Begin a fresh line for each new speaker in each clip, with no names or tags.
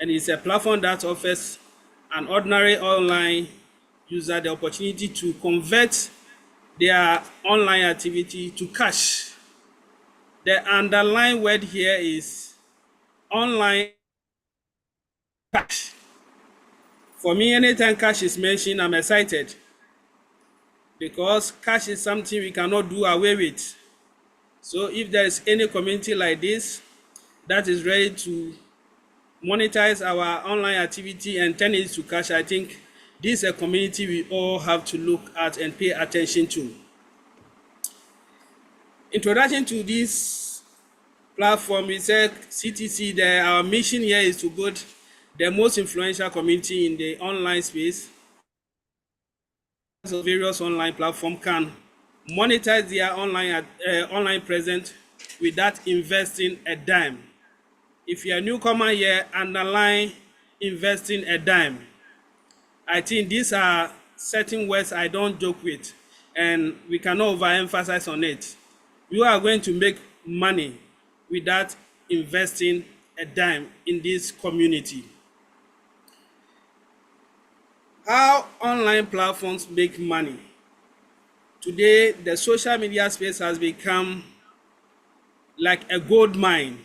and it's a platform that offers an ordinary online user the opportunity to convert their online activity to cash. The underlying word here is online cash. For me, anytime cash is mentioned, I'm excited because cash is something we cannot do away with. So if there is any community like this that is ready to monetize our online activity and turn it to cash, I think this is a community we all have to look at and pay attention to. Introduction to this platform, we said Ctc, our mission here is to build the most influential community in the online space. So various online platforms can monetize their online presence without investing a dime. If you're a newcomer here, underline investing a dime. I think these are certain words I don't joke with, and we cannot overemphasize on it. You are going to make money without investing a dime in this community. How online platforms make money? Today, the social media space has become like a gold mine,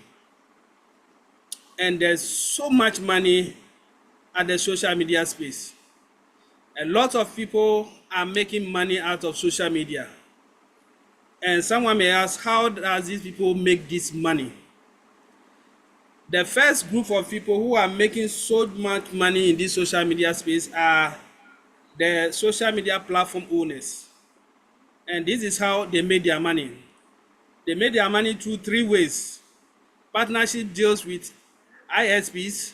and there's so much money at the social media space. A lot of people are making money out of social media. And someone may ask, how does these people make this money? The first group of people who are making so much money in this social media space are the social media platform owners. And this is how they made their money. They made their money through three ways: partnership deals with ISPs,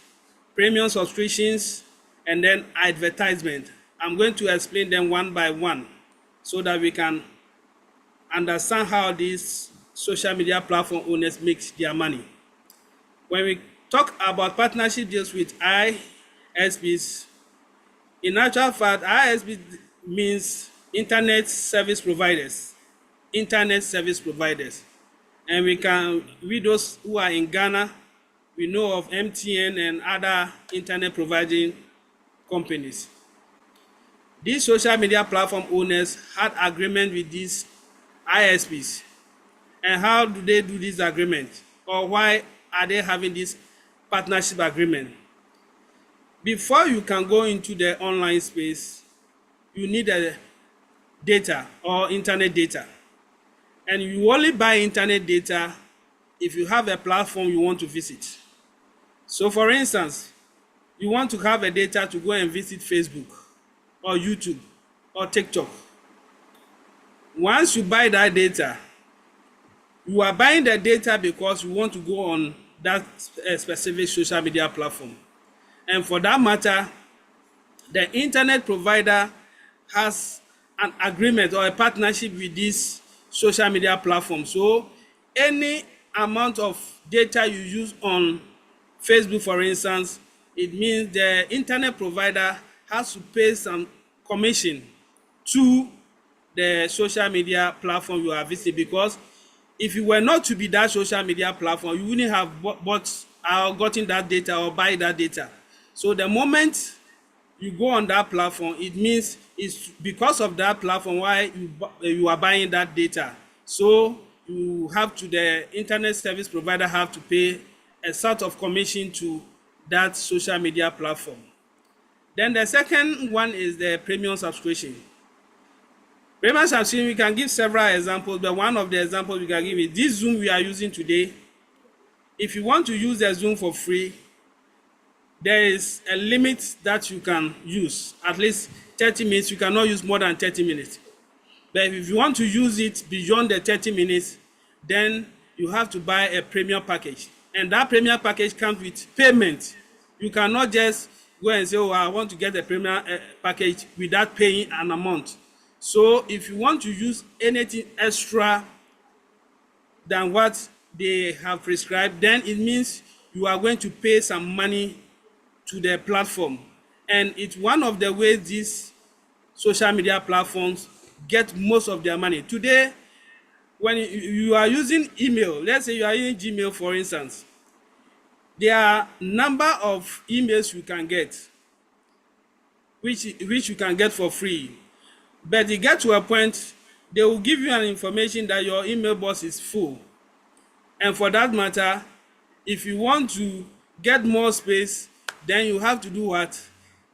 premium subscriptions, and then advertisement. I'm going to explain them one by one so that we can understand how these social media platform owners make their money. When we talk about partnership deals with ISPs, in actual fact, ISP means internet service providers. Internet service providers. And we those who are in Ghana, we know of MTN and other internet providing companies. These social media platform owners had agreement with these ISPs. And how do they do this agreement? Or why are they having this partnership agreement? Before you can go into the online space, you need a data or internet data. And you only buy internet data if you have a platform you want to visit. So for instance, you want to have a data to go and visit Facebook or YouTube or TikTok. Once you buy that data, you are buying the data because you want to go on that specific social media platform. And for that matter, the internet provider has an agreement or a partnership with this social media platform. So any amount of data you use on Facebook, for instance, it means the internet provider has to pay some commission to the social media platform you are visiting, because if you were not to be that social media platform, you wouldn't have bought or gotten that data or buy that data. So the moment you go on that platform, it means it's because of that platform why you are buying that data. So you have to, the internet service provider have to pay a sort of commission to that social media platform. Then the second one is the premium subscription. Premium subscription, we can give several examples, but one of the examples we can give is this Zoom we are using today. If you want to use the Zoom for free, there is a limit that you can use, at least 30 minutes. You cannot use more than 30 minutes. But if you want to use it beyond the 30 minutes, then you have to buy a premium package. And that premium package comes with payment. You cannot just go and say, oh, I want to get a premium package without paying an amount. So if you want to use anything extra than what they have prescribed, then it means you are going to pay some money to the platform. And it's one of the ways these social media platforms get most of their money. Today, when you are using email, let's say you are using Gmail, for instance, There are number of emails you can get, which you can get for free, but you get to a point they will give you an information that your email box is full. And for that matter, if you want to get more space, then you have to do what?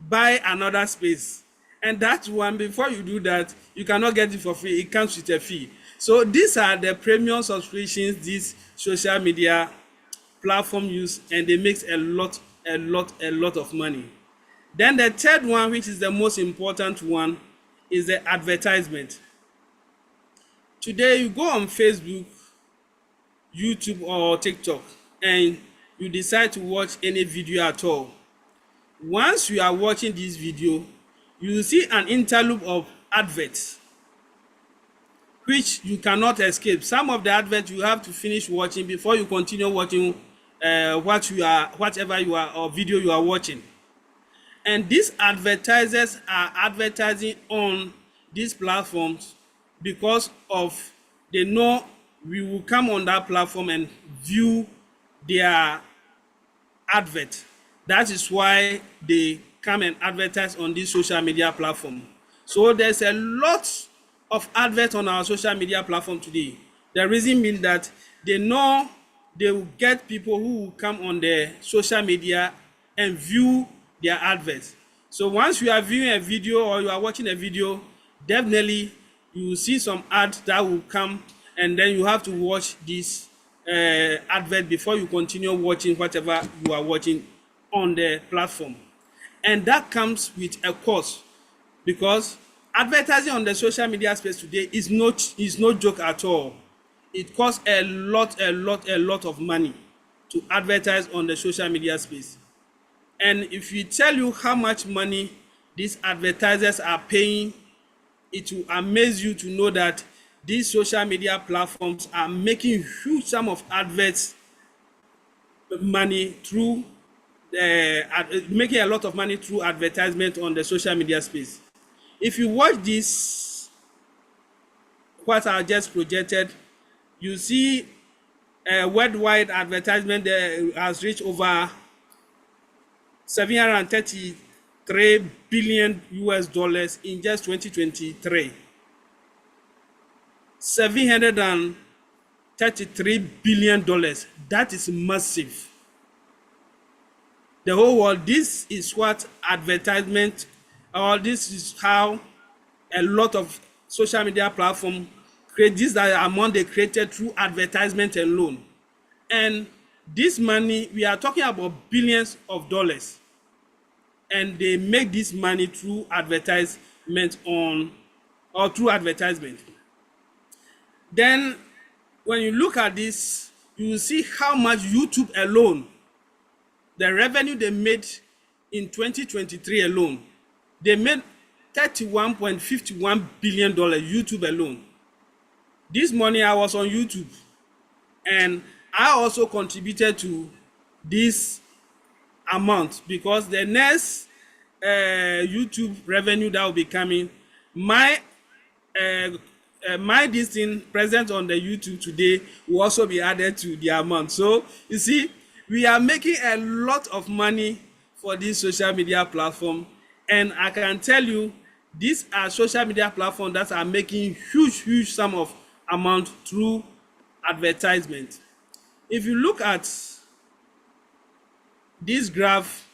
Buy another space. And that one, before you do that, you cannot get it for free. It comes with a fee. So these are the premium subscriptions these social media platform use, and they make a lot of money. Then the third one, which is the most important one, is the advertisement. Today you go on Facebook, YouTube or TikTok, and you decide to watch any video at all. Once you are watching this video, you will see an interlude of adverts which you cannot escape. Some of the adverts you have to finish watching before you continue watching whatever you are or video you are watching. And these advertisers are advertising on these platforms because of they know we will come on that platform and view their advert. That is why they come and advertise on this social media platform. So there's a lot of adverts on our social media platform today. The reason being that they know they will get people who will come on the social media and view their adverts. So once you are viewing a video or you are watching a video, definitely you will see some ads that will come, and then you have to watch this advert before you continue watching whatever you are watching on the platform. And that comes with a cost, because advertising on the social media space today is no joke at all. It costs a lot of money to advertise on the social media space. And if we tell you how much money these advertisers are paying, it will amaze you to know that these social media platforms are making huge sum of adverts money through making a lot of money through advertisement on the social media space. If you watch this, what I just projected, you see a worldwide advertisement there has reached over 733 billion US dollars in just 2023. 733 billion dollars. That is massive. The whole world, this is what advertisement, or this is how a lot of social media platforms create. This amount they created through advertisement alone. And this money, we are talking about billions of dollars, and they make this money through advertisement through advertisement. Then when you look at this, you will see how much YouTube alone, the revenue they made in 2023 alone, they made $31.51 billion YouTube alone. This morning I was on YouTube, and I also contributed to this amount, because the next YouTube revenue that will be coming, my this thing present on the YouTube today will also be added to the amount. So you see, we are making a lot of money for this social media platform, and I can tell you these are social media platforms that are making huge sum of amount through advertisement. If you look at this graph,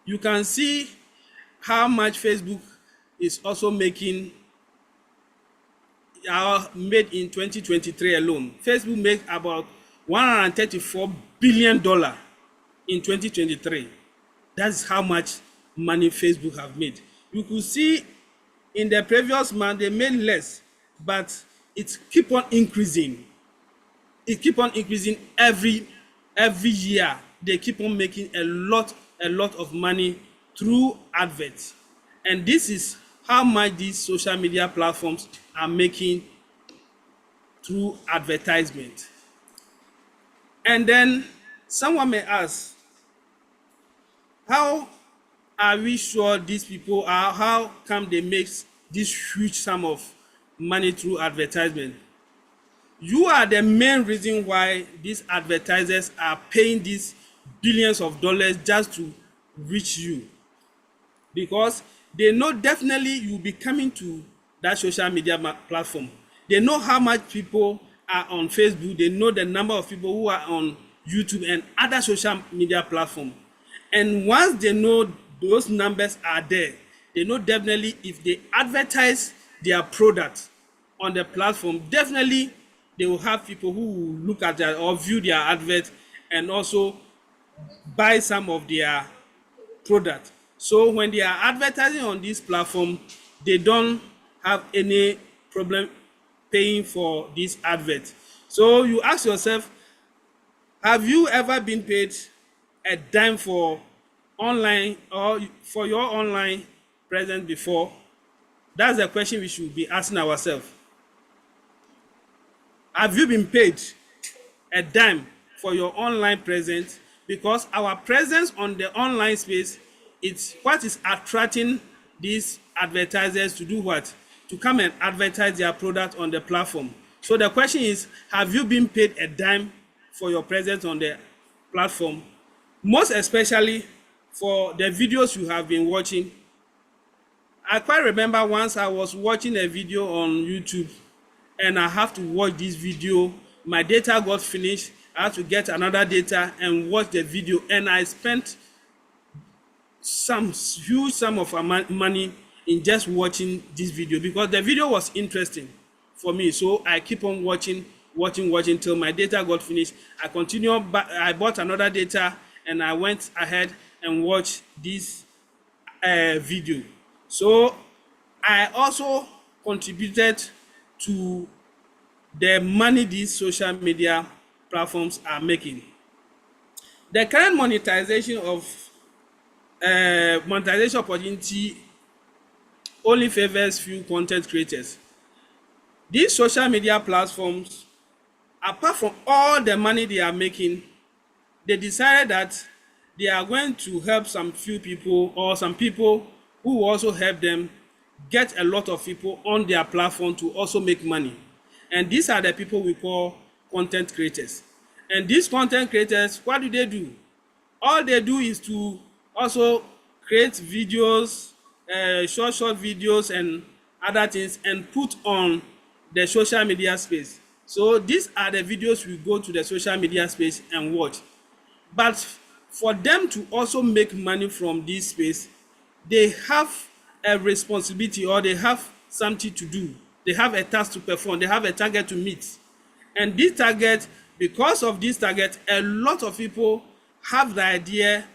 you can see how much Facebook is also making made in 2023 alone. Facebook made about $134 billion in 2023. That's how much money Facebook have made. You could see in the previous month they made less, but it keep on increasing. It keep on increasing every year. They keep on making a lot of money through adverts. And this is how much these social media platforms are making through advertisement. And then someone may ask, how are we sure these people are, how come they make this huge sum of money through advertisement? You are the main reason why these advertisers are paying these billions of dollars just to reach you, because they know definitely you'll be coming to that social media platform. They know how much people are on Facebook. They know the number of people who are on YouTube and other social media platforms. And once they know those numbers are there, they know definitely if they advertise their product on the platform, definitely they will have people who will look at that or view their advert and also buy some of their product. So when they are advertising on this platform, they don't have any problem paying for this advert. So you ask yourself, have you ever been paid a dime for online or for your online presence before? That's the question we should be asking ourselves. Have you been paid a dime for your online presence? Because our presence on the online space, it's what is attracting these advertisers to do what? To come and advertise their product on the platform. So the question is, have you been paid a dime for your presence on the platform? Most especially for the videos you have been watching. I quite remember once I was watching a video on YouTube and I have to watch this video. My data got finished. I had to get another data and watch the video, and I spent some huge sum of money in just watching this video because the video was interesting for me. So I keep on watching till my data got finished. I continued, but I bought another data and I went ahead and watched this video. So I also contributed to the money these social media platforms are making. The current monetization opportunity only favors few content creators. These social media platforms, apart from all the money they are making, they decided that they are going to help some few people or some people who will also help them get a lot of people on their platform to also make money. And these are the people we call content creators. And these content creators, what do? All they do is to also create videos, short videos and other things and put on the social media space. So these are the videos we go to the social media space and watch. But for them to also make money from this space, they have a responsibility or they have something to do. They have a task to perform. They have a target to meet. And this target, because of this target, a lot of people have the idea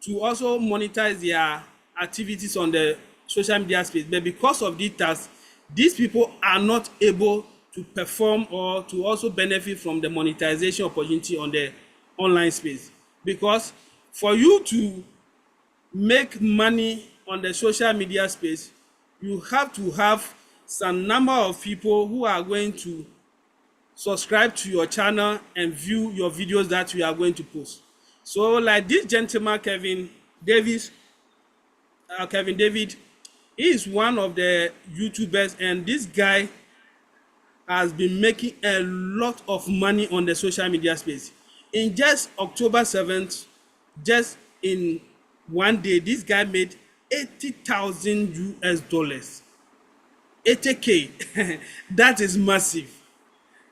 to also monetize their activities on the social media space. But because of this task, these people are not able to perform or to also benefit from the monetization opportunity on the online space. Because for you to make money on the social media space, you have to have some number of people who are going to subscribe to your channel and view your videos that you are going to post. So like this gentleman, Kevin David, he is one of the YouTubers, and this guy has been making a lot of money on the social media space. In just October 7th, just in one day, this guy made 80,000 US dollars. 80K. That is massive.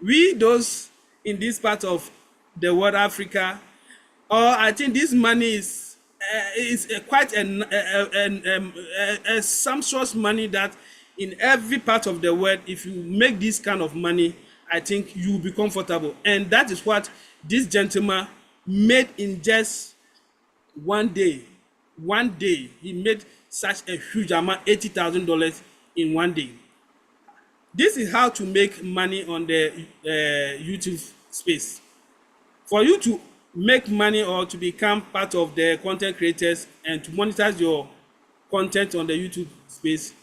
We, those in this part of the world, Africa, or I think this money is quite a sumptuous money that in every part of the world, if you make this kind of money, I think you will be comfortable. And that is what this gentleman made in just one day. One day, he made such a huge amount, $80,000 in one day. This is how to make money on the YouTube space. For you to make money or to become part of the content creators and to monetize your content on the YouTube space,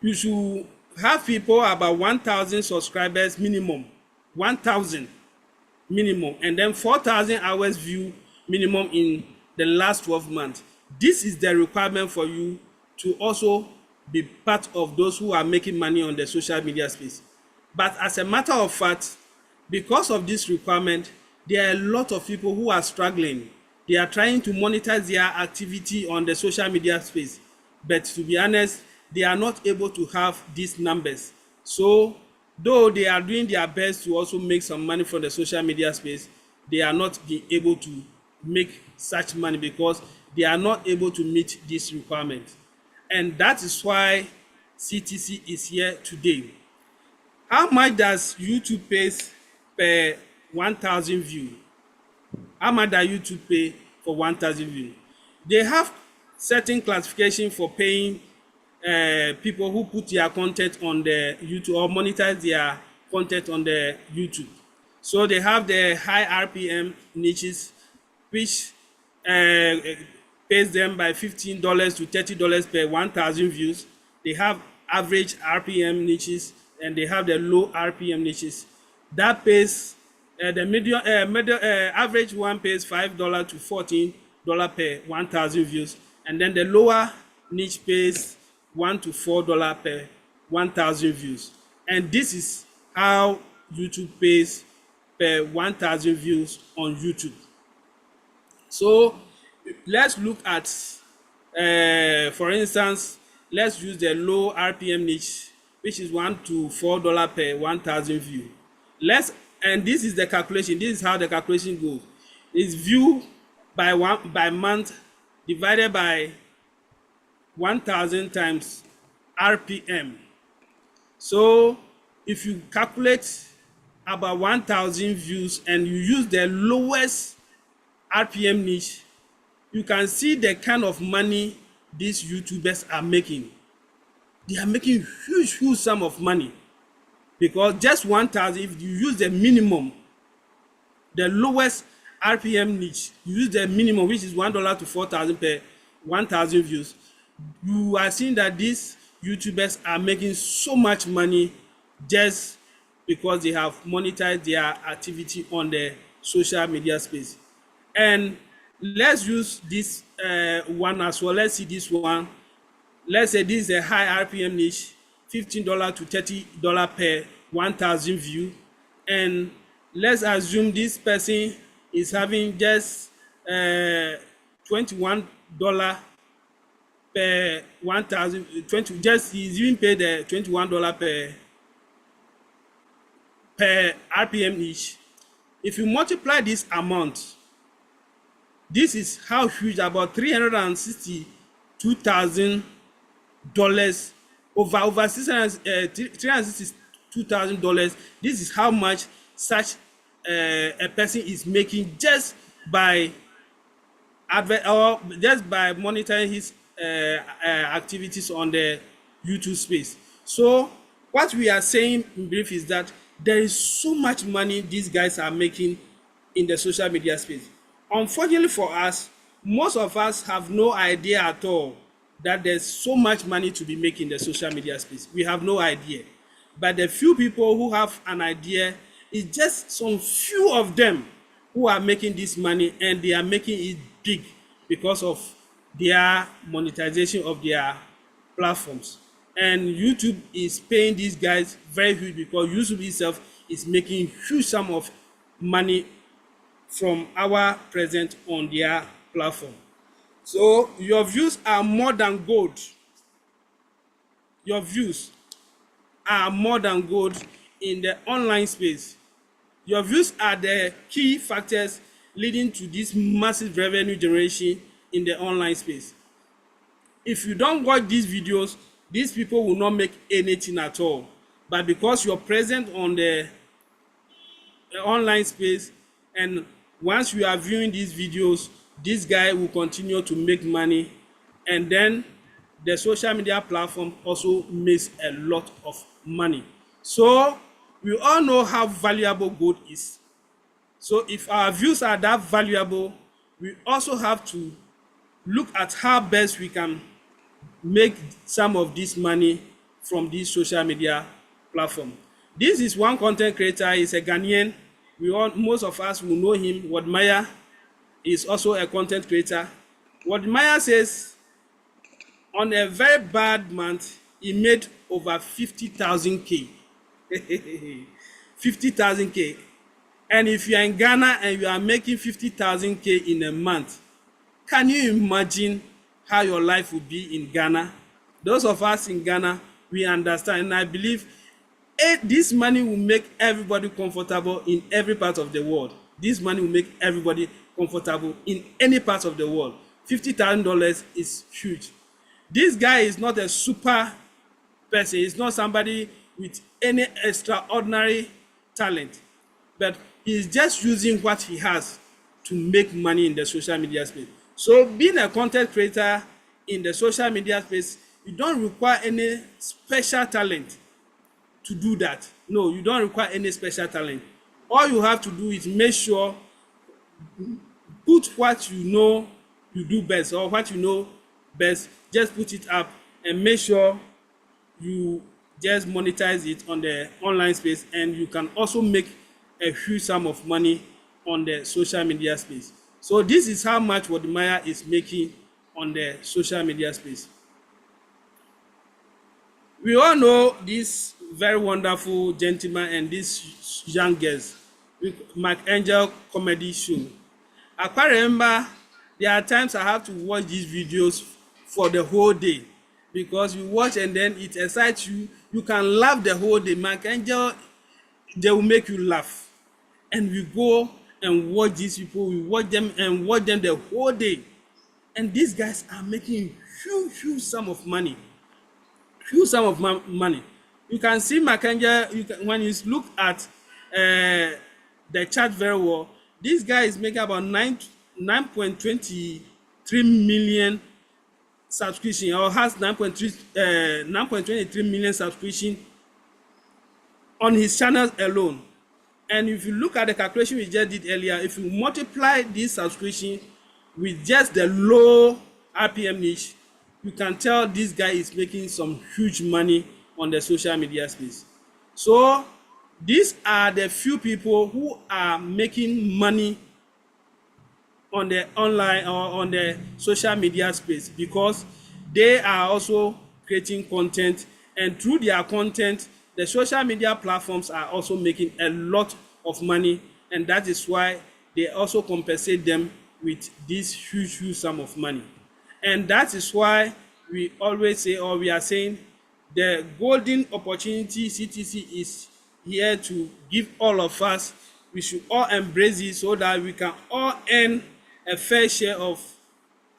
you should have people about 1,000 subscribers minimum, 1,000 minimum, and then 4,000 hours view minimum in the last 12 months. This is the requirement for you to also be part of those who are making money on the social media space. But as a matter of fact, because of this requirement, there are a lot of people who are struggling. They are trying to monetize their activity on the social media space. But to be honest, they are not able to have these numbers. So, though they are doing their best to also make some money from the social media space, they are not being able to make such money because they are not able to meet this requirement. And that is why CTC is here today. How much does YouTube pay per 1,000 view? How much does YouTube pay for 1,000 view? They have certain classification for paying people who put their content on the YouTube or monetize their content on the YouTube. So they have the high RPM niches, which uh, pays them by $15 to $30 per 1,000 views. They have average RPM niches and they have the low RPM niches. That pays the medium, average one pays $5 to $14 per 1,000 views, and then the lower niche pays $1 to $4 per 1,000 views. And this is how YouTube pays per 1,000 views on YouTube. So let's look at, for instance, let's use the low RPM niche, which is $1 to $4 per 1,000 view. And this is the calculation. This is how the calculation goes. It's view by month divided by 1,000 times RPM. So if you calculate about 1,000 views and you use the lowest RPM niche, you can see the kind of money these YouTubers are making. They are making huge sum of money, because just 1,000, if you use the minimum, the lowest RPM niche, you use the minimum, which is $1 to $4,000 per 1,000 views, you are seeing that these YouTubers are making so much money just because they have monetized their activity on the social media space. And let's use this one as well. Let's see this one. Let's say this is a high RPM niche, $15 to $30 per 1,000 view. And let's assume this person is having just $21 per 1,000, just he's even paid the $21 per RPM niche. If you multiply this amount, this is how huge, about $362,000 over $362,000. This is how much such a person is making just by monitoring his activities on the YouTube space. So what we are saying in brief is that there is so much money these guys are making in the social media space. Unfortunately for us, most of us have no idea at all that there's so much money to be making in the social media space. We have no idea. But the few people who have an idea, is just some few of them who are making this money, and they are making it big because of their monetization of their platforms. And YouTube is paying these guys very huge, because YouTube itself is making huge sum of money from our presence on their platform. So your views are more than gold. Your views are more than gold in the online space. Your views are the key factors leading to this massive revenue generation in the online space. If you don't watch these videos, these people will not make anything at all. But because you're present on the online space, and once you are viewing these videos, this guy will continue to make money, and then the social media platform also makes a lot of money. So we all know how valuable gold is. So if our views are that valuable, we also have to look at how best we can make some of this money from this social media platform. This is one content creator. He's a Ghanaian. Most of us will know him. Wadmaya is also a content creator. Wadmaya says on a very bad month, he made over 50,000 K. 50,000 K. And if you are in Ghana and you are making 50,000 K in a month, can you imagine how your life will be in Ghana? Those of us in Ghana, we understand, and I believe this money will make everybody comfortable in every part of the world. This money will make everybody comfortable in any part of the world. $50,000 is huge. This guy is not a super person. He's not somebody with any extraordinary talent, but he's just using what he has to make money in the social media space. So being a content creator in the social media space, you don't require any special talent to do that. No, you don't require any special talent. All you have to do is make sure, put what you know you do best, or what you know best, just put it up and make sure you just monetize it on the online space, and you can also make a huge sum of money on the social media space. So this is how much Wodimaya is making on the social media space. We all know this very wonderful gentleman and this young girls with Mark Angel comedy show. I quite remember there are times I have to watch these videos for the whole day, because you watch and then it excites you. You can laugh the whole day. Mark Angel, they will make you laugh. And we go and watch these people. We watch them and watch them the whole day. And these guys are making huge sum of money. Huge sum of money. You can see Mark Angel, when you look at the chart very well, this guy is making about 9.23 million subscription, or has 9.23 million subscription on his channel alone. And if you look at the calculation we just did earlier, if you multiply this subscription with just the low RPM niche, you can tell this guy is making some huge money on the social media space. So these are the few people who are making money on the online or on the social media space, because they are also creating content, and through their content, the social media platforms are also making a lot of money, and that is why they also compensate them with this huge sum of money. And that is why we always say, or we are saying, the golden opportunity Ctc is here to give all of us. We should all embrace it so that we can all earn a fair share of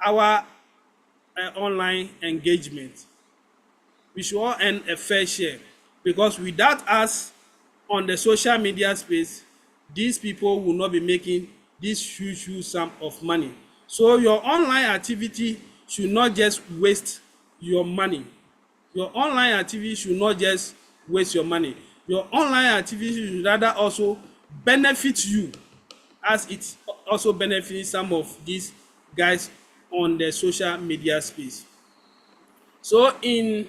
our online engagement. We should all earn a fair share, because without us on the social media space, these people will not be making this huge sum of money. So your online activity should not just waste your money. Your online activity should not just waste your money. Your online activity should rather also benefit you, as it also benefits some of these guys on the social media space. So in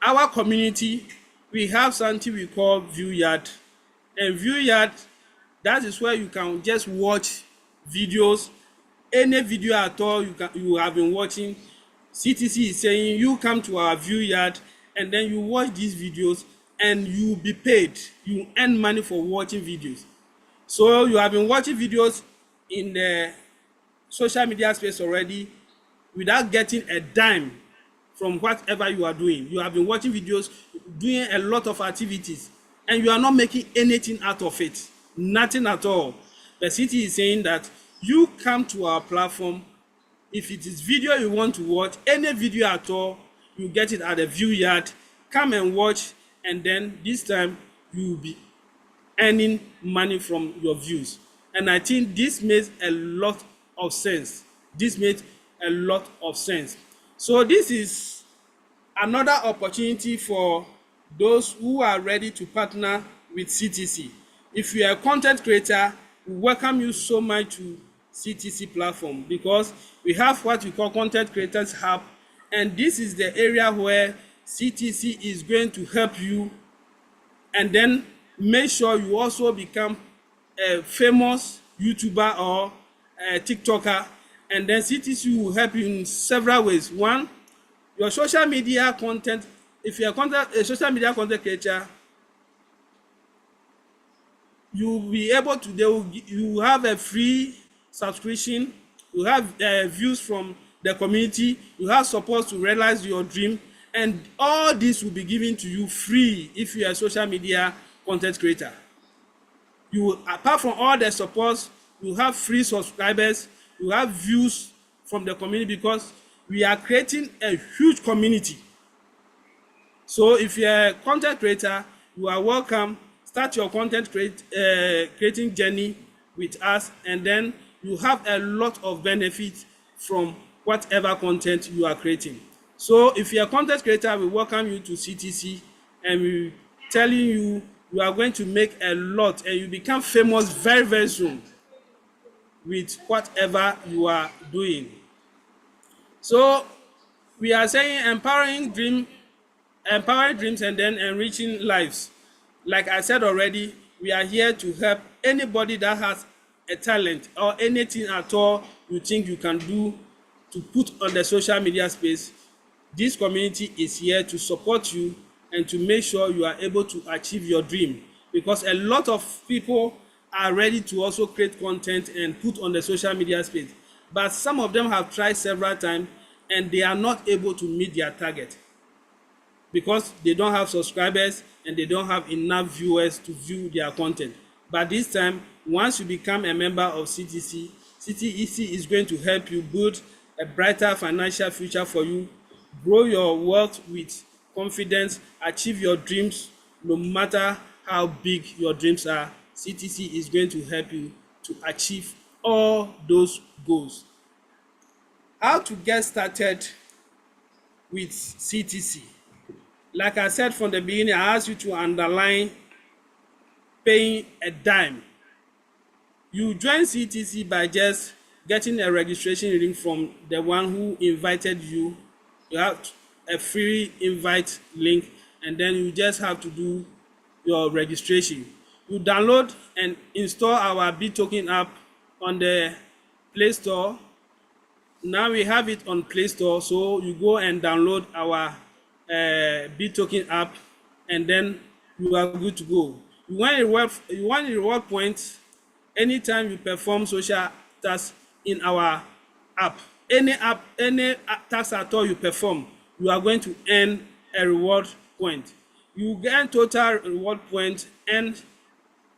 our community, we have something we call ViewYard. And ViewYard, that is where you can just watch videos, any video at all you have been watching. Ctc is saying you come to our ViewYard and then you watch these videos and you will be paid. You earn money for watching videos. So you have been watching videos in the social media space already without getting a dime from whatever you are doing. You have been watching videos, doing a lot of activities, and you are not making anything out of it. Nothing at all. The city is saying that you come to our platform. If it is video you want to watch, any video at all, you get it at the ViewYard. Come and watch, and then this time you will be earning money from your views. And I think this makes a lot of sense. This made a lot of sense. So this is another opportunity for those who are ready to partner with Ctc. If you are a content creator, we welcome you so much to Ctc platform, because we have what we call Content Creators Hub, and this is the area where Ctc is going to help you, and then make sure you also become a famous YouTuber or a TikToker, and then Ctc will help you in several ways. One, your social media content if you're a social media content creator, you'll be able to, you have a free subscription, you have views from the community, you have support to realize your dream, and all this will be given to you free if you are a social media content creator. You, apart from all the support, you have free subscribers, you have views from the community, because we are creating a huge community. So if you're a content creator, you are welcome. Start your content creating journey with us, and then you have a lot of benefits from whatever content you are creating. So if you're a content creator, we welcome you to CTC, and we telling you you are going to make a lot, and you become famous very, very soon with whatever you are doing. So we are saying empowering dreams and then enriching lives. Like I said already, we are here to help anybody that has a talent or anything at all you think you can do to put on the social media space. This community is here to support you and to make sure you are able to achieve your dream, because a lot of people are ready to also create content and put on the social media space, but some of them have tried several times and they are not able to meet their target because they don't have subscribers and they don't have enough viewers to view their content. But this time, once you become a member of CTC, CTC is going to help you build a brighter financial future for you, grow your wealth with confidence, achieve your dreams no matter how big your dreams are. CTC is going to help you to achieve all those goals. How to get started with CTC? Like I said from the beginning, I asked you to underline paying a dime. You join CTC by just getting a registration link from the one who invited you. You have a free invite link, and then you just have to do your registration. You download and install our BitToken app on the Play Store. Now we have it on Play Store, so you go and download our BitToken app, and then you are good to go. You want reward points anytime you perform social tasks in our app. Any task at all you perform, you are going to earn a reward point. You gain total reward point, and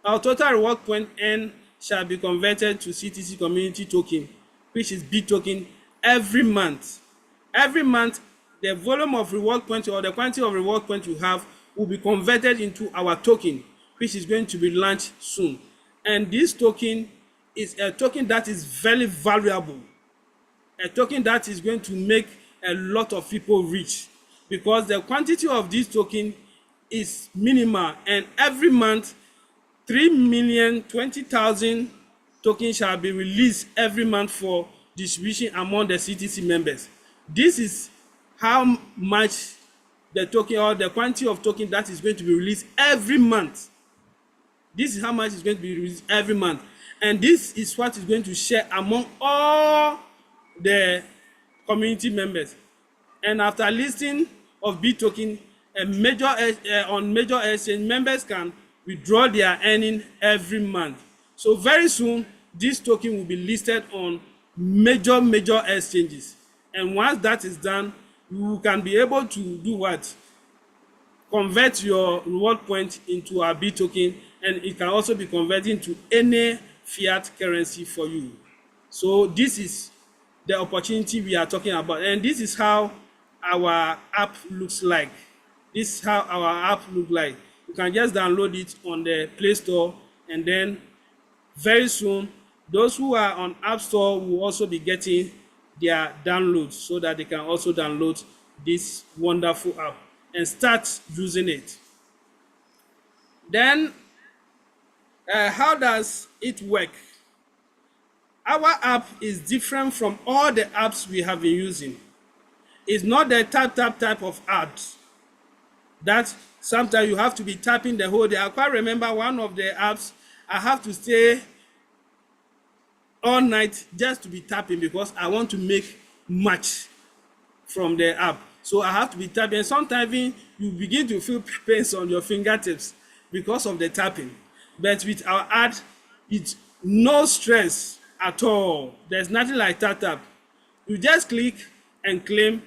our total reward point earned shall be converted to CTC community token, which is BitToken, every month. Every month, the volume of reward points or the quantity of reward points you have will be converted into our token, which is going to be launched soon. And this token is a token that is very valuable, a token that is going to make a lot of people rich, because the quantity of this token is minimal, and every month 3,020,000 tokens shall be released every month for distribution among the CTC members. This is how much the token or the quantity of token that is going to be released every month. This is how much is going to be released every month, and this is what is going to share among all the community members. And after listing of BitToken, on major exchange, members can withdraw their earning every month. So very soon, this token will be listed on major exchanges. And once that is done, you can be able to do what? Convert your reward point into a BitToken, and it can also be converted into any fiat currency for you. So this is the opportunity we are talking about, and this is how our app looks like. This is how our app looks like. You can just download it on the Play Store, and then very soon those who are on App Store will also be getting their downloads, so that they can also download this wonderful app and start using it. Then how does it work? Our app is different from all the apps we have been using. It's not the type of ads that sometimes you have to be tapping the whole day. I quite remember one of the apps, I have to stay all night just to be tapping because I want to make much from the app. So I have to be tapping. Sometimes you begin to feel pains on your fingertips because of the tapping. But with our ad, it's no stress at all. There's nothing like tap. You just click and claim.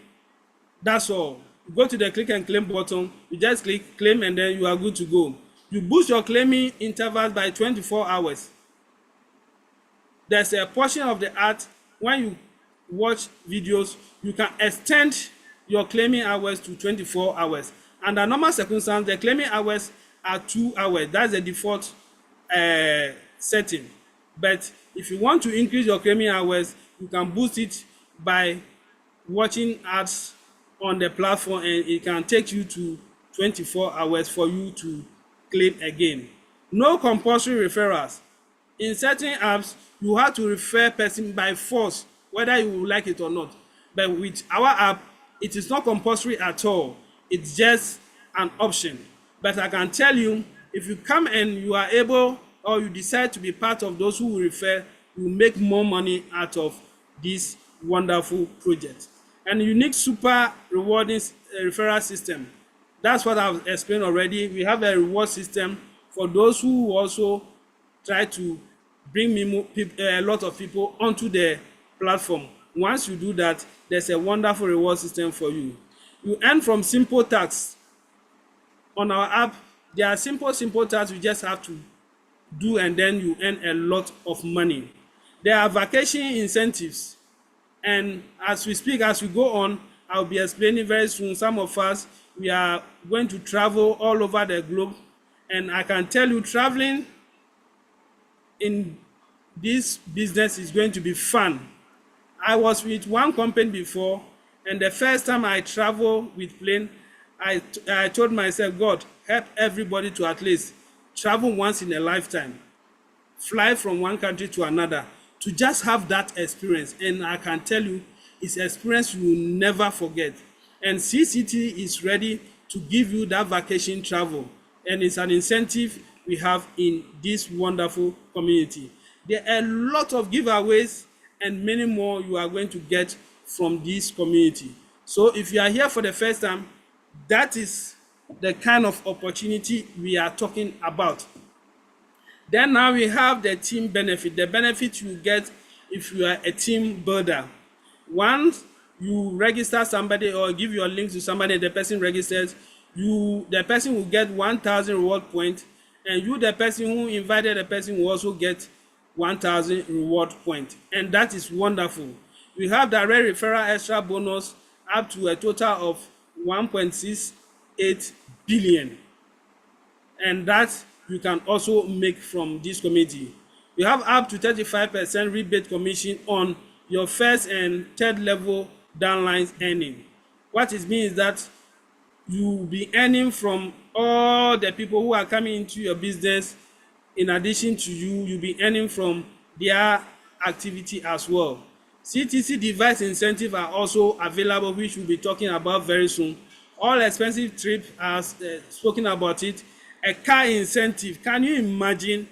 That's all. You go to the click and claim button. You just click claim and then you are good to go. You boost your claiming intervals by 24 hours. There's a portion of the ad when you watch videos, you can extend your claiming hours to 24 hours. Under normal circumstances, the claiming hours are 2 hours. That's the default setting. But if you want to increase your claiming hours, you can boost it by watching ads on the platform, and it can take you to 24 hours for you to claim again. No compulsory referrals. In certain apps, you have to refer person by force, whether you like it or not. But with our app, it is not compulsory at all. It's just an option. But I can tell you, if you come and you are able, or you decide to be part of those who will refer, you will make more money out of this wonderful project. And unique super rewarding referral system. That's what I've explained already. We have a reward system for those who also try to bring a lot of people onto the platform. Once you do that, there's a wonderful reward system for you. You earn from simple tasks. On our app, there are simple tasks you just have to do, and then you earn a lot of money. There are vacation incentives, and as we speak, as we go on, I'll be explaining very soon. Some of us, we are going to travel all over the globe, and I can tell you, traveling in this business is going to be fun. I was with one company before, and the first time I travel with plane, I told myself, God, help everybody to at least travel once in a lifetime, fly from one country to another, to just have that experience. And I can tell you, it's an experience you will never forget. And CCT is ready to give you that vacation travel, and it's an incentive we have in this wonderful community. There are a lot of giveaways and many more you are going to get from this community. So if you are here for the first time, that is the kind of opportunity we are talking about. Then now we have the team benefit. The benefit you get if you are a team builder. Once you register somebody or give your link to somebody, the person registers, the person will get 1,000 reward points, and you, the person who invited the person, will also get 1,000 reward points. And that is wonderful. We have direct referral extra bonus up to a total of 1.68 billion. And that you can also make from this committee. We have up to 35% rebate commission on your first and third level downlines earning. What it means is that you will be earning from all the people who are coming into your business. In addition to you, you'll be earning from their activity as well. CTC device incentives are also available, which we'll be talking about very soon. All expensive trip has spoken about it. A car incentive. Can you imagine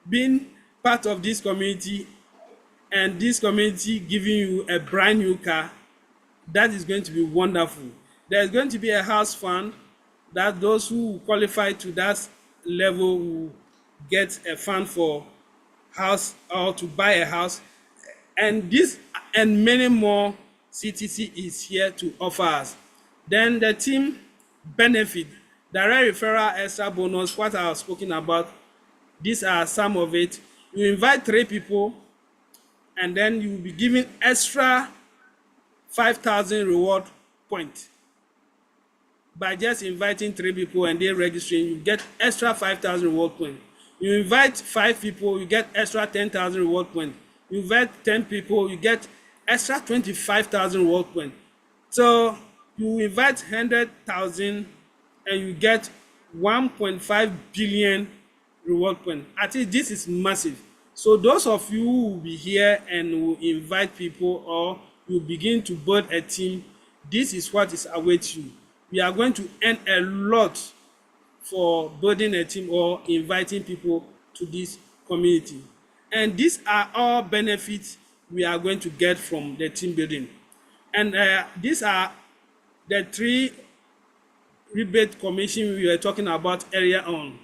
being part of this community and this community giving you a brand new car? That is going to be wonderful. There's going to be a house fund that those who qualify to that level will get a fund for house or to buy a house. And this and many more CTC is here to offer us. Then the team benefit, direct referral extra bonus, what I have spoken about. These are some of it. You invite 3 people, and then you will be given extra 5,000 reward points. By just inviting 3 people and they registering, you get extra 5,000 reward points. You invite 5 people, you get extra 10,000 reward points. You invite 10 people, you get extra 25,000 reward points. So you invite 100,000 and you get 1.5 billion reward points. I think this is massive. So those of you who will be here and will invite people, or you begin to build a team, this is what is awaits you. We are going to earn a lot for building a team or inviting people to this community. And these are all benefits we are going to get from the team building. And these are the 3 rebate commission we were talking about earlier on,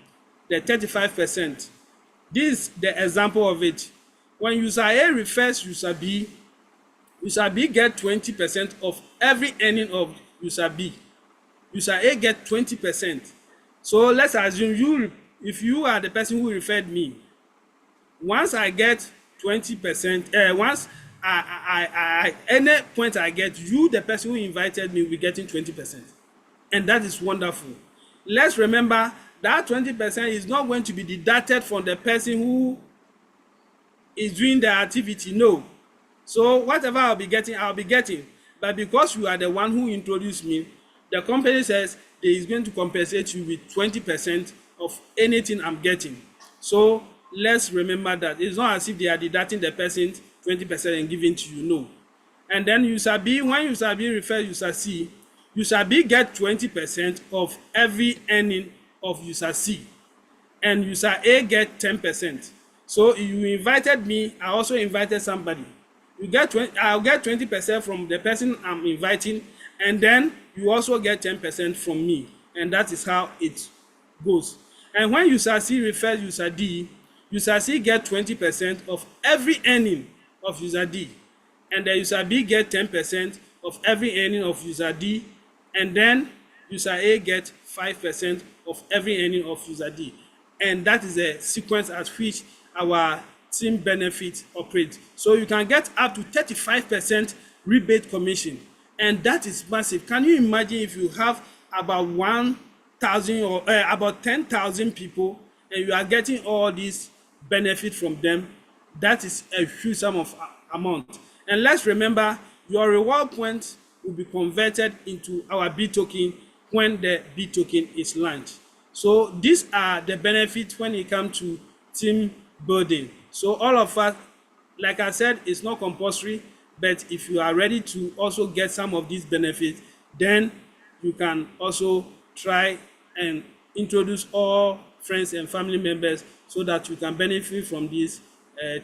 the 35%. This is the example of it. When user A refers user B get 20% of every earning of user B. User A get 20%. So let's assume if you are the person who referred me, once I get 20%, once any point I get, you, the person who invited me, will be getting 20. And that is wonderful. Let's remember that 20% is not going to be deducted from the person who is doing the activity. No. So whatever I'll be getting. But because you are the one who introduced me, the company says they is going to compensate you with 20% of anything I'm getting. So let's remember that it's not as if they are deducting the person 20% and giving to you. No. And then user B, when user B refers user C, user B get 20% of every earning of user C, and user A get 10%. So you invited me, I also invited somebody. You get 20, I'll get 20% from the person I'm inviting, and then you also get 10% from me, and that is how it goes. And when user C refers user D, user C get 20% of every earning of user D, and the user B get 10% of every earning of user D, and then user A get 5% of every earning of user D. And that is a sequence at which our team benefit operates. So you can get up to 35% rebate commission, and that is massive. Can you imagine if you have about 1,000 or about 10,000 people, and you are getting all these benefit from them? That is a huge sum of amount. And let's remember, your reward point will be converted into our B token when the B token is launched. So these are the benefits when it comes to team building. So all of us, like I said, it's not compulsory, but if you are ready to also get some of these benefits, then you can also try and introduce all friends and family members so that you can benefit from this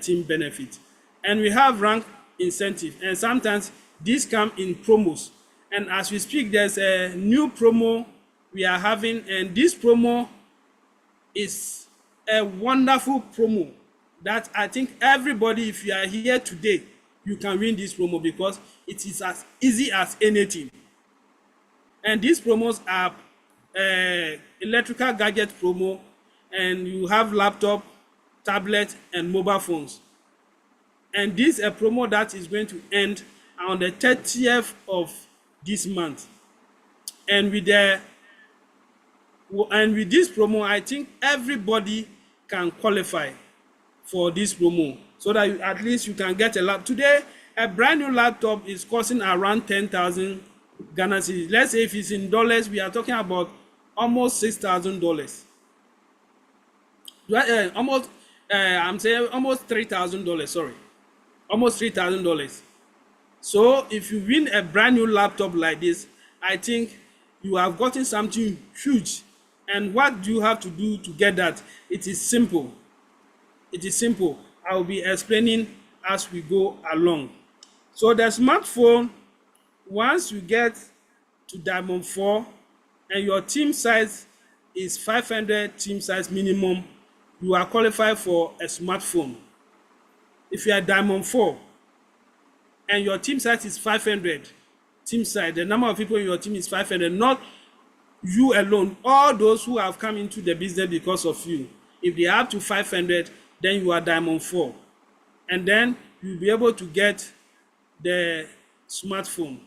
team benefit. And we have rank incentive, and sometimes these come in promos. And as we speak, there's a new promo we are having, and this promo is a wonderful promo that I think everybody, if you are here today, you can win this promo because it is as easy as anything. And these promos are electrical gadget promo, and you have laptop, tablet, and mobile phones. And this is a promo that is going to end on the 30th of this month. And with this promo, I think everybody can qualify for this promo, so that at least you can get a laptop. Today, a brand new laptop is costing around 10,000 Ghana cedis. Let's say if it's in dollars, we are talking about almost $6,000. I'm saying almost $3,000. Sorry, almost $3,000. So if you win a brand new laptop like this, I think you have gotten something huge. And what do you have to do to get that? It is simple. It is simple. I will be explaining as we go along. So the smartphone, once you get to Diamond 4 and your team size is 500 team size minimum, you are qualified for a smartphone. If you are Diamond 4 and your team size is 500, team size, the number of people in your team is 500, not you alone, all those who have come into the business because of you. If they are up to 500, then you are Diamond 4. And then you'll be able to get the smartphone.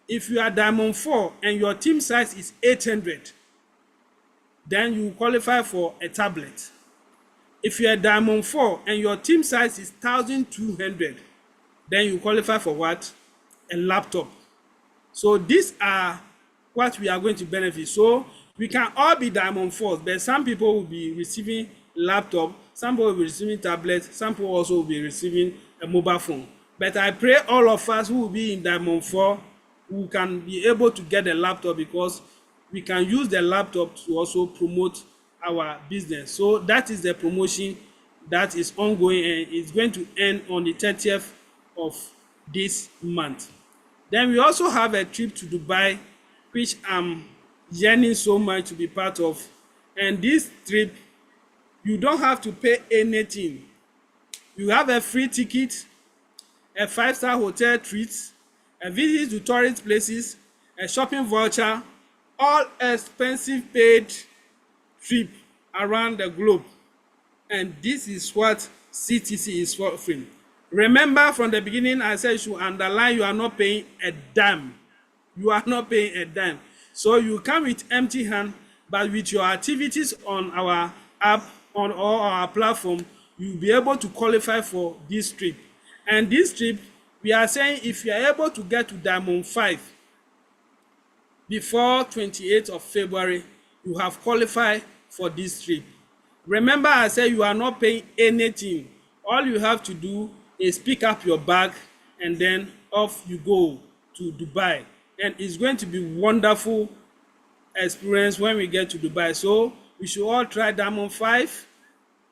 If you are Diamond 4 and your team size is 800, then you qualify for a tablet. If you are Diamond 4 and your team size is 1,200, then you qualify for what? A laptop. So these are what we are going to benefit. So we can all be Diamond 4s, but some people will be receiving laptop, some people will be receiving tablets, some people also will be receiving a mobile phone. But I pray all of us who will be in Diamond 4 who can be able to get a laptop, because we can use the laptop to also promote our business. So that is the promotion that is ongoing, and it's going to end on the 30th of this month. Then we also have a trip to Dubai, which I'm yearning so much to be part of. And this trip, you don't have to pay anything. You have a free ticket, a 5-star hotel treat, a visit to tourist places, a shopping voucher, all expensive paid trip around the globe. And this is what CTC is offering. Remember from the beginning, I said you should underline you are not paying a dime. You are not paying a dime. So you come with empty hand, but with your activities on our app, on all our platform, you'll be able to qualify for this trip. And this trip, we are saying if you are able to get to Diamond 5 before 28th of February, you have qualified for this trip. Remember, I said you are not paying anything. All you have to do is pick up your bag and then off you go to Dubai. And it's going to be wonderful experience when we get to Dubai. So we should all try Diamond 5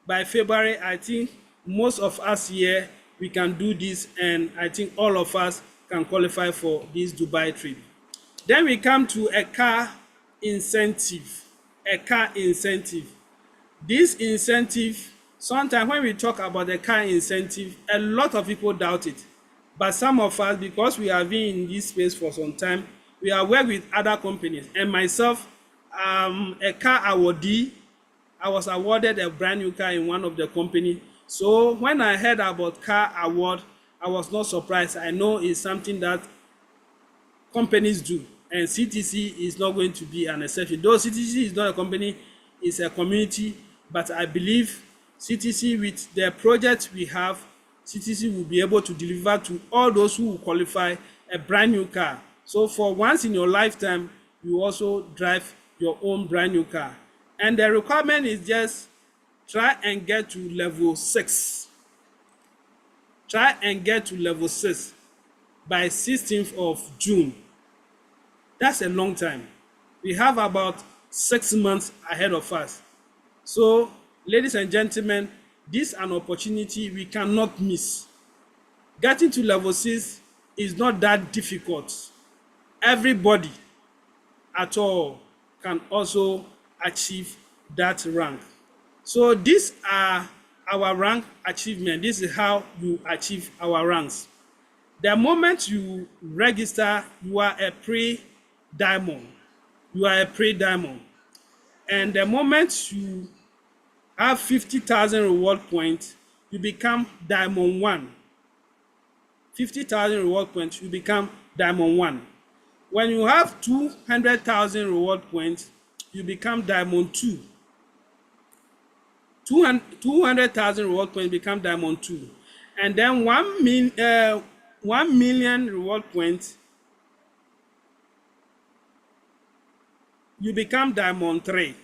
by February. I think most of us here, we can do this, and I think all of us can qualify for this Dubai trip. Then we come to a car incentive. A car incentive. This incentive, sometimes when we talk about the car incentive, a lot of people doubt it. But some of us, because we have been in this space for some time, we are working with other companies. And myself, a car awardee, I was awarded a brand new car in one of the companies. So when I heard about car award, I was not surprised. I know it's something that companies do. And CTC is not going to be an exception. Though CTC is not a company, it's a community. But I believe CTC, with the project we have, CTC will be able to deliver to all those who will qualify a brand new car. So for once in your lifetime, you also drive your own brand new car. And the requirement is just try and get to level 6. Try and get to level 6 by 16th of June. That's a long time. We have about 6 months ahead of us. So, ladies and gentlemen, this is an opportunity we cannot miss. Getting to level 6 is not that difficult. Everybody at all can also achieve that rank. So these are our rank achievement. This is how you achieve our ranks. The moment you register, you are a pre-diamond. You are a pre-diamond. And the moment you have 50,000 reward points, you become Diamond 1. 50,000 reward points, you become Diamond 1. When you have 200,000 reward points, you become Diamond 2. 200,000 reward points become Diamond 2. And then 1 million reward points, you become Diamond 3.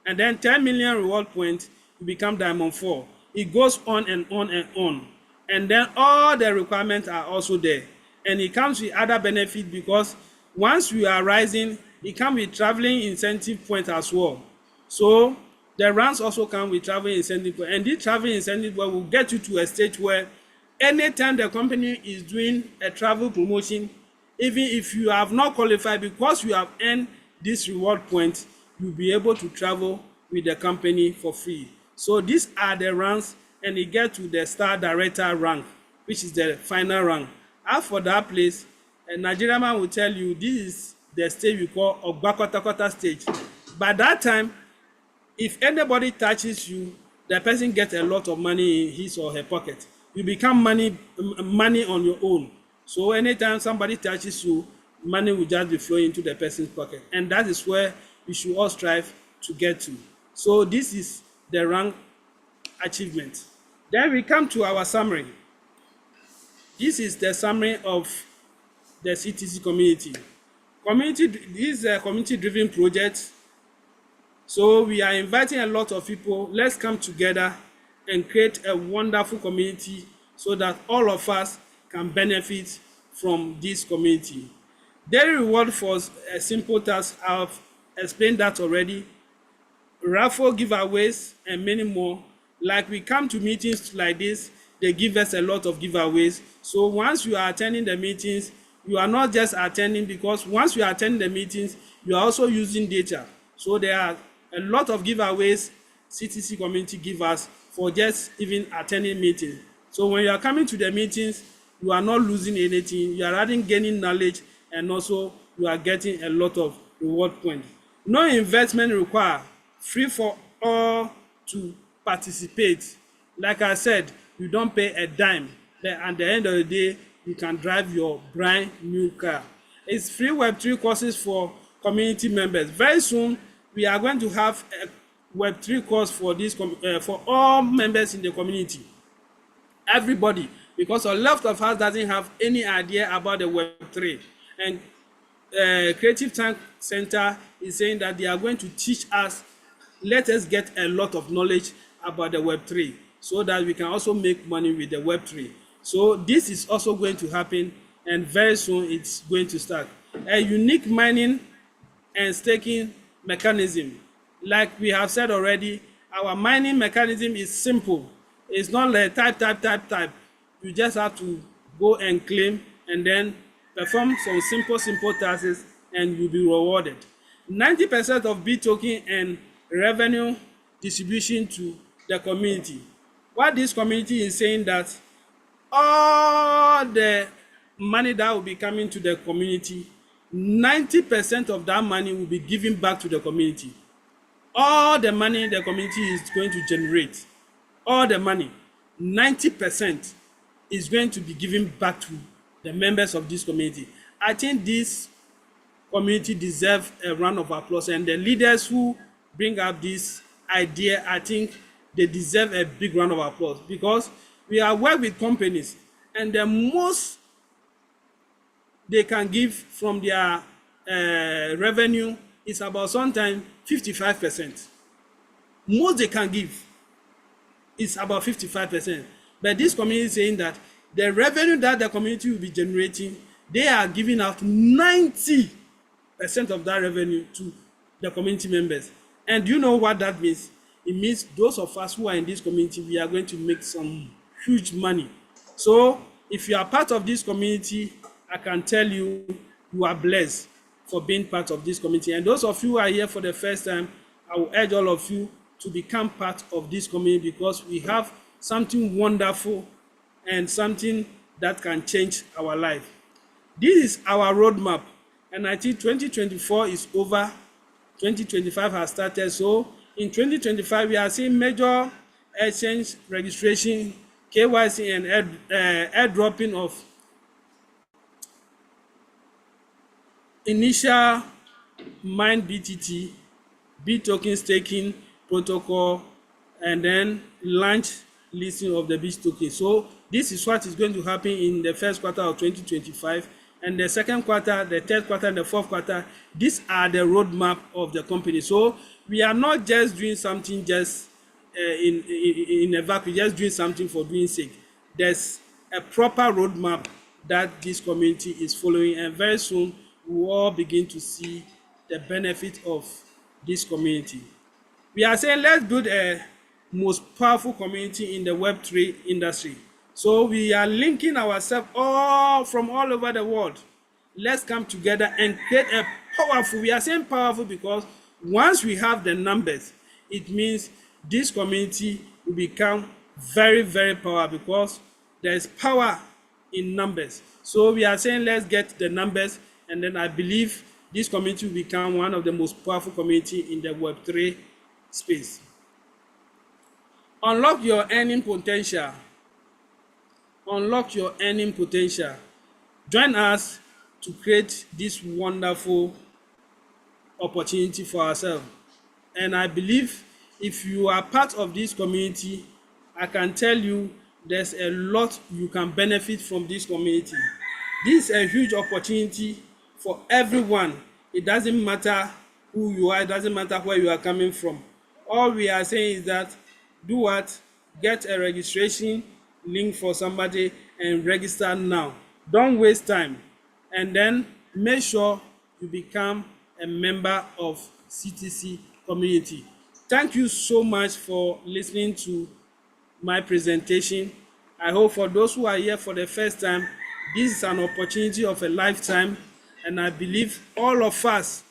And then 10 million reward points, you become Diamond 4. It goes on and on and on. And then all the requirements are also there. And it comes with other benefits, because once you are rising, it comes with traveling incentive points as well. So the ranks also come with traveling incentive points. And this traveling incentive point will get you to a stage where anytime the company is doing a travel promotion, even if you have not qualified, because you have earned this reward point, you'll be able to travel with the company for free. So these are the ranks, and you get to the star director rank, which is the final rank. As for that place, a Nigerian man will tell you this is the stage we call Ogbakotakota stage. By that time, if anybody touches you, the person gets a lot of money in his or her pocket. You become money on your own. So anytime somebody touches you, money will just be flowing into the person's pocket. And that is where we should all strive to get to. So this is the rank achievement. Then we come to our summary. This is the summary of the CTC community. This is a community-driven project. So we are inviting a lot of people. Let's come together and create a wonderful community so that all of us can benefit from this community. Daily reward for a simple task, I've explained that already. Raffle giveaways and many more. Like we come to meetings like this, they give us a lot of giveaways. So once you are attending the meetings, You are not just attending, because once you attend the meetings, you are also using data. So there are a lot of giveaways CTC community give us for just even attending meetings. So when you are coming to the meetings, you are not losing anything. You are rather gaining knowledge, and also you are getting a lot of reward points. No investment required. Free for all to participate. Like I said, you don't pay a dime. Then at the end of the day, you can drive your brand new car. It's free Web3 courses for community members. Very soon, we are going to have a Web3 course for this for all members in the community. Everybody, because a lot of us doesn't have any idea about the Web3. And Creative Tank Center is saying that they are going to teach us. Let us get a lot of knowledge about the Web3, so that we can also make money with the Web3. So this is also going to happen, and very soon it's going to start. A unique mining and staking mechanism. Like we have said already, our mining mechanism is simple. It's not like type. You just have to go and claim, and then perform some simple tasks, and you'll be rewarded. 90% of B token and revenue distribution to the community. What this community is saying, that all the money that will be coming to the community, 90% of that money will be given back to the community. All the money the community is going to generate, all the money, 90% is going to be given back to the members of this community. I think this community deserves a round of applause, and the leaders who bring up this idea, I think they deserve a big round of applause, because we are working with companies, and the most they can give from their revenue is about sometimes 55%. Most they can give is about 55%. But this community is saying that the revenue that the community will be generating, they are giving out 90% of that revenue to the community members. And do you know what that means? It means those of us who are in this community, we are going to make some huge money. So if you are part of this community, I can tell you, you are blessed for being part of this community. And those of you who are here for the first time, I will urge all of you to become part of this community, because we have something wonderful and something that can change our life. This is our roadmap, and I think 2024 is over. 2025 has started. So in 2025, we are seeing major exchange registration, KYC, and airdropping of initial mine BTT, B token staking protocol, and then launch listing of the B token. So this is what is going to happen in the first quarter of 2025, and the second quarter, the third quarter, and the fourth quarter. These are the roadmap of the company. So we are not just doing something just in a vacuum, just doing something for doing sake. There's a proper roadmap that this community is following, and very soon we will all begin to see the benefit of this community. We are saying, let's build a most powerful community in the Web3 industry. So we are linking ourselves all from all over the world. Let's come together and create a powerful, we are saying powerful because once we have the numbers, it means this community will become very, very powerful, because there is power in numbers. So we are saying, let's get the numbers, and then I believe this community will become one of the most powerful community in the Web3 space. Unlock your earning potential. Unlock your earning potential. Join us to create this wonderful opportunity for ourselves. And I believe if you are part of this community, I can tell you there's a lot you can benefit from this community. This is a huge opportunity for everyone. It doesn't matter who you are, it doesn't matter where you are coming from. All we are saying is that do what? Get a registration link for somebody and register now. Don't waste time. And then make sure you become a member of CTC community. Thank you so much for listening to my presentation. I hope for those who are here for the first time, This is an opportunity of a lifetime, and I believe all of us,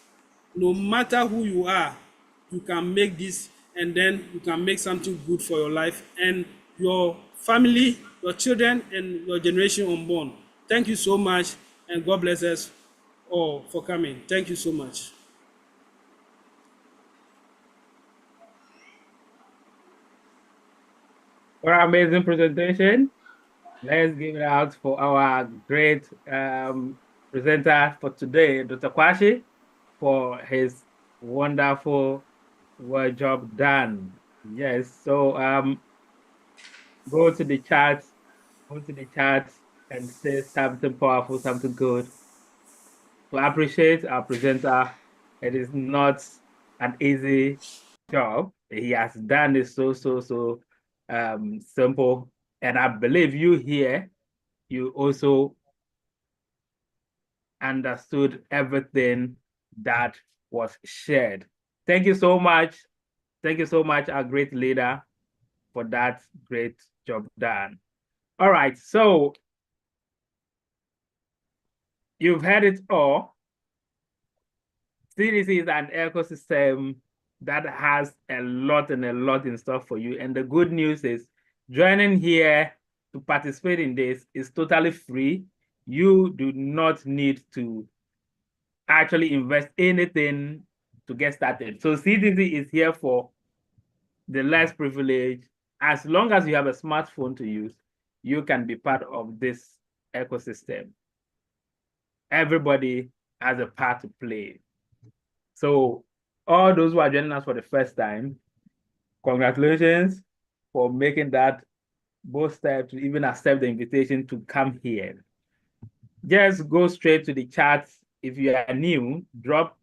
no matter who you are, you can make this, and then you can make something good for your life and your family, your children, and your generation unborn. Thank you so much, and God bless us all for coming. Thank you so much.
For our amazing presentation. Let's give it out for our great presenter for today, Dr. Kwashi, for his wonderful job done. Yes, so go to the chat, and say something powerful, something good. To appreciate our presenter, it is not an easy job. He has done it so simple. And I believe you here, you also understood everything that was shared. Thank you so much. Thank you so much, our great leader, for that great job done. All right, so you've heard it all. CDC is an ecosystem that has a lot in store for you. And the good news is joining here to participate in this is totally free. You do not need to actually invest anything to get started. So CTC is here for the less privileged. As long as you have a smartphone to use, you can be part of this ecosystem. Everybody has a part to play. So all those who are joining us for the first time, congratulations for making that bold step to even accept the invitation to come here. Just go straight to the chat. If you are new, drop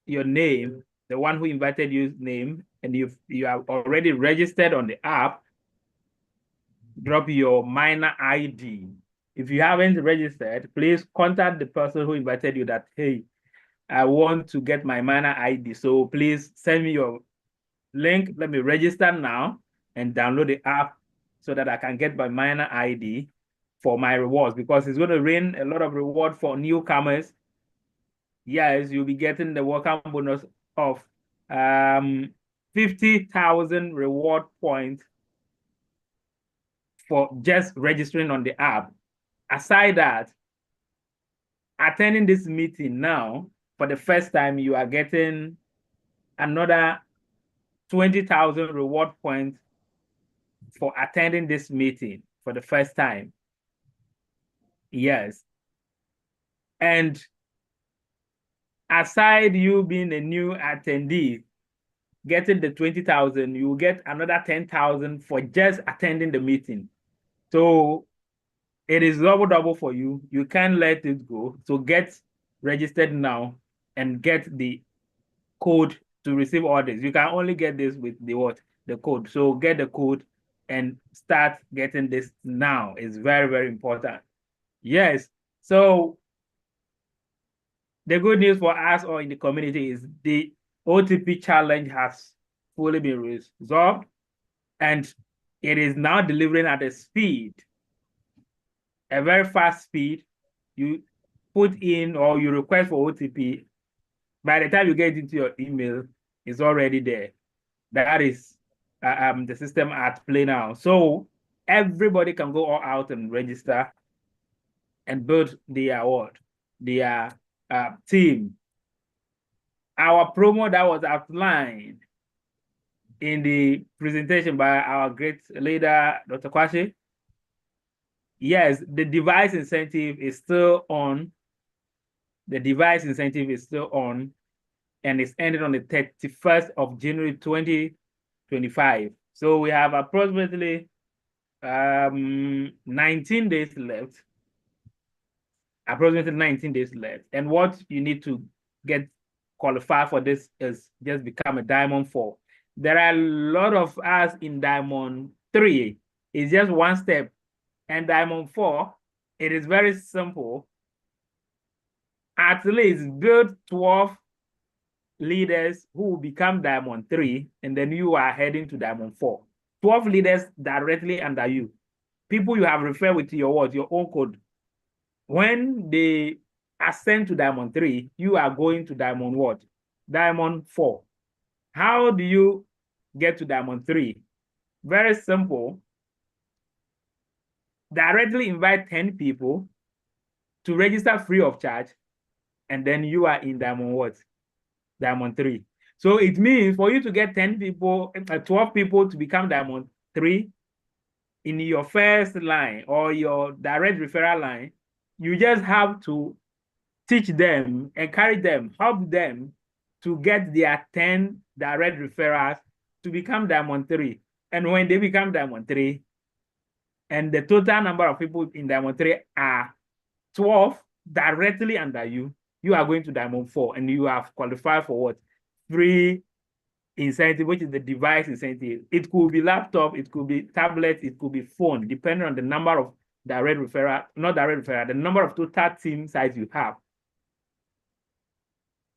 your name, the one who invited you's name, and if you are already registered on the app, drop your minor ID. If you haven't registered, please contact the person who invited you that, hey, I want to get my minor ID. So please send me your link. Let me register now and download the app so that I can get my minor ID for my rewards, because it's going to rain a lot of reward for newcomers. Yes, you'll be getting the welcome bonus of 50,000 reward points for just registering on the app. Aside that, attending this meeting now for the first time, you are getting another 20,000 reward points for attending this meeting for the first time. Yes. And aside you being a new attendee, getting the 20,000, you will get another 10,000 for just attending the meeting. So it is double for you. You can't let it go. So get registered now and get the code to receive orders. You can only get this with the what? The code. So get the code and start getting this now. It's very important. Yes. So the good news for us or in the community is the OTP challenge has fully been resolved, and it is now delivering at a speed, a very fast speed. You put in or you request for OTP, by the time you get into your email, it's already there. That is the system at play now. So everybody can go all out and register and build their award, their team. Our promo that was outlined in the presentation by our great leader, Dr. Kwashi. Yes, the device incentive is still on. The device incentive is still on, and it's ended on the 31st of January 2025. So we have approximately 19 days left. Approximately 19 days left. And what you need to get qualified for this is just become a Diamond 4. There are a lot of us in Diamond 3. It's just one step. And Diamond 4, it is very simple. At least build 12 leaders who will become Diamond 3, and then you are heading to Diamond 4. 12 leaders directly under you. People you have referred with your what? Your own code. When they ascend to Diamond 3, you are going to Diamond what? Diamond 4. How do you get to Diamond 3? Very simple. Directly invite 10 people to register free of charge, and then you are in Diamond what? Diamond 3. So it means for you to get 10 people, 12 people to become Diamond 3 in your first line or your direct referral line, you just have to teach them, encourage them, help them to get their 10 direct referrals to become Diamond 3. And when they become Diamond 3, and the total number of people in Diamond 3 are 12 directly under you, you are going to Diamond 4, and you have qualified for what? Free incentive, which is the device incentive. It could be laptop, it could be tablet, it could be phone, depending on the number of direct referral, not direct referral, the number of total team size you have.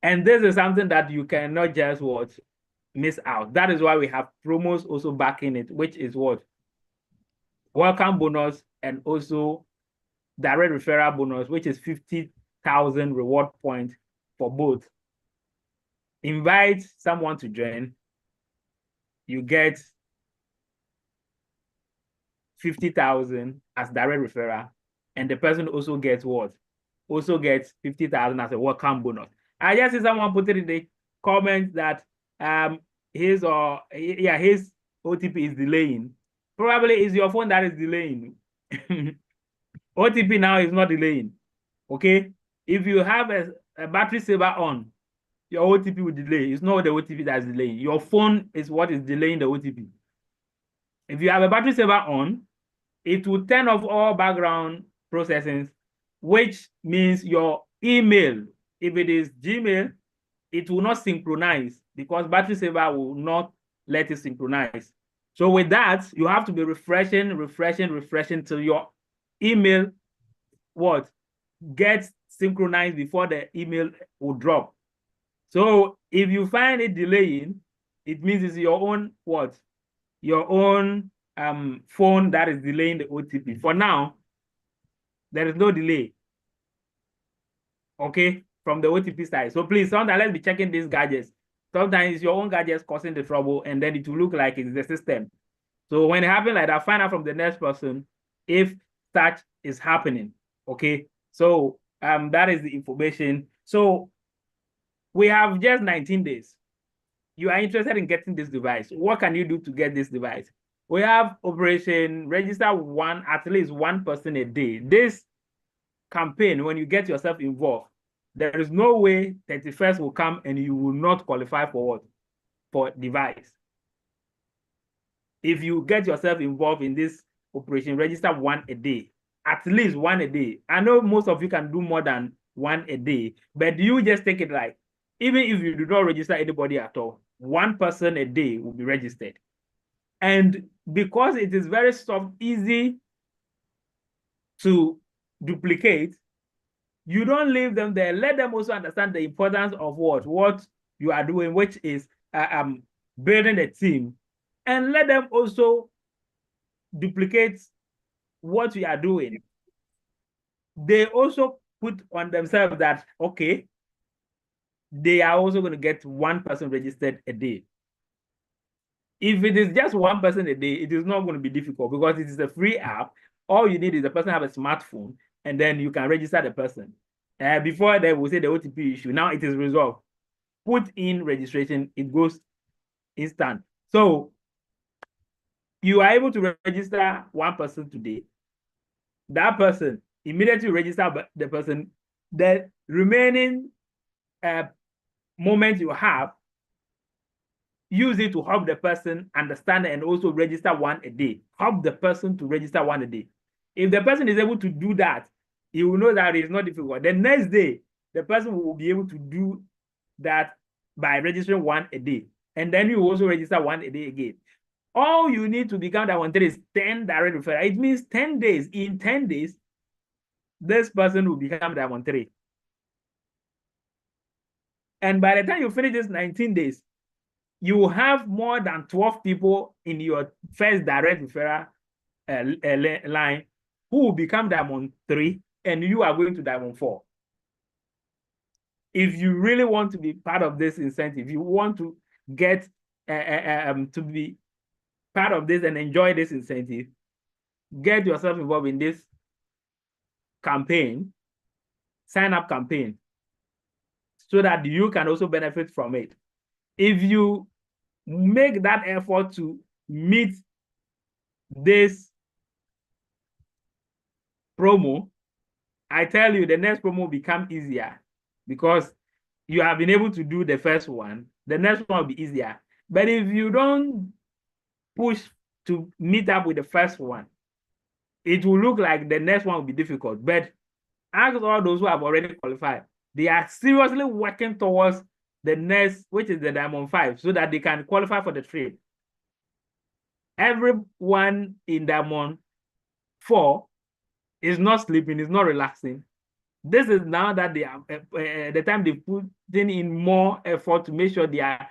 And this is something that you cannot just miss out. That is why we have promos also backing it, which is what? Welcome bonus and also direct referral bonus, which is 50,000 reward points for both. Invite someone to join, you get 50,000 as direct referral, and the person also gets what? Also gets 50,000 as a welcome bonus. I just see someone put it in the comments that his OTP is delaying. Probably it's your phone that is delaying. OTP now is not delaying. Okay, if you have a battery saver on, your OTP will delay. It's not the OTP that's delaying. Your phone is what is delaying the OTP. If you have a battery saver on, it will turn off all background processing, which means your email, if it is Gmail, it will not synchronize because battery saver will not let it synchronize. So with that, you have to be refreshing till your email gets synchronized before the email will drop. So if you find it delaying, it means it's your own your own phone that is delaying the OTP. For now, there is no delay, okay, from the OTP side. So please, sometimes let's be checking these gadgets. Sometimes it's your own gadgets causing the trouble, and then it will look like it's the system. So when it happens like that, find out from the next person if such is happening, okay? So that is the information. So we have just 19 days. You are interested in getting this device. What can you do to get this device? We have Operation Register at least one person a day. This campaign, when you get yourself involved, there is no way 31st will come and you will not qualify for what? For device. If you get yourself involved in this operation, register one a day, at least one a day. I know most of you can do more than one a day, but you just take it like, even if you do not register anybody at all, one person a day will be registered. And because it is very soft, easy to duplicate, you don't leave them there. Let them also understand the importance of what you are doing, which is building a team. And let them also duplicate what you are doing. They also put on themselves that, okay, they are also going to get one person registered a day. If it is just one person a day, it is not going to be difficult because it is a free app. All you need is the person have a smartphone, and then you can register the person. Before they will say the OTP issue. Now it is resolved. Put in registration, it goes instant. So you are able to register one person today. That person immediately register the person. The remaining moment you have, use it to help the person understand and also register one a day. Help the person to register one a day. If the person is able to do that, he will know that it's not difficult. The next day, the person will be able to do that by registering one a day. And then you also register one a day again. All you need to become that one is 10 direct referral. It means 10 days. In 10 days, this person will become that 1 And by the time you finish this 19 days, you will have more than 12 people in your first direct referral line who will become Diamond 3, and you are going to Diamond 4. If you really want to be part of this incentive, you want to get to be part of this and enjoy this incentive, get yourself involved in this campaign, sign up campaign, so that you can also benefit from it. If you make that effort to meet this promo, I tell you, the next promo will become easier because you have been able to do the first one. The next one will be easier. But if you don't push to meet up with the first one, it will look like the next one will be difficult. But ask all those who have already qualified. They are seriously working towards the next, which is the Diamond 5, so that they can qualify for the trip. Everyone in Diamond 4 is not sleeping, is not relaxing. This is now that they are the time they put in more effort to make sure they are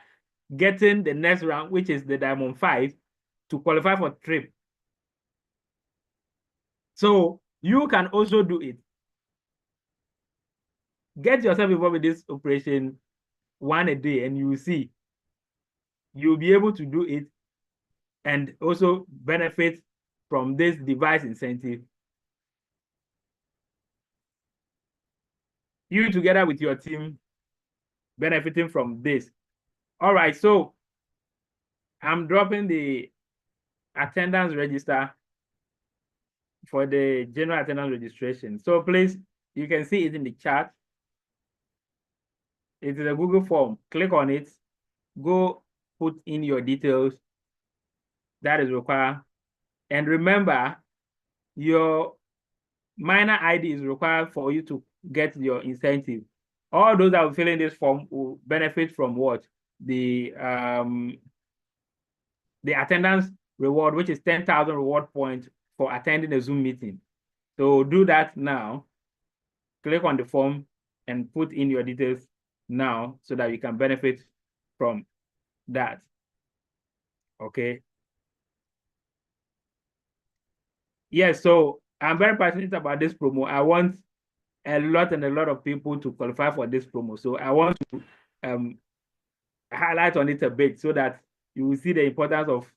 getting the next round, which is the Diamond 5, to qualify for trip. So you can also do it. Get yourself involved with this operation one a day, and you will see you'll be able to do it and also benefit from this device incentive. You together with your team benefiting from this. All right, so I'm dropping the attendance register for the general attendance registration. So please, you can see it in the chat. It is a Google form. Click on it. Go put in your details that is required. And remember, your minor ID is required for you to get your incentive. All those that will fill in this form will benefit from what? The attendance reward, which is 10,000 reward points for attending a Zoom meeting. So do that now. Click on the form and put in your details now so that you can benefit from that. Okay. Yes, so I'm very passionate about this promo. I want a lot of people to qualify for this promo. So I want to highlight on it a bit so that you will see the importance of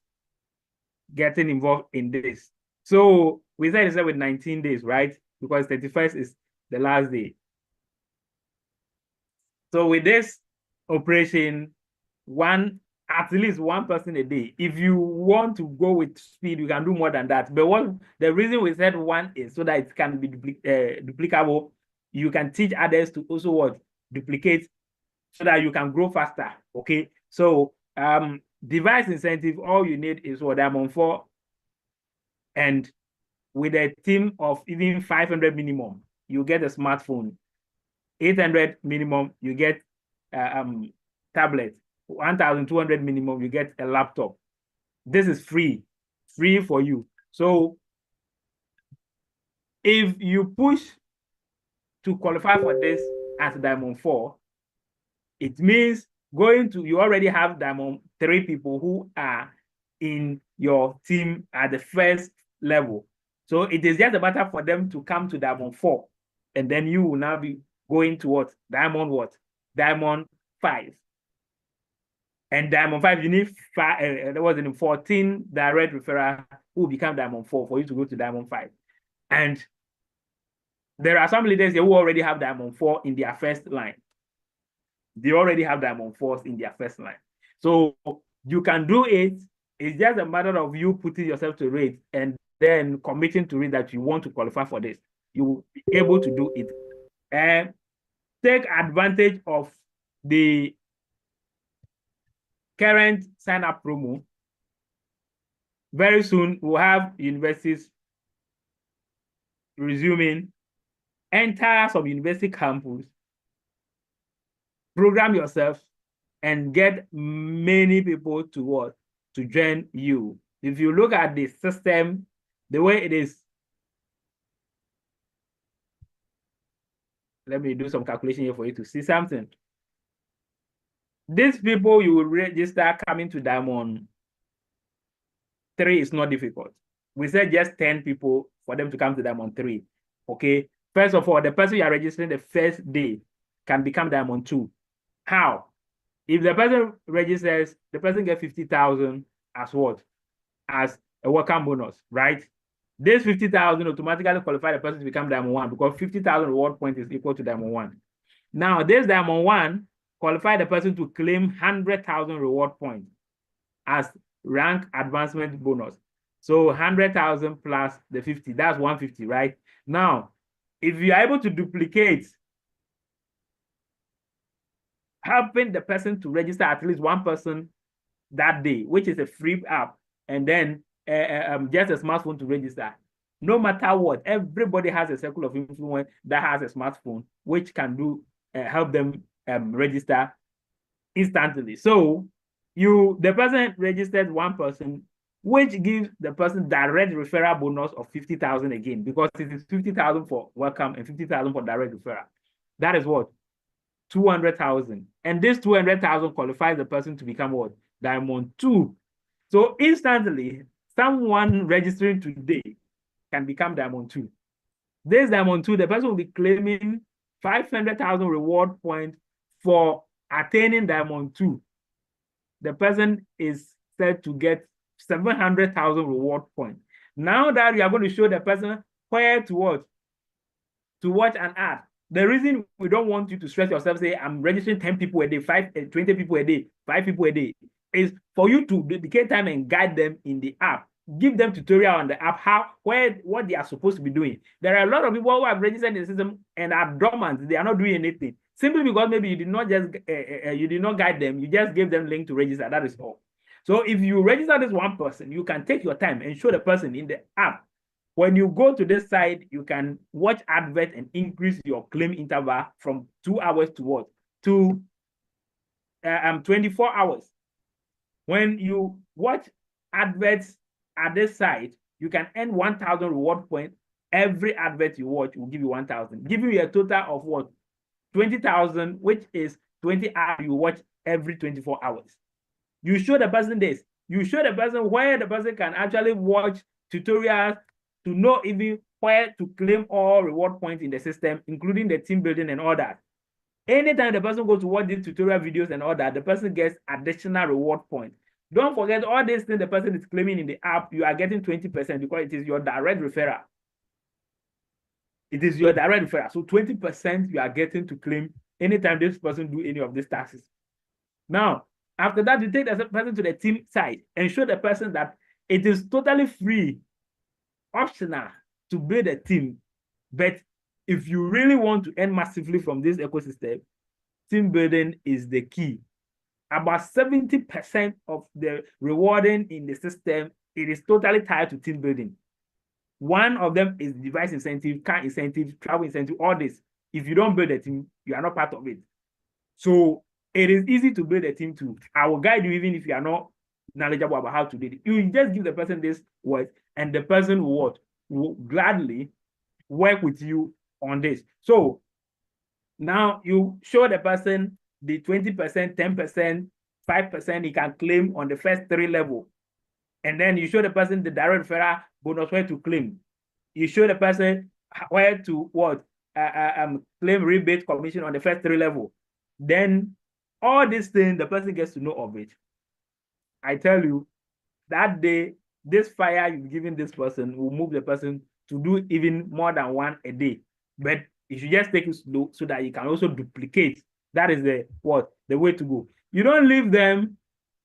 getting involved in this. So we said it's with 19 days, right? Because 31st is the last day. So with this operation, at least one person a day. If you want to go with speed, you can do more than that. But the reason we said one is so that it can be duplicable. You can teach others to also duplicate so that you can grow faster. Okay. So device incentive, all you need is what Diamond 4, and with a team of even 500 minimum, you get a smartphone. 800 minimum, you get tablet. 1,200 minimum, you get a laptop. This is free for you. So if you push to qualify for this at Diamond 4, it means you already have Diamond 3 people who are in your team at the first level. So it is just a matter for them to come to Diamond 4, and then you will now be going to what? Diamond 5. And Diamond 5, you need 14 direct referral who become Diamond 4 for you to go to Diamond 5. And there are some leaders who already have Diamond 4 in their first line. They already have Diamond 4s in their first line. So you can do it. It's just a matter of you putting yourself to rate and then committing to it that you want to qualify for this. You will be able to do it. And take advantage of the current sign-up promo. Very soon, we'll have universities resuming. Enter some university campus, program yourself, and get many people to join you. If you look at the system, the way it is, let me do some calculation here for you to see something. These people you will register coming to Diamond 3 is not difficult. We said just 10 people for them to come to Diamond 3. Okay. First of all, the person you are registering the first day can become Diamond 2. How? If the person registers, the person gets 50,000 as what? As a welcome bonus, right? This 50,000 automatically qualify the person to become Diamond 1 because 50,000 reward point is equal to Diamond 1. Now, this Diamond 1 qualify the person to claim 100,000 reward points as rank advancement bonus. So 100,000 plus the 50, that's 150, right? Now, if you are able to duplicate helping the person to register at least one person that day, which is a free app, and then just a smartphone to register. No matter what, everybody has a circle of influence that has a smartphone, which can do help them register instantly. So the person registered one person, which gives the person direct referral bonus of 50,000 again, because it is 50,000 for welcome and 50,000 for direct referral. That is what? 200,000. And this 200,000 qualifies the person to become what? Diamond 2. So instantly, someone registering today can become Diamond 2. This Diamond 2, the person will be claiming 500,000 reward points for attaining Diamond 2. The person is said to get 700,000 reward points. Now that you are going to show the person where to what? To watch an ad. The reason we don't want you to stress yourself, say, I'm registering 10 people a day, 20 people a day, 5 people a day, is for you to dedicate time and guide them in the app. Give them tutorial on the app, what they are supposed to be doing. There are a lot of people who have registered in the system and are dormant. They are not doing anything. Simply because maybe you did not guide them, you just gave them link to register. That is all. So if you register this one person, you can take your time and show the person in the app. When you go to this side, you can watch advert and increase your claim interval from 2 hours to what? To 24 hours. When you watch adverts at this side, you can earn 1,000 reward points. Every advert you watch will give you 1,000, giving you a total of what? 20,000, which is 20 hours you watch every 24 hours. You show the person this. You show the person where the person can actually watch tutorials to know even where to claim all reward points in the system, including the team building and all that. Anytime the person goes to watch these tutorial videos and all that, the person gets additional reward points. Don't forget all these things the person is claiming in the app, you are getting 20% because it is your direct referral. It is your direct referral. So 20% you are getting to claim anytime this person do any of these tasks. Now, after that, you take the person to the team side and show the person that it is totally free, optional to build a team. But if you really want to earn massively from this ecosystem, team building is the key. About 70% of the rewarding in the system, it is totally tied to team building. One of them is device incentive, car incentive, travel incentive, all this. If you don't build a team, you are not part of it. So it is easy to build a team too. I will guide you even if you are not knowledgeable about how to do it. You just give the person this word, and the person will gladly work with you on this. So now you show the person the 20%, 10%, 5% he can claim on the first 3 levels. And then you show the person the direct referral bonus where to claim. You show the person where to claim rebate commission on the first 3 levels. Then all these things, the person gets to know of it. I tell you, that day, this fire you've given this person will move the person to do even more than one a day. But you should just take it slow so that you can also duplicate. That is the way to go. You don't leave them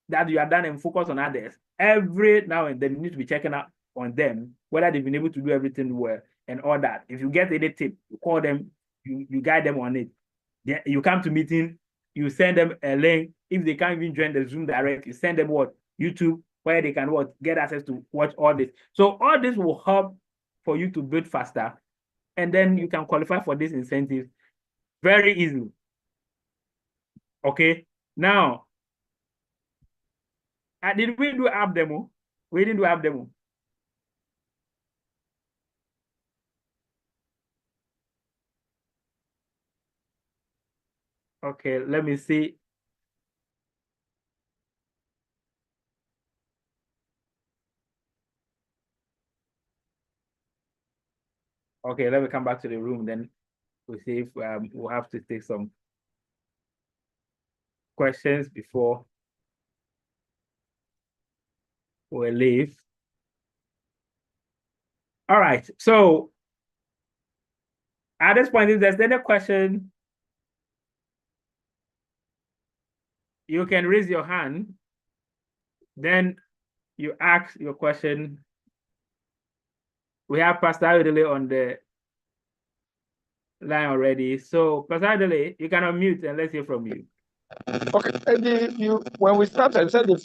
that you are done and focus on others. Every now and then you need to be checking up on them, whether they've been able to do everything well and all that. If you get any tip, you call them, you guide them on it. You come to meeting, you send them a link. If they can't even join the Zoom direct, you send them YouTube, where they can get access to watch all this. So all this will help for you to build faster, and then you can qualify for this incentive very easily. Okay, now did we do app demo? We didn't do app demo. Okay, let me see. Okay, let me come back to the room. Then we'll see if we'll have to take some questions before we leave. All right. So at this point, if there's any question, you can raise your hand. Then you ask your question. We have Pastor Adele on the line already. So Pastor Adele, you can unmute and let's hear from you.
Okay. When we started, said the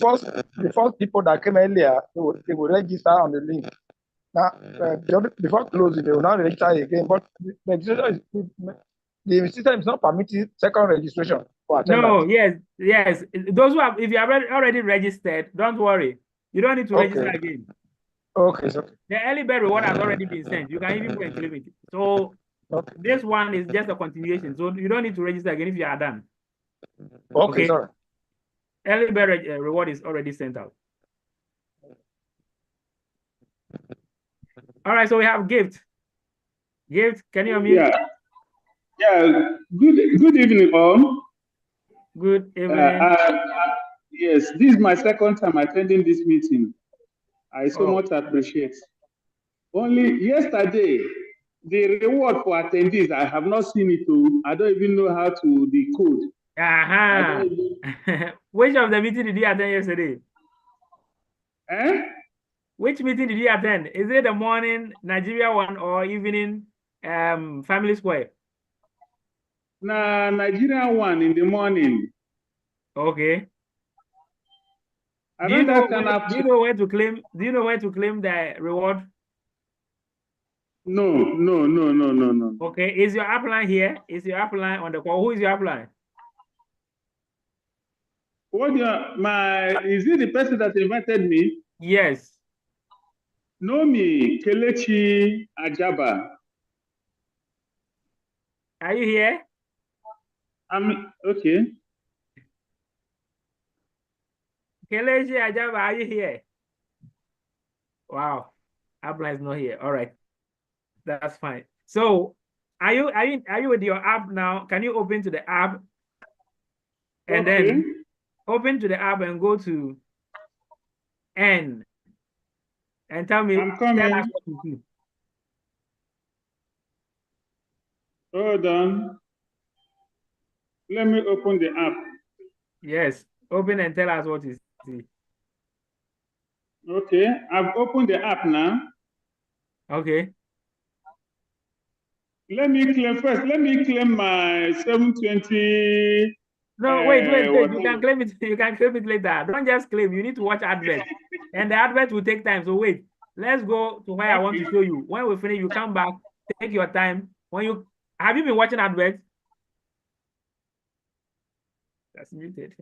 first people that came earlier, they will register on the link. Now, before closing, they will not register again. But the system is not permitting second registration for attendance.
No, yes. Those who have, if you have already registered, don't worry. You don't need to register again.
Okay. So,
the early bird reward has already been sent. You can even go and claim it. So this one is just a continuation. So you don't need to register again if you are done.
Okay. Sorry.
Early bird reward is already sent out. All right, so we have Gift. Gift, can you unmute?
Yeah. Good evening, all.
Good evening.
Yes, this is my second time attending this meeting. I so much appreciate. Only yesterday, the reward for attendees, I have not seen it too. I don't even know how to decode.
Which of the meeting did you attend yesterday? Which meeting did you attend? Is it the morning Nigeria one or evening Family Square?
Nigeria one in the morning.
Okay.
Do you know
where to claim? Do you know where to claim the reward?
No.
Okay. Is your upline here? Is your upline on the call? Who is your upline?
Is it the person that invited me?
Yes.
No, me, Kelechi Ajaba.
Are you here?
Okay.
Kelechi Ajaba, are you here? Wow. Upline is not here. All right. That's fine. So are you with your app now? Can you open to the app? And then open to the app and go to N and tell me.
I'm coming.
Tell us what to do.
Hold on. Let me open the app.
Yes. Open and tell us what you see.
Okay. I've opened the app now.
Okay.
Let me claim my 720.
No, wait. You can claim it. You can claim it later. Don't just claim. You need to watch advert, and the advert will take time. So wait. Let's go to where I want to show you. When we finish, you come back. Take your time. Have you been watching adverts? That's muted.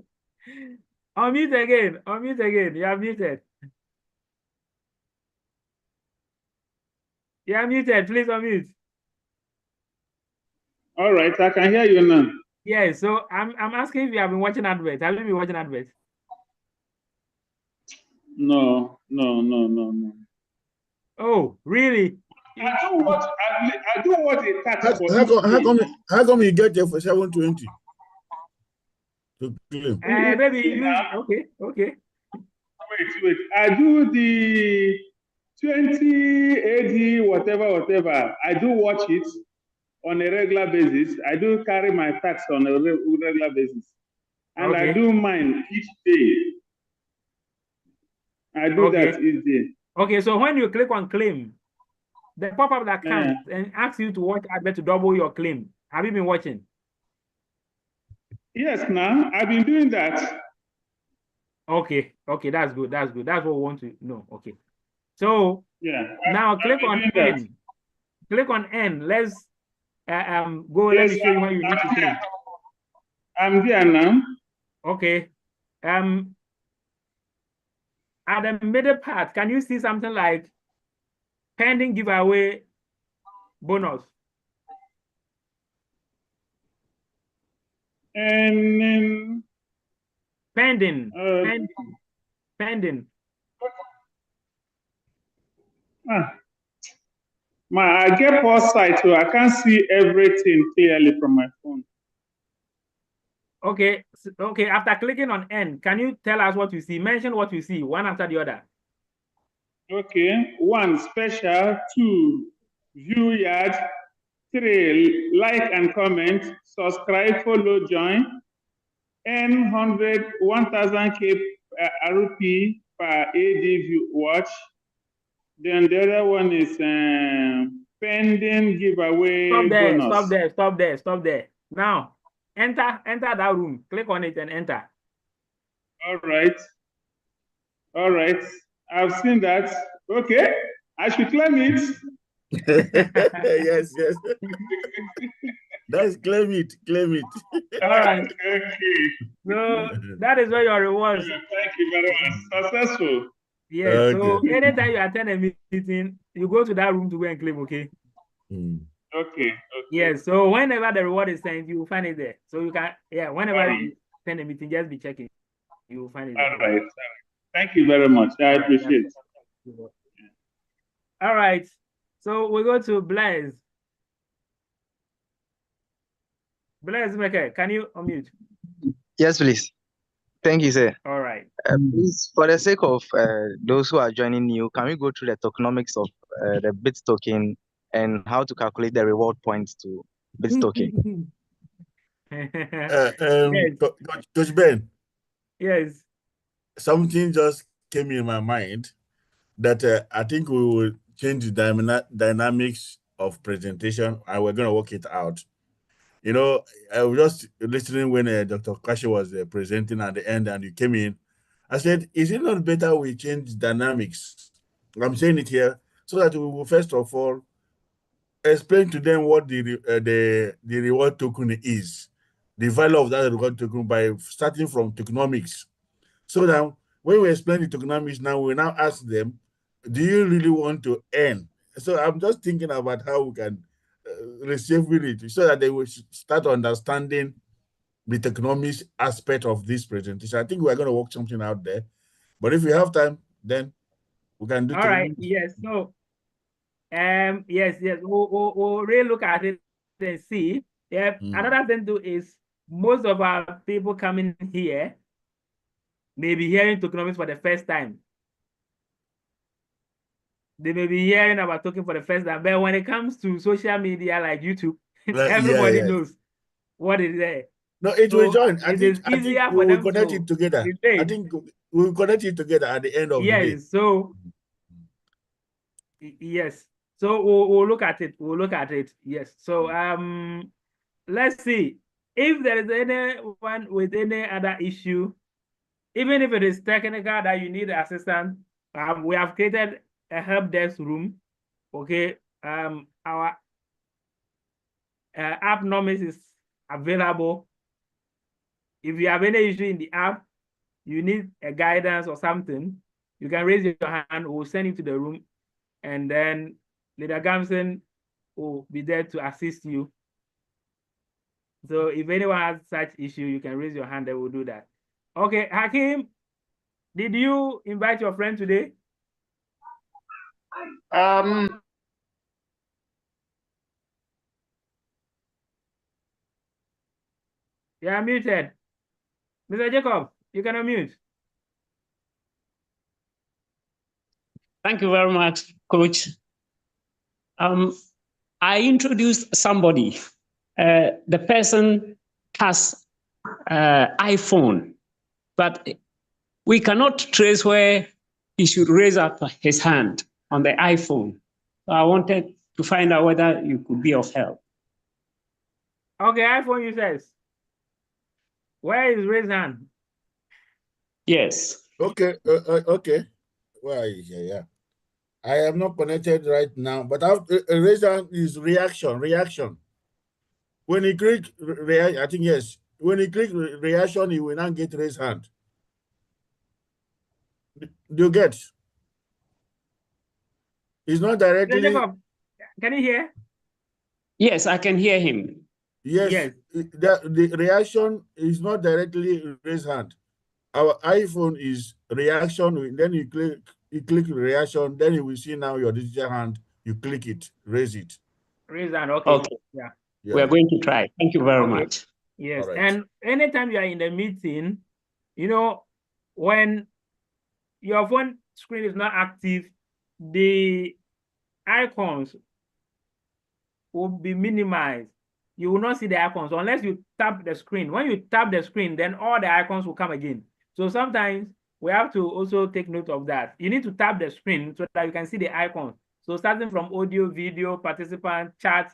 Unmute again. You are muted. You are muted. Please unmute.
All right, I can hear you now.
Yeah, so I'm asking if you have been watching adverts. Have you been watching adverts?
No.
Oh, really?
I don't watch a tax for
how come you get there for 720? To claim?
Maybe use okay.
Wait. I do the 20 AD whatever. I do watch it on a regular basis. I do carry my tax on a regular basis. And I do mine each day. I do that each day.
Okay, so when you click on claim, the pop-up that comes and asks you to watch advert to double your claim. Have you been watching?
Yes, now I've been doing that.
Okay, that's good. That's what we want to know. Okay. So now click on N. Click on N. Let's go. Let me show you how you need to claim.
I'm there now.
Okay. At the middle part, can you see something like pending giveaway bonus?
And
pending.
I get poor sight, so I can't see everything clearly from my phone.
Okay, okay. After clicking on N, can you tell us what you see? Mention what you see, one after the other.
Okay, 1, special. 2, view yard. 3, like and comment. Subscribe, follow, join. N 1000K RP per AD view watch. Then the other one is pending giveaway
Stop there,
bonus.
stop there, stop there, stop there. Now, enter that room. Click on it and enter.
All right. All right. I've seen that. Okay. I should claim it.
Yes, yes. That's claim it, claim it.
All right.
Okay.
So that is where your rewards.
Thank you very much. Successful.
Yes.
Okay.
So anytime you attend a meeting, you go to that room to go and claim, okay?
Okay.
Yes. So whenever the reward is sent, you will find it there. So you can, whenever you attend a meeting, just be checking. You will find it there.
All right. Thank you very much. I appreciate it.
All right. So we go to Blaise. Blaise Maker, can you unmute?
Yes, please. Thank you, sir.
All right.
Please, for the sake of those who are joining new, can we go through the tokenomics of the bit token and how to calculate the reward points to bit token?
Yes.
Coach Ben,
Yes.
something just came in my mind that I think we will change the dynamics of presentation and we're going to work it out. You know, I was just listening when Dr. Kashi was presenting at the end and you came in. I said, is it not better we change dynamics? I'm saying it here so that we will first of all explain to them what the reward token is, the value of that reward token by starting from tokenomics. So now, when we explain the tokenomics, now we now ask them, do you really want to earn? So I'm just thinking about how we can receive it so that they will start understanding the tokenomics aspect of this presentation. I think we're going to work something out there. But if we have time, then we can do.
All right. Yes. So, yes. We'll really look at it and see. Yeah. Another thing too is most of our people coming here may be hearing tokenomics for the first time. They may be hearing about token for the first time, but when it comes to social media like YouTube, everybody knows what is there.
No, it will join. I think
easier
we
for
will
them
connect
to
it together.
relate.
I think we will connect it together at the end of the day.
Yes. So yes. So we'll look at it. We'll look at it. Yes. So let's see if there is anyone with any other issue, even if it is technical that you need assistance. We have created a help desk room. Okay. Our app Nomis is available. If you have any issue in the app, you need a guidance or something, you can raise your hand. We'll send you to the room, and then Leader Gamson will be there to assist you. So if anyone has such issue, you can raise your hand and we'll do that. Okay, Hakim, did you invite your friend today? You're muted. Mr. Jacob, you can unmute.
Thank you very much, Coach. I introduced somebody. The person has iPhone, but we cannot trace where he should raise up his hand on the iPhone. So I wanted to find out whether you could be of help.
Okay, iPhone users. Where is raise hand?
Yes.
Okay, okay. Where are you here? Yeah. I am not connected right now, but raise hand is reaction. When you click react, I think yes. When you click reaction, you will not get raise hand. Do you get? It's not directly.
Jacob, can you hear?
Yes, I can hear him.
Yes. The reaction is not directly raise hand. Our iPhone is reaction. Then you click reaction. Then you will see now your digital hand You click it, raise it.
Raise hand. Okay.
Okay.
Yeah.
We are going to try. Thank you very
Okay.
much.
Yes.
All right.
And anytime you are in the meeting, you know, when your phone screen is not active, the icons will be minimized. You will not see the icons unless you tap the screen. When you tap the screen, then all the icons will come again. So sometimes we have to also take note of that. You need to tap the screen so that you can see the icons. So starting from audio, video, participant, chat,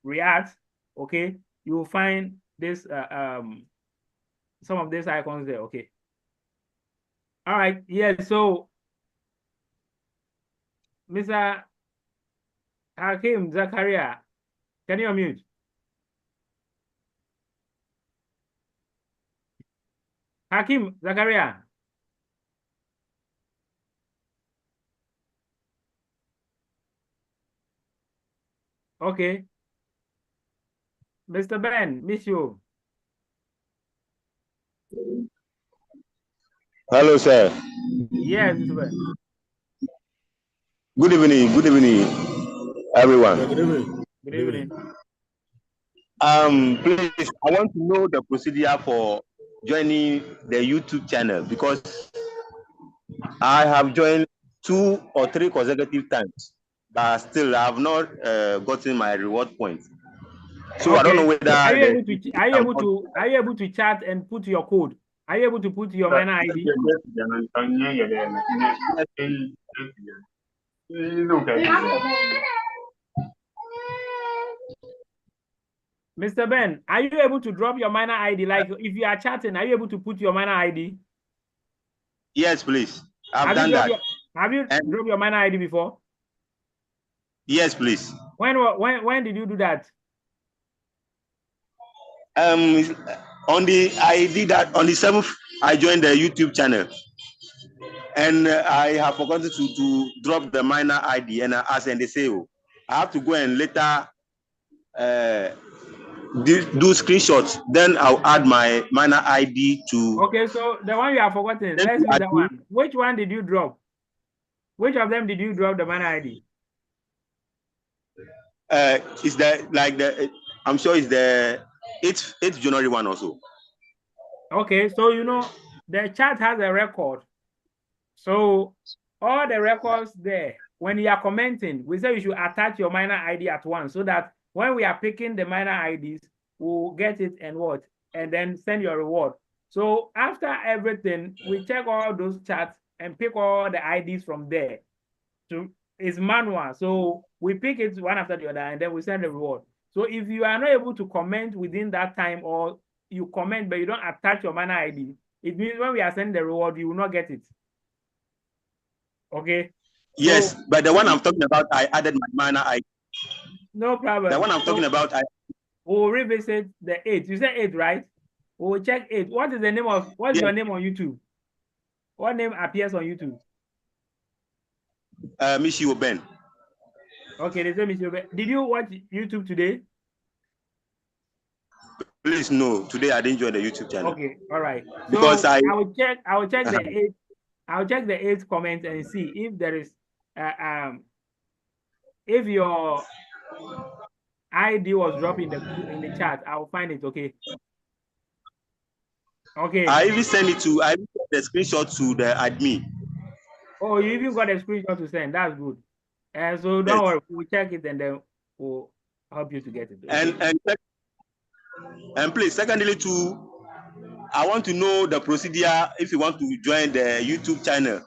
react, okay, you will find this some of these icons there. Okay. All right. Yeah. So Mr. Hakim Zakaria, can you unmute? Hakim Zakaria. Okay. Mr. Ben, miss you.
Hello, sir.
Yes, Mr. Ben.
Good evening, everyone.
Yeah, good evening.
Good evening.
Please, I want to know the procedure for joining the YouTube channel because I have joined 2 or 3 consecutive times, but still I have not gotten my reward points. So
Okay.
I don't know whether
Are you able to chat and put your code? Are you able to put your minor ID? Mr. Ben, are you able to drop your minor ID? Like if you are chatting, are you able to put your minor ID?
Yes, please. I've done
dropped
that.
Have you dropped your minor ID before?
Yes, please.
When did you do that?
On the I did that on the 7th. I joined the YouTube channel, and I have forgotten to drop the minor ID, and I asked, and they say, oh, I have to go and later do screenshots. Then I'll add my minor ID to.
Okay, so the one you have forgotten, let's use that one. Which one did you drop? Which of them did you drop the minor ID?
Is that like the? I'm sure it's the 8th January one also.
Okay, so you know the chat has a record. So all the records there, when you are commenting, we say you should attach your minor ID at once so that when we are picking the minor IDs, we'll get it and what? And then send your reward. So after everything, we check all those chats and pick all the IDs from there. So it's manual. So we pick it one after the other and then we send the reward. So if you are not able to comment within that time or you comment but you don't attach your minor ID, it means when we are sending the reward, you will not get it. Okay.
Yes, so, but the one I'm talking about, I added my minor ID.
No problem.
The one I'm talking about,
we'll revisit the 8. You said 8, right? We'll check 8. What is the name of? What's your name on YouTube? What name appears on YouTube?
Michio Ben.
Okay, they say Michio Ben. Did you watch YouTube today?
Please no. Today I didn't join the YouTube channel.
Okay, all right. So
because I
will check the 8. I'll check the 8 comments and see if there is if your ID was dropped in the chat. I'll find it. Okay. Okay.
I even send the screenshot to the admin.
Oh, you even got a screenshot to send. That's good. And so don't worry, we'll check it and then we'll help you to get it. Okay?
And please, secondly, too, I want to know the procedure if you want to join the YouTube channel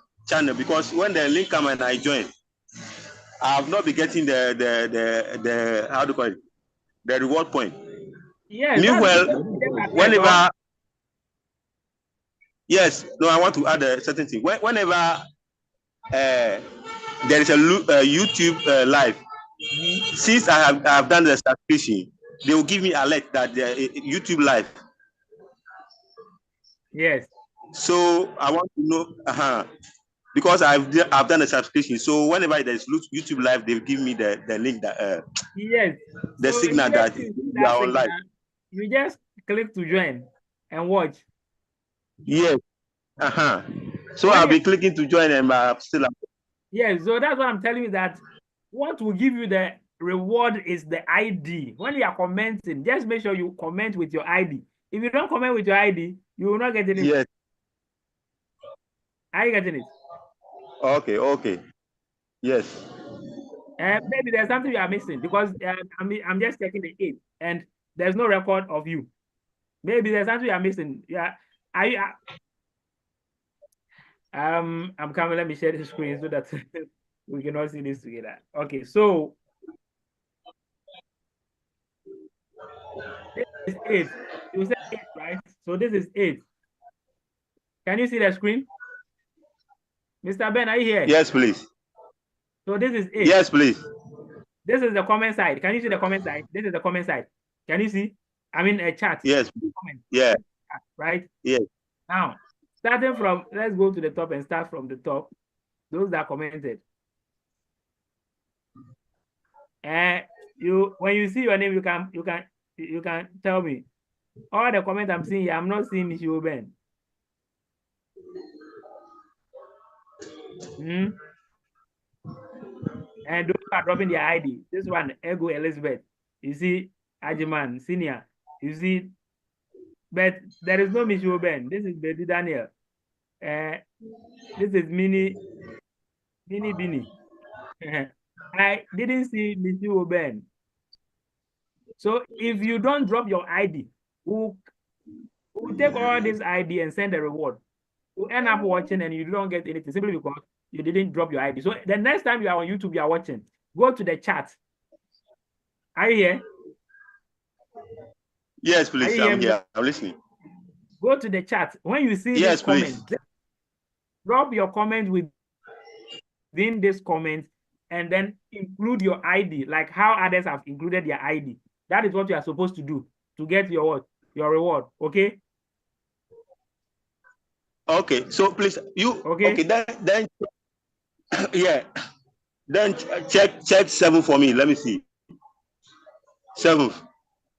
because when the link come and I join, I have not been getting the how do you call it, the reward point.
Yes.
Meanwhile, whenever I want to add a certain thing. Whenever there is a YouTube live, since I have done the subscription, they will give me alert that the YouTube live.
Yes.
So I want to know, because I've done a subscription. So whenever there is YouTube live, they will give me the link that
yes,
the
so
signal that you are on live.
You just click to join and watch.
Yes. So I'll be clicking to join and still.
Yes, so that's what I'm telling you, that what will give you the reward is the ID. When you are commenting, just make sure you comment with your ID. If you don't comment with your ID, you will not get any.
Yes.
Are you getting it?
Okay. Okay. Yes.
Maybe there's something you are missing because I'm just checking the 8 and there's no record of you. Maybe there's something you are missing. Yeah. I'm coming. Let me share the screen so that we can all see this together. Okay, so this is 8. You said 8, right? So this is 8. Can you see the screen? Mr. Ben, are you here?
Yes, please.
So this is 8.
Yes, please.
This is the comment side. Can you see the comment side? This is the comment side. Can you see? I mean a chat.
Yes.
Comment.
Yeah.
Right?
Yes.
Now, starting from, let's go to the top and start from the top. Those that commented. And when you see your name, you can tell me. All the comments I'm seeing here, I'm not seeing Miss Ben. And those are dropping their ID. This one, Ego Elizabeth. You see, Ajiman, Senior. You see, but there is no Miss Ben. This is Baby Daniel. This is Mini Bini. I didn't see Miss Ben. So if you don't drop your ID, we'll take all this ID and send a reward. We'll end up watching and you don't get anything simply because you didn't drop your ID. So the next time you are on YouTube, you are watching, go to the chat. Are you here?
Yes, please. I'm here. I'm listening.
Go to the chat. When you see
yes,
this comment, drop your comment within this comment and then include your ID, like how others have included their ID. That is what you are supposed to do to get your reward. Okay?
Okay. So please, you okay? Then yeah. Then check 7 for me. Let me see. 7.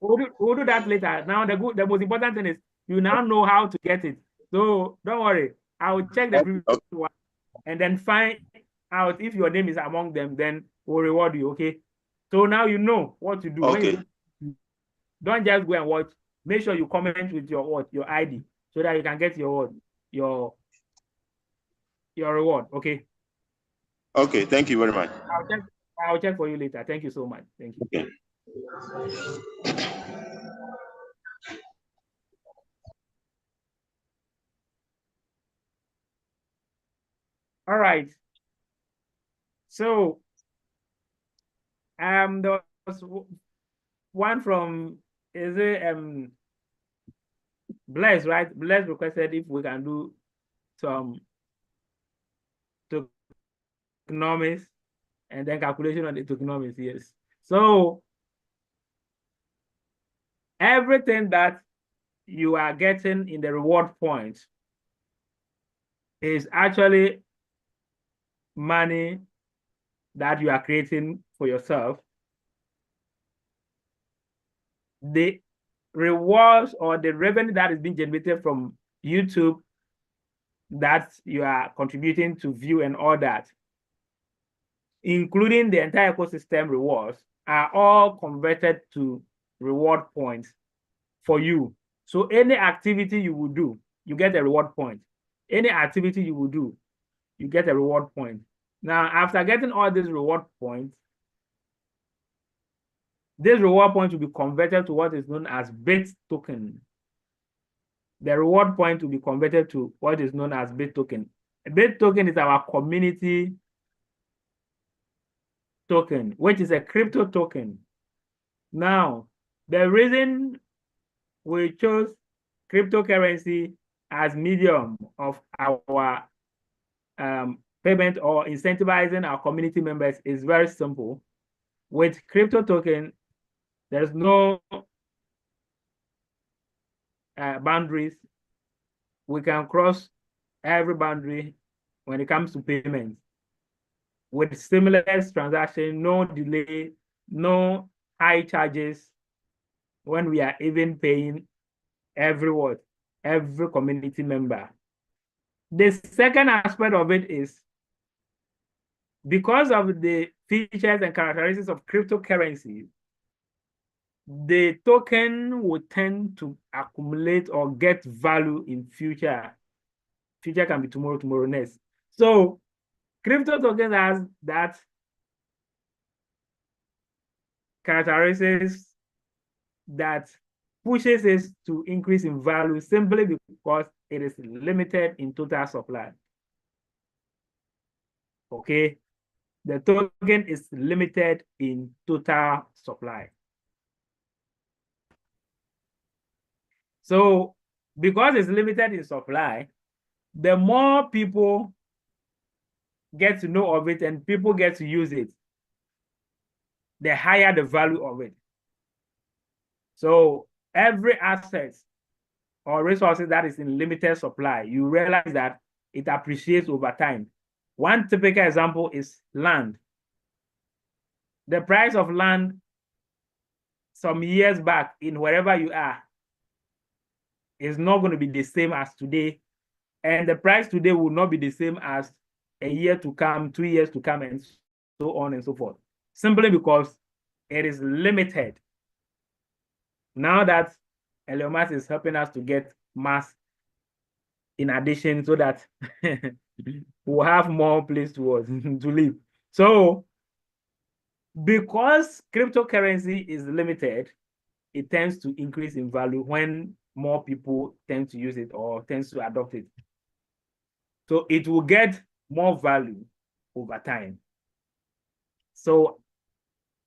We'll do that later. Now the most important thing is you now know how to get it. So don't worry. I'll check the previous one and then find out if your name is among them. Then we'll reward you. Okay. So now you know what to do.
Okay.
Don't just go and watch. Make sure you comment with your ID so that you can get your reward. Okay.
Okay. Thank you very much.
I'll check for you later. Thank you so much. Thank you.
Okay.
All right. So there was one from Bless, right? Bless requested if we can do some tokenomics and then calculation on the tokenomics. Yes. So everything that you are getting in the reward point is actually money that you are creating for yourself. The rewards or the revenue that is being generated from YouTube that you are contributing to view and all that, including the entire ecosystem rewards, are all converted to reward points for you. So any activity you will do, you get a reward point. Any activity you will do, you get a reward point. Now, after getting all these reward points, this reward point will be converted to what is known as bit token. The reward point will be converted to what is known as bit token. A bit token is our community token, which is a crypto token. Now, the reason we chose cryptocurrency as medium of our payment or incentivizing our community members is very simple. With crypto token, there's no boundaries. We can cross every boundary when it comes to payments. With seamless transaction, no delay, no high charges when we are even paying every community member. The second aspect of it is because of the features and characteristics of cryptocurrency, the token will tend to accumulate or get value in future. Future can be tomorrow, tomorrow next. So crypto tokens has that characteristics that pushes it to increase in value simply because it is limited in total supply. Okay, the token is limited in total supply. So because it's limited in supply, the more people get to know of it and people get to use it, the higher the value of it. So every asset or resources that is in limited supply, you realize that it appreciates over time. One typical example is land. The price of land some years back in wherever you are is not going to be the same as today. And the price today will not be the same as a year to come, 2 years to come, and so on and so forth. Simply because it is limited. Now that Elon Musk is helping us to get mass in addition so that we'll have more place to live. So because cryptocurrency is limited, it tends to increase in value when more people tend to use it or tends to adopt it. So it will get more value over time. So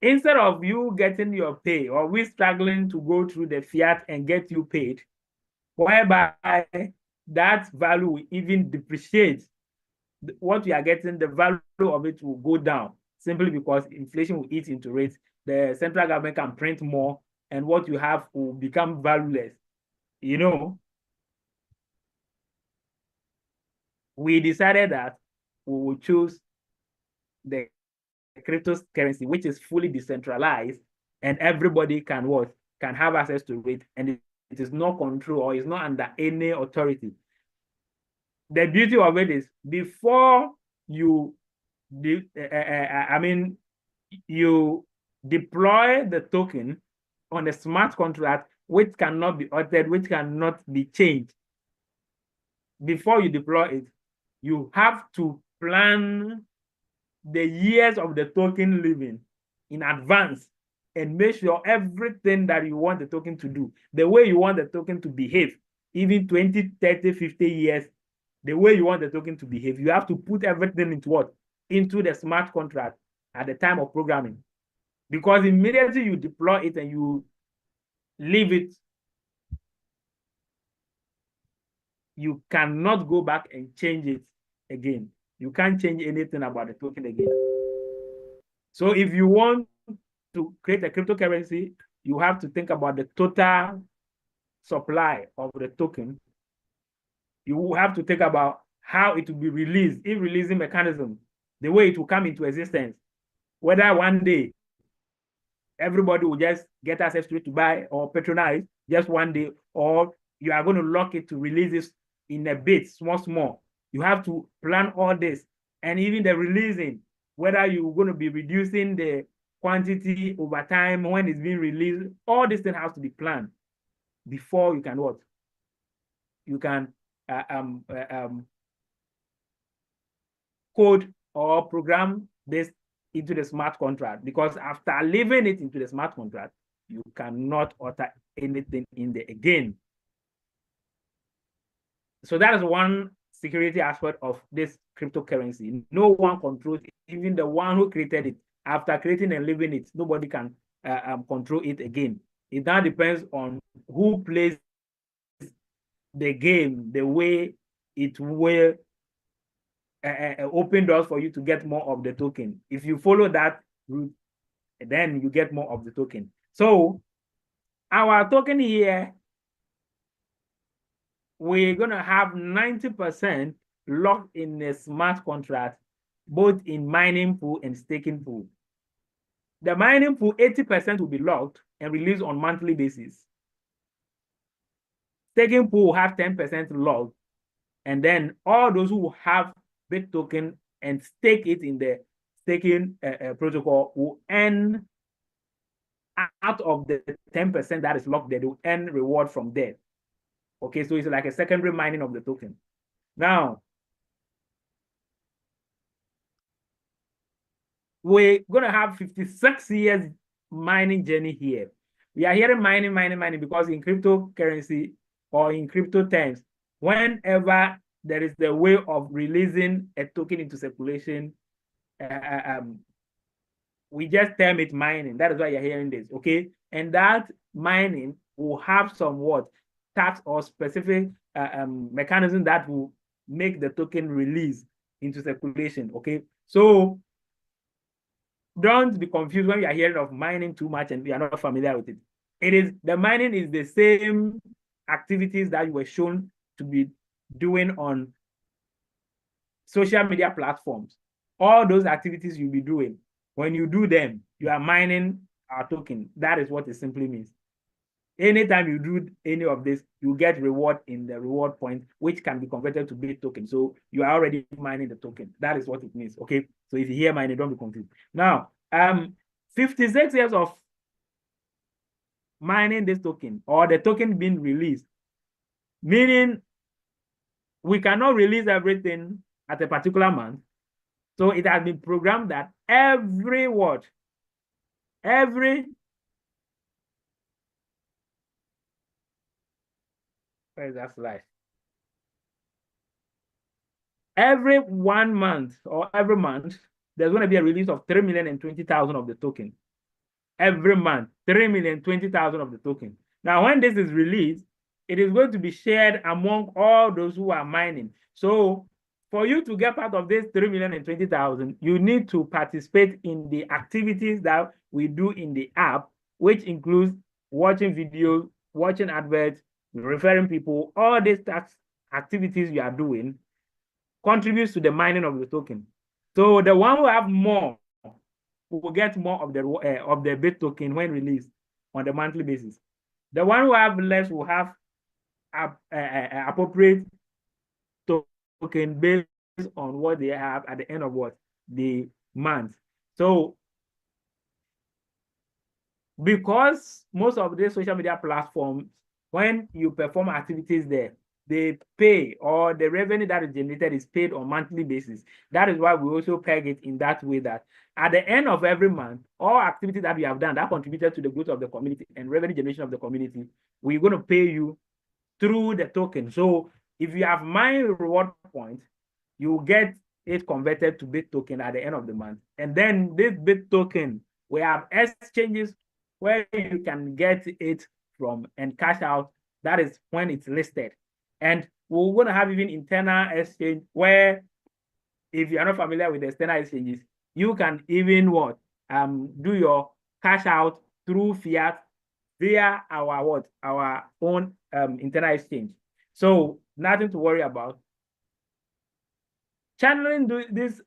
instead of you getting your pay or we struggling to go through the fiat and get you paid, whereby that value will even depreciate, what you are getting, the value of it will go down simply because inflation will eat into rates. The central government can print more and what you have will become valueless. You know, we decided that we will choose the cryptocurrency, which is fully decentralized and everybody can have access to it, and it is not controlled or is not under any authority. The beauty of it is before you you deploy the token on a smart contract which cannot be altered, which cannot be changed. Before you deploy it, you have to plan the years of the token living in advance and make sure everything that you want the token to do, the way you want the token to behave, even 20, 30, 50 years, the way you want the token to behave, you have to put everything into what? Into the smart contract at the time of programming. Because immediately you deploy it and you leave it, you cannot go back and change it again. You can't change anything about the token again. So if you want to create a cryptocurrency, you have to think about the total supply of the token. You have to think about how it will be released, if releasing mechanism, the way it will come into existence, whether one day everybody will just get access to it to buy or patronize just one day, or you are going to lock it to release this in a bit, small. You have to plan all this, and even the releasing, whether you're going to be reducing the quantity over time when it's being released, all this thing has to be planned before you can what? You can code or program this into the smart contract, because after leaving it into the smart contract, you cannot alter anything in there again. So that is one security aspect of this cryptocurrency. No one controls it, even the one who created it. After creating and leaving it, nobody can control it again. It now depends on who plays the game, the way it will open doors for you to get more of the token. If you follow that route, then you get more of the token. So our token here, we're going to have 90% locked in a smart contract, both in mining pool and staking pool. The mining pool, 80% will be locked and released on monthly basis. Staking pool will have 10% locked, and then all those who have Bit token and stake it in the staking protocol will earn out of the 10% that is locked there, they will earn reward from there. Okay, so it's like a secondary mining of the token. Now, we're gonna have 56 years mining journey here. We are hearing mining because in cryptocurrency or in crypto terms, whenever there is the way of releasing a token into circulation, we just term it mining. That is why you're hearing this, okay? And that mining will have some tax or specific mechanism that will make the token release into circulation, okay? So don't be confused when you are hearing of mining too much and you are not familiar with it. The mining is the same activities that you were shown to be doing on social media platforms. All those activities you'll be doing, when you do them, you are mining our token. That is what it simply means. Anytime you do any of this, you get reward in the reward point, which can be converted to bit token. So you are already mining the token. That is what it means. Okay. So if you hear mining, don't be confused. Now, 56 years of mining this token or the token being released, meaning we cannot release everything at a particular month. So it has been programmed that every word, where is that slide? Every 1 month or every month, there's going to be a release of 3,020,000 of the token. Every month, 3,020,000 of the token. Now, when this is released, it is going to be shared among all those who are mining. So for you to get part of this 3,020,000, you need to participate in the activities that we do in the app, which includes watching videos, watching adverts, referring people. All these activities you are doing contributes to the mining of the token. So the one who have more will get more of the bit token when released on the monthly basis. The one who have less will have appropriate token based on what they have at the end of the month. So because most of the social media platforms, when you perform activities there, they pay, or the revenue that is generated is paid on monthly basis. That is why we also peg it in that way, that at the end of every month, all activities that we have done that contributed to the growth of the community and revenue generation of the community, we're going to pay you through the token. So if you have mined reward points, you will get it converted to bit token at the end of the month. And then this bit token, we have exchanges where you can get it from and cash out. That is when it's listed. And we're going to have even internal exchange where, if you are not familiar with the external exchanges, you can even do your cash out through fiat via our own internal exchange. So nothing to worry about. Channeling this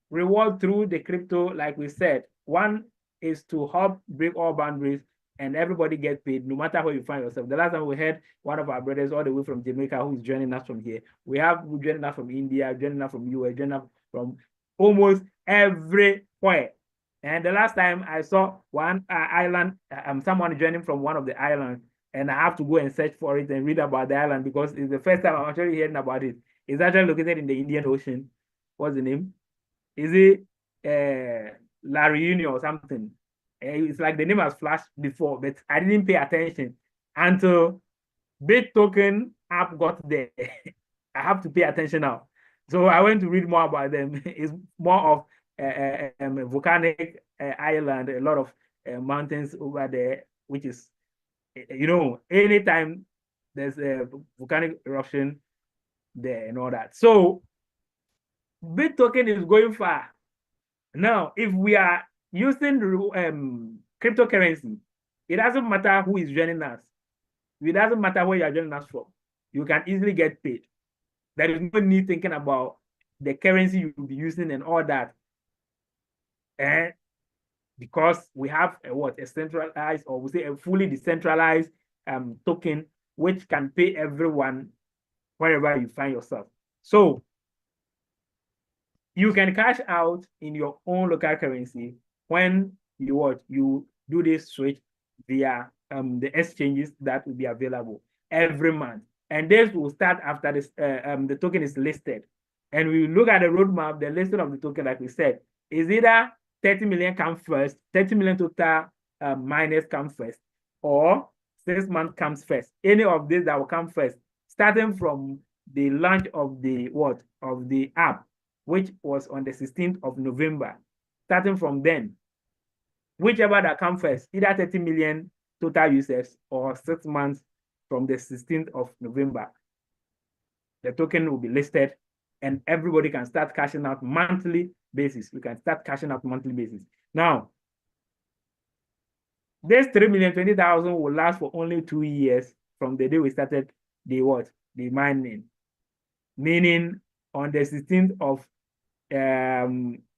reward through the crypto, like we said, one is to help break all boundaries and everybody get paid no matter where you find yourself. The last time we had one of our brothers all the way from Jamaica who is joining us from here. We have joining us from India, joining us from US, joining us from almost everywhere. And the last time I saw one island, someone joining from one of the islands, and I have to go and search for it and read about the island because it's the first time I'm actually hearing about it. It's actually located in the Indian Ocean. What's the name? Is it La Reunion or something? It's like the name has flashed before, but I didn't pay attention until BitToken app got there. I have to pay attention now. So I went to read more about them. It's more of a volcanic island, a lot of mountains over there, which is, anytime there's a volcanic eruption there and all that. So BitToken is going far. Now, if we are using cryptocurrency, it doesn't matter who is joining us. It doesn't matter where you are joining us from. You can easily get paid. There is no need thinking about the currency you will be using and all that. And because we have a centralized, or we say a fully decentralized token, which can pay everyone wherever you find yourself. So You can cash out in your own local currency when you do this switch via the exchanges that will be available every month. And this will start after this the token is listed. And we look at the roadmap, the listing of the token, like we said, is either 30 million come first, 30 million total miners come first, or 6 months comes first. Any of these that will come first, starting from the launch of the app, which was on the 16th of November. Starting from then, whichever that comes first, either 30 million total users or 6 months from the 16th of November, the token will be listed and everybody can start cashing out monthly basis. We can start cashing out monthly basis. Now, this 3,020,000 will last for only 2 years from the day we started the mining. Meaning on the 16th of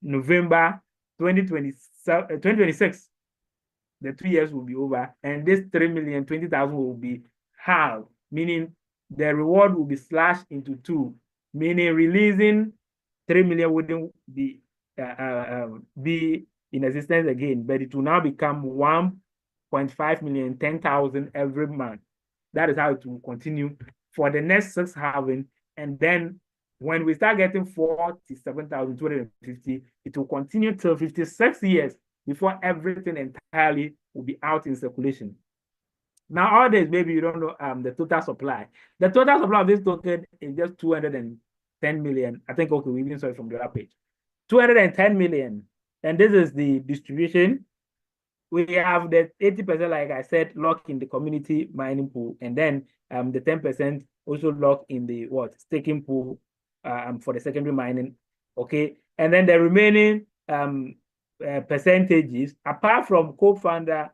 November 2026, the 2 years will be over, and this 3,020,000 will be halved, meaning the reward will be slashed into 2, meaning releasing 3 million wouldn't be in existence again, but it will now become 1.5 million, 10,000 every month. That is how it will continue for the next 6 halving, and then when we start getting 47,250, it will continue till 56 years before everything entirely will be out in circulation. Now, all this, maybe you don't know the total supply. The total supply of this token is just 210 million. I think, okay, we even saw it from the other page. 210 million. And this is the distribution. We have the 80%, like I said, locked in the community mining pool. And then the 10% also locked in the staking pool for the secondary mining, okay? And then the remaining percentages, apart from co-founder,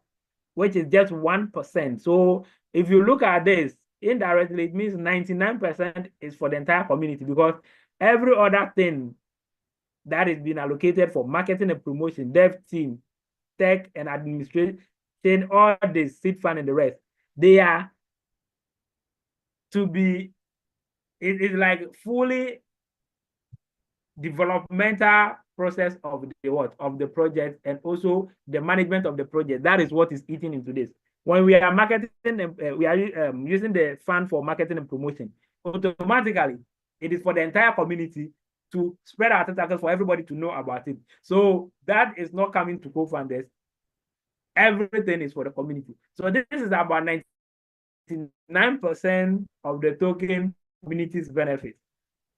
which is just 1%. So if you look at this, indirectly, it means 99% is for the entire community, because every other thing that is being allocated for marketing and promotion, dev team, tech and administration, all the seed fund and the rest, they are to be, it is like fully developmental process of the project, and also the management of the project. That is what is eating into this. When we are marketing, we are using the fund for marketing and promotion, automatically it is for the entire community to spread our tentacles for everybody to know about it. So that is not coming to co-founders. Everything is for the community. So this is about 99% of the token community's benefit.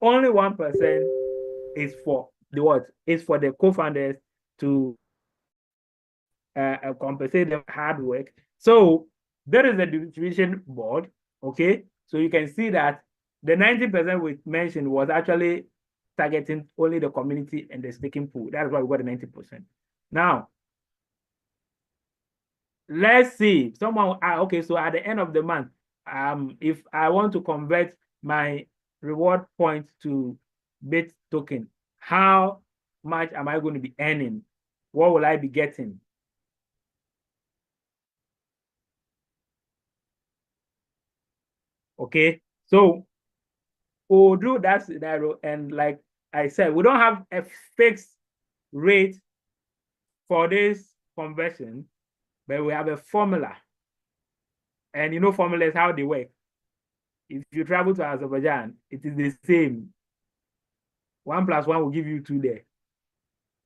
Only 1% is for the is for the co-founders to compensate their hard work. So there is a distribution board, okay? So you can see that the 90% we mentioned was actually targeting only the community and the staking pool. That's why we got the 90%. Now, let's see. Someone, okay, so at the end of the month, if I want to convert my reward points to bit token, how much am I going to be earning? What will I be getting? Okay, so we'll do that scenario, and like I said, we don't have a fixed rate for this conversion, but we have a formula. And you know formulas, how they work. If you travel to Azerbaijan, it is the same. 1 + 1 will give you 2 there.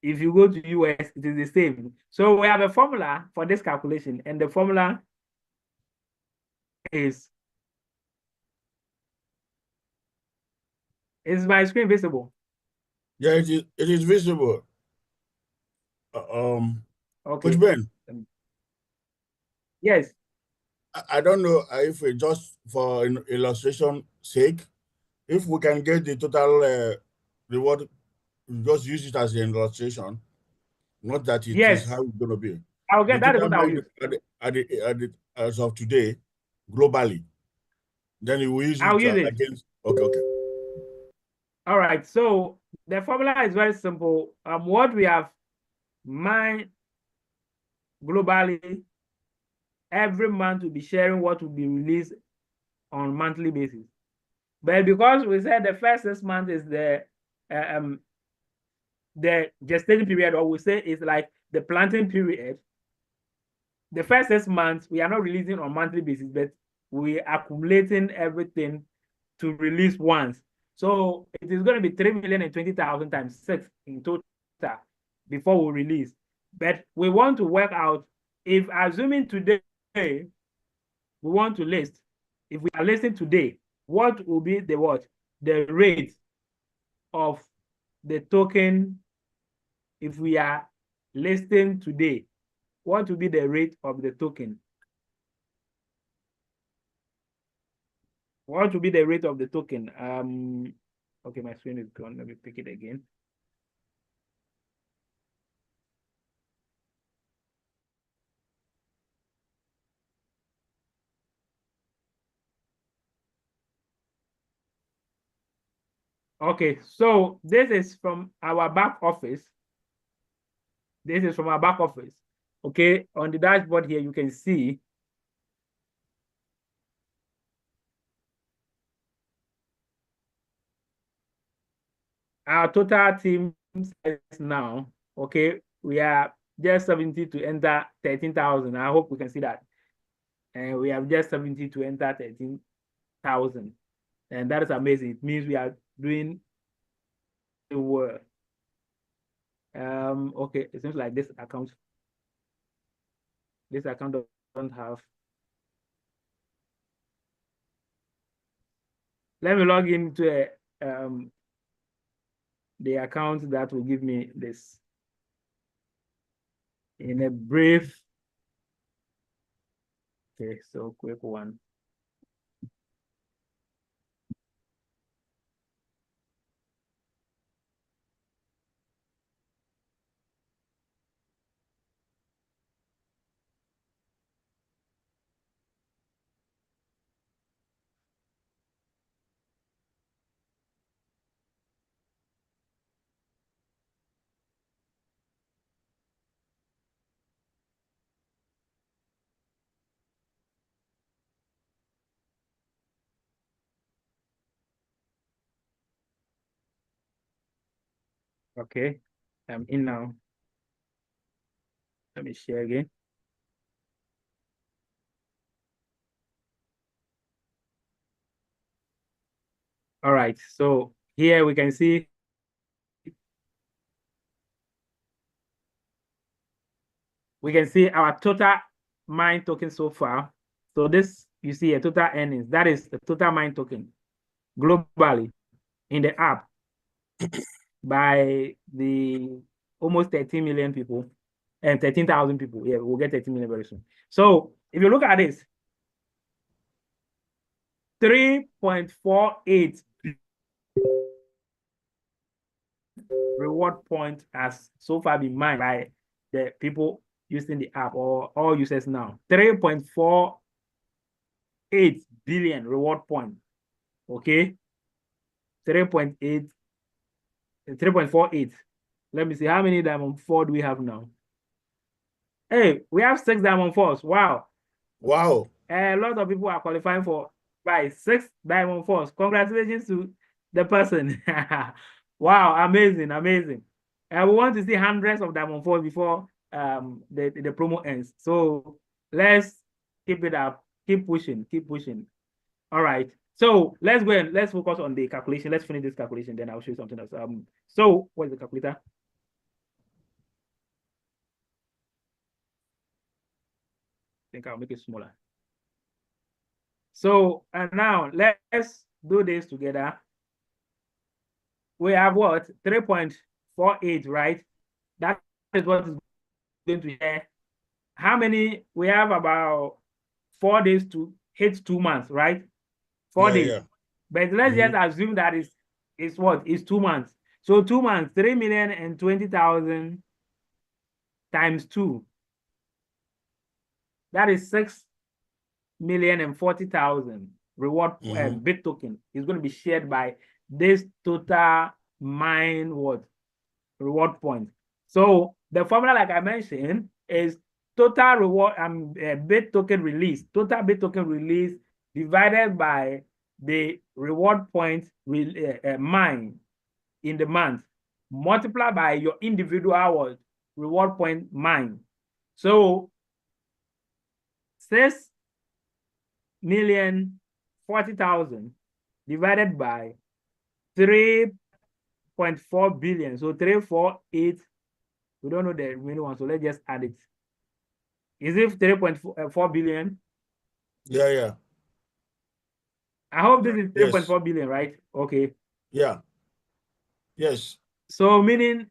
If you go to US, it is the same. So we have a formula for this calculation, and the formula is my screen visible?
Yeah, it is visible.
Okay.
Coach Ben.
Yes.
I don't know if we just for illustration sake, if we can get the total reward, just use it as an illustration, not that it is how it's going to be.
I'll get that.
The
Is what I'll use.
As of today, globally, then you will use
I'll
it
use it
against. Okay.
All right. So the formula is very simple. What we have mined globally, every month we'll be sharing what will be released on monthly basis. But because we said the first 6 months is the the gestation period, or we say is like the planting period. The first 6 months, we are not releasing on monthly basis, but we are accumulating everything to release once. So it is going to be 3,020,000 times 6 in total before we release. But we want to work out, if assuming today we want to list, if we are listing today, what will be the what? The rate of the token if we are listing today? What will be the rate of the token? What will be the rate of the token? Okay, my screen is gone. Let me pick it again. Okay, so this is from our back office. This is from our back office. Okay, on the dashboard here, you can see our total team size now. Okay, we are just 70 to enter 13,000. I hope we can see that. And we have just 70 to enter 13,000. And that is amazing. It means we are doing the work. Okay, it seems like this account don't have. Let me log into the account that will give me this in a brief. Okay, so quick one. Okay, I'm in now. Let me share again. All right, so here we can see our total mine token so far. So this, you see a total earnings. That is the total mine token globally in the app by the almost 13 million people and 13,000 people. Yeah, we'll get 13 million very soon. So if you look at this, 3.48 reward point has so far been mined by the people using the app, or all users now. 3.48 billion reward point. Okay, 3.48. Let me see, how many diamond 4 do we have now? Hey, we have 6 diamond 4s. Wow. A lot of people are qualifying for 6 diamond 4s. Congratulations to the person. Wow, amazing. We want to see hundreds of diamond 4s before the promo ends. So let's keep it up, keep pushing. All right, so let's go and let's focus on the calculation. Let's finish this calculation, then I'll show you something else. So what is the calculator? I think I'll make it smaller. So, and now let's do this together. We have what? 3.48, right? That is what is going to share. How many? We have about 4 days to hit 2 months, right? 4 days. Yeah. But let's just assume that is what? It's 2 months. So 2 months, 3,020,000 times 2. That is 6,040,000 reward bit token is going to be shared by this total mine reward point. So the formula, like I mentioned, is total reward bit token release. Total bit token release divided by the reward point mine in the month. multiply by your individual reward point mine. So 6,040,000 divided by 3.4 billion. So 348. We don't know the remaining one, so let's just add it. Is it 3.4 billion?
Yeah.
I hope this is
Yes.
3.4 billion, right? Okay.
Yeah. Yes.
So meaning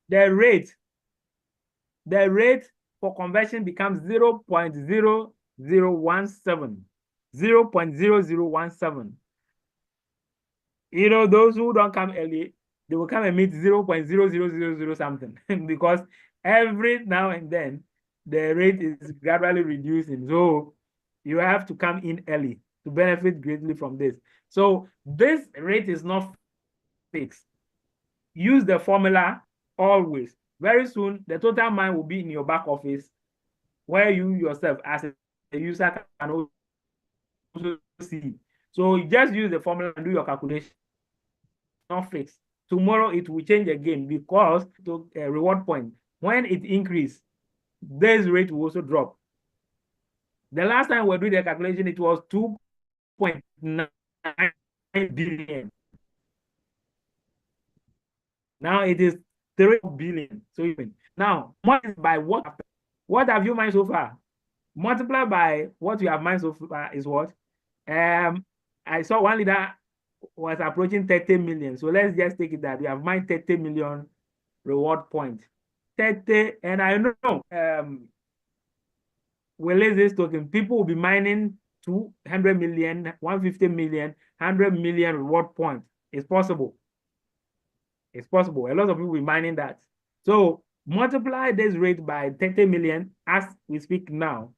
the rate for conversion becomes 0.0017. 0.0017. You know, those who don't come early, they will come and meet 0.0000 something because every now and then the rate is gradually reducing. So you have to come in early to benefit greatly from this. So this rate is not fixed. Use the formula always. Very soon, the total mine will be in your back office where you yourself as a user can also see. So you just use the formula and do your calculation. Not fixed. Tomorrow it will change again because the reward point, when it increases, this rate will also drop. The last time we did the calculation, it was 2.9 billion. Now it is 3 billion. So even now, by what have you mined so far? Multiply by what you have mined so far is what? I saw one leader was approaching 30 million. So let's just take it that we have mined 30 million reward point. 30, and I know release this token, people will be mining 200 million, 150 million, 100 million reward point. It's possible. It's possible. A lot of people will be mining that. So multiply this rate by 30 million as we speak now.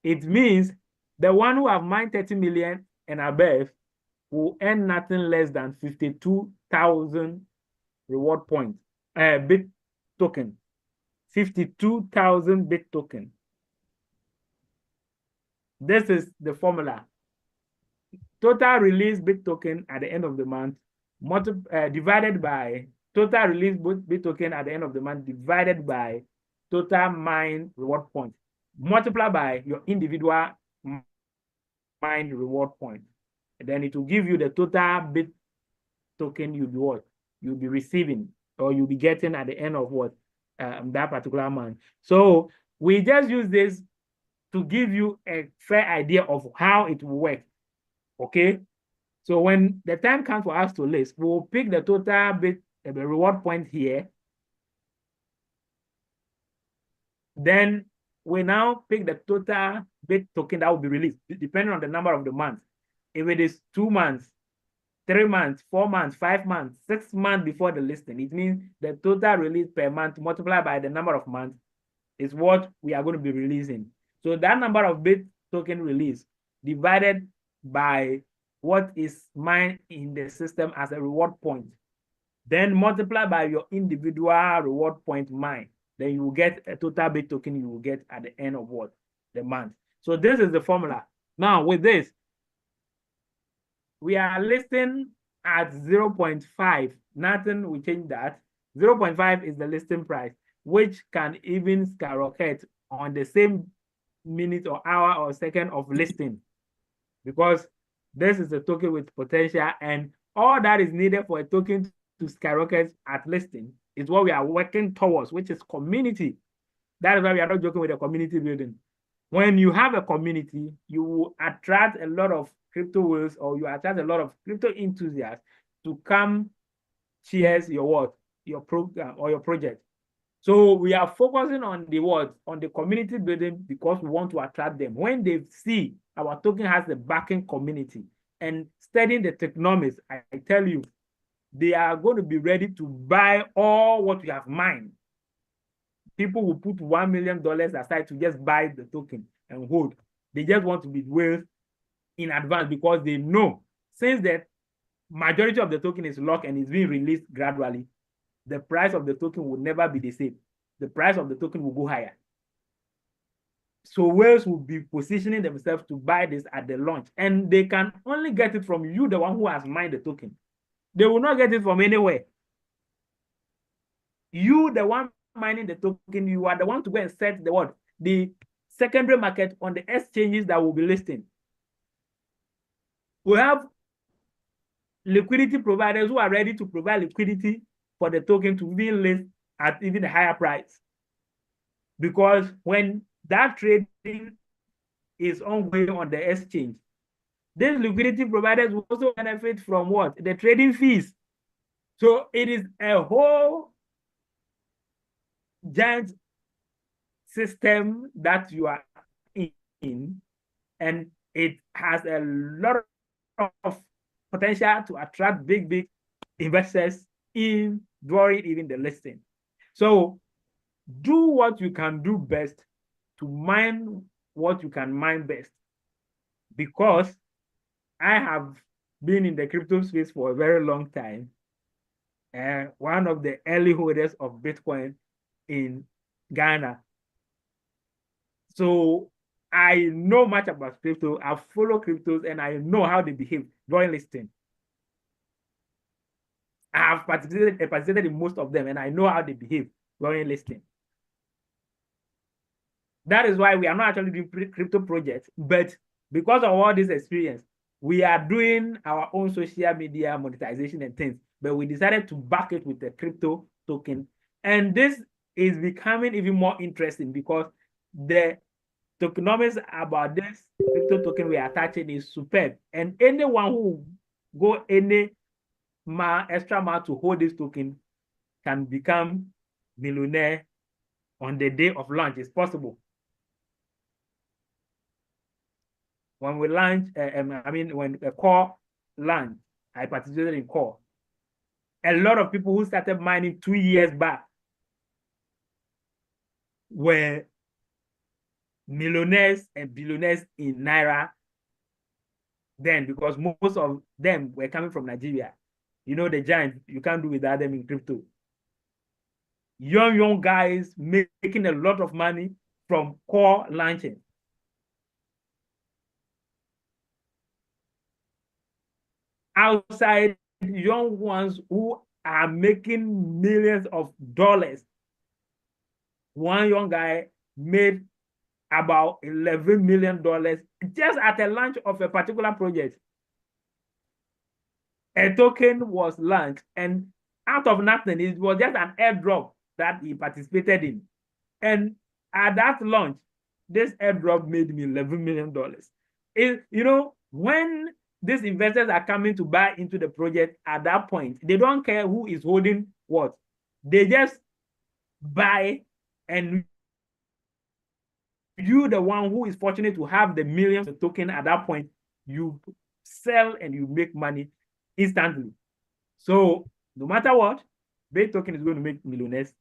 It means the one who have mined 30 million and above will earn nothing less than 52,000 reward points, bit token. 52,000 bit token. This is the formula. Total release bit token at the end of the month divided by total release bit token at the end of the month divided by total mine reward point. Multiply by your individual mine reward point. And then it will give you the total bit token you'll be receiving or you'll be getting at the end of that particular month. So we just use this to give you a fair idea of how it will work. Okay. So when the time comes for us to list, we'll pick the total bit reward point here. Then we now pick the total bit token that will be released, depending on the number of the months. If it is 2 months, 3 months, 4 months, 5 months, 6 months before the listing, it means the total release per month multiplied by the number of months is what we are going to be releasing. So that number of bit token release divided by what is mined in the system as a reward point, then multiply by your individual reward point mine, then you will get a total bit token you will get at the end of the month. So this is the formula. Now with this, we are listing at 0.5. Nothing will change that. 0.5 is the listing price, which can even skyrocket on the same minute or hour or second of listing, because this is a token with potential, and all that is needed for a token to skyrocket at listing is what we are working towards, which is community. That is why we are not joking with the community building. When you have a community, you will attract a lot of crypto whales, or you attract a lot of crypto enthusiasts to come cheers your program or your project. So we are focusing on the community building because we want to attract them. When they see our token has the backing community and studying the tokenomics, I tell you, they are going to be ready to buy all what we have mined. People will put $1 million aside to just buy the token and hold. They just want to be whales in advance because they know, since the majority of the token is locked and is being released gradually, the price of the token will never be the same. The price of the token will go higher. So whales will be positioning themselves to buy this at the launch, and they can only get it from you, the one who has mined the token. They will not get it from anywhere. You, the one mining the token, you are the one to go and set the what? The secondary market on the exchanges that will be listing. We have liquidity providers who are ready to provide liquidity for the token to be list at even a higher price. Because when that trading is ongoing on the exchange, these liquidity providers will also benefit from what? The trading fees. So it is a whole giant system that you are in, and it has a lot of potential to attract big investors in during even the listing. So do what you can do best to mine what you can mine best, because I have been in the crypto space for a very long time, and one of the early holders of Bitcoin in Ghana. So I know much about crypto. I follow cryptos and I know how they behave during listing. I have participated in most of them and I know how they behave during listing. That is why we are not actually doing crypto projects, but because of all this experience, we are doing our own social media monetization and things, but we decided to back it with the crypto token. And this is becoming even more interesting because the tokenomics about this crypto token we are attaching is superb. And anyone who go any extra mile to hold this token can become millionaire on the day of launch. It's possible. When we launch, when a core launched, I participated in core. A lot of people who started mining 2 years back were millionaires and billionaires in Naira then, because most of them were coming from Nigeria. You know, the giants, you can't do without them in crypto. Young guys making a lot of money from core launching. Outside, young ones who are making millions of dollars. One young guy made about $11 million just at the launch of a particular project. A token was launched, and out of nothing, it was just an airdrop that he participated in. And at that launch, this airdrop made me $11 million. You know, when these investors are coming to buy into the project at that point, they don't care who is holding what. They just buy, and you, the one who is fortunate to have the millions of token at that point, you sell and you make money instantly. So no matter what, Bait token is going to make millionaires.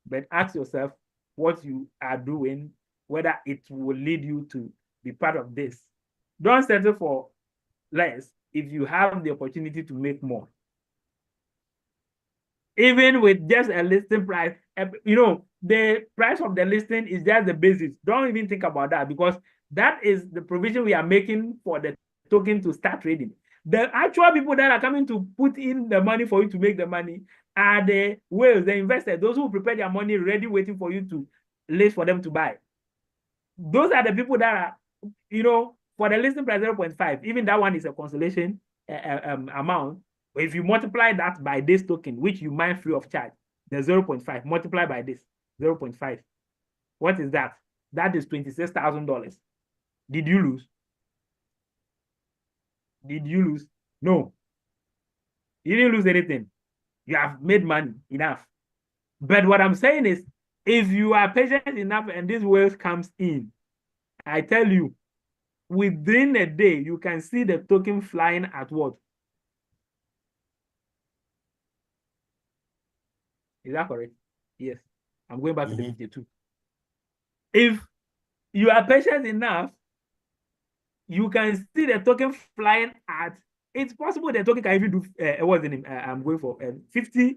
But ask yourself what you are doing, whether it will lead you to be part of this. Don't settle for less if you have the opportunity to make more. Even with just a listing price, you know, the price of the listing is just the basis. Don't even think about that, because that is the provision we are making for the token to start trading. The actual people that are coming to put in the money for you to make the money are the whales, the investors, those who prepare their money ready, waiting for you to list for them to buy. Those are the people that are, you know, for the listing price 0.5, even that one is a consolation amount. If you multiply that by this token, which you mine free of charge, the 0.5, multiply by this 0.5. What is that? That is $26,000. Did you lose? Did you lose? No. You didn't lose anything. You have made money enough. But what I'm saying is, if you are patient enough and this wave comes in, I tell you, within a day, you can see the token flying at what? Is that correct? Yes. I'm going back to the 52. If you are patient enough, you can see the token flying at, it's possible the token can even do, what's the name? I'm going for $50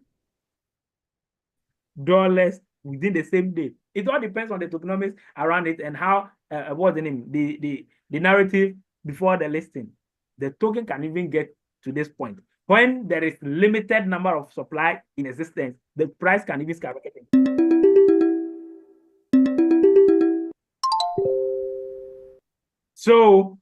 within the same day. It all depends on the tokenomics around it and how, what's the name? The narrative before the listing. The token can even get to this point. when there is limited number of supply in existence, the price can even skyrocket. So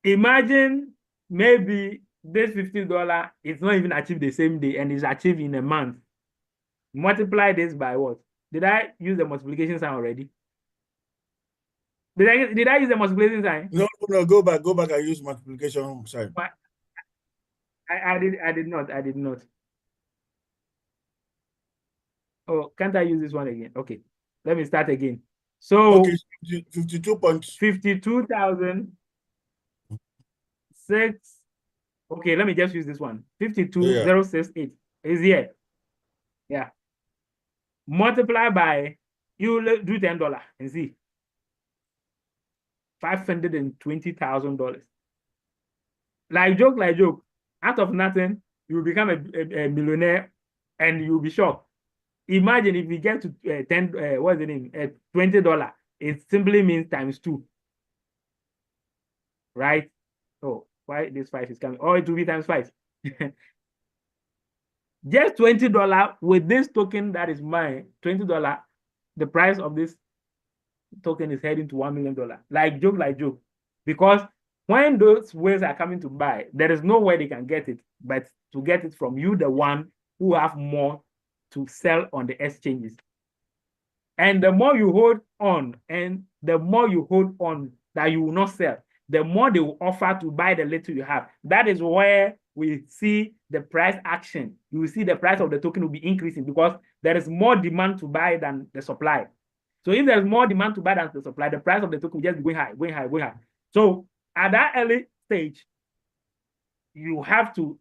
imagine maybe this $50 is not even achieved the same day and is achieved in a month. Multiply this by what? Did I use the multiplication sign already? Did I use the multiplication sign?
No, go back and use multiplication sign.
I did not. Oh, can't I use this one again? Okay, let me start again. So
okay, 52 points.
52,006. Okay, let me just use this one. 52,068 is here. Yeah. Multiply by, you do $10 and see. $520,000. Like joke. Out of nothing, you will become a millionaire, and you'll be shocked. Imagine if we get to what's the name? $20. It simply means times 2. Right? Oh, why this 5 is coming? Oh, it will be times 5. Just $20 with this token that is mine. $20. The price of this token is heading to $1 million. Like joke. Because when those whales are coming to buy, there is no way they can get it, but to get it from you, the one who have more to sell on the exchanges. And the more you hold on, and the more you hold on that you will not sell, the more they will offer to buy the little you have. That is where we see the price action. You will see the price of the token will be increasing because there is more demand to buy than the supply. So if there's more demand to buy than the supply, the price of the token will just be going high. So at that early stage, you have to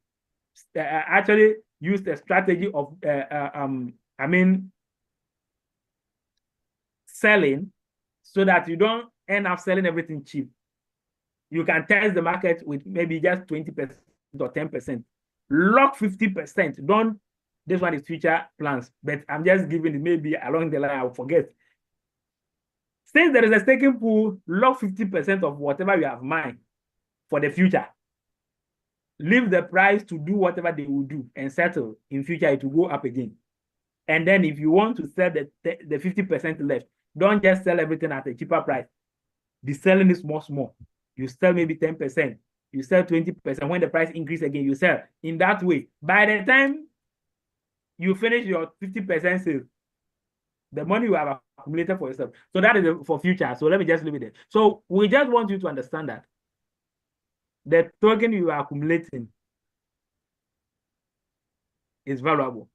actually use the strategy of selling, so that you don't end up selling everything cheap. You can test the market with maybe just 20% or 10%. Lock 50%. Don't, this one is future plans, but I'm just giving it, maybe along the line I'll forget. Since there is a staking pool, lock 50% of whatever you have mined for the future. Leave the price to do whatever they will do and settle. In future, it will go up again. And then if you want to sell the 50% left, don't just sell everything at a cheaper price. Be selling it small. You sell maybe 10%. You sell 20%. When the price increase again, you sell. In that way, by the time you finish your 50% sale, the money you have accumulated for yourself. So that is for future. So let me just leave it there. So we just want you to understand that the token you are accumulating is valuable.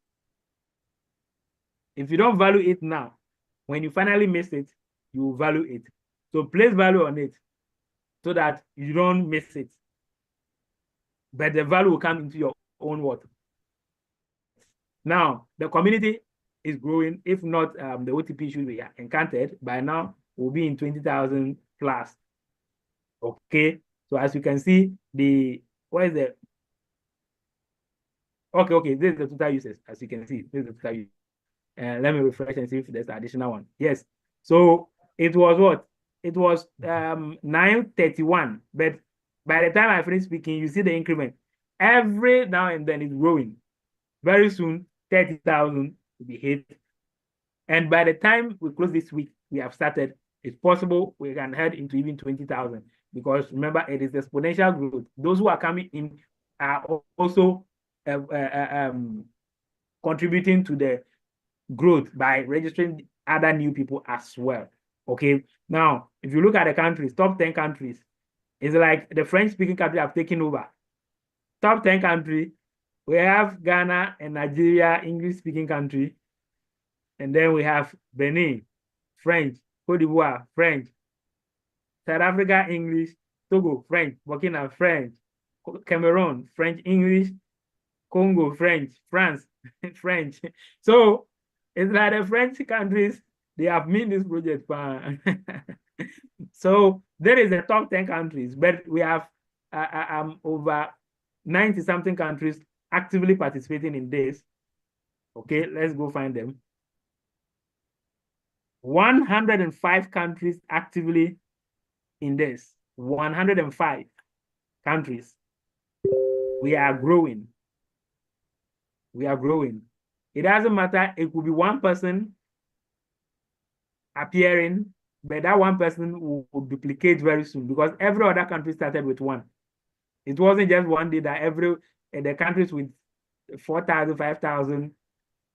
If you don't value it now, when you finally miss it, you will value it. So place value on it so that you don't miss it. But the value will come into your own worth. Now, the community is growing. If not, the OTP should be encountered. By now, we'll be in 20,000 plus. Okay. So as you can see, what is the, okay, this is the total users. As you can see, this is the total users. Let me refresh and see if there's an additional one. Yes. So it was what? It was 931. But by the time I finish speaking, you see the increment. Every now and then it's growing. Very soon, 30,000 will be hit. And by the time we close this week, we have started, it's possible we can head into even 20,000. Because remember, it is exponential growth. Those who are coming in are also contributing to the growth by registering other new people as well. Okay. Now, if you look at the countries, top 10 countries, it's like the French-speaking countries have taken over. Top 10 countries, we have Ghana and Nigeria, English-speaking country. And then we have Benin, French, Cote d'Ivoire, French, South Africa, English, Togo, French, Burkina, French, Cameroon, French, English, Congo, French, France, French. So it's like the French countries, they have made this project. So there is the top 10 countries, but we have over 90-something countries actively participating in this. Okay, let's go find them. 105 countries actively in this. 105 countries. We are growing. We are growing. It doesn't matter. It could be one person appearing, but that one person will duplicate very soon because every other country started with one. It wasn't just one day that the countries with 4,000, 5,000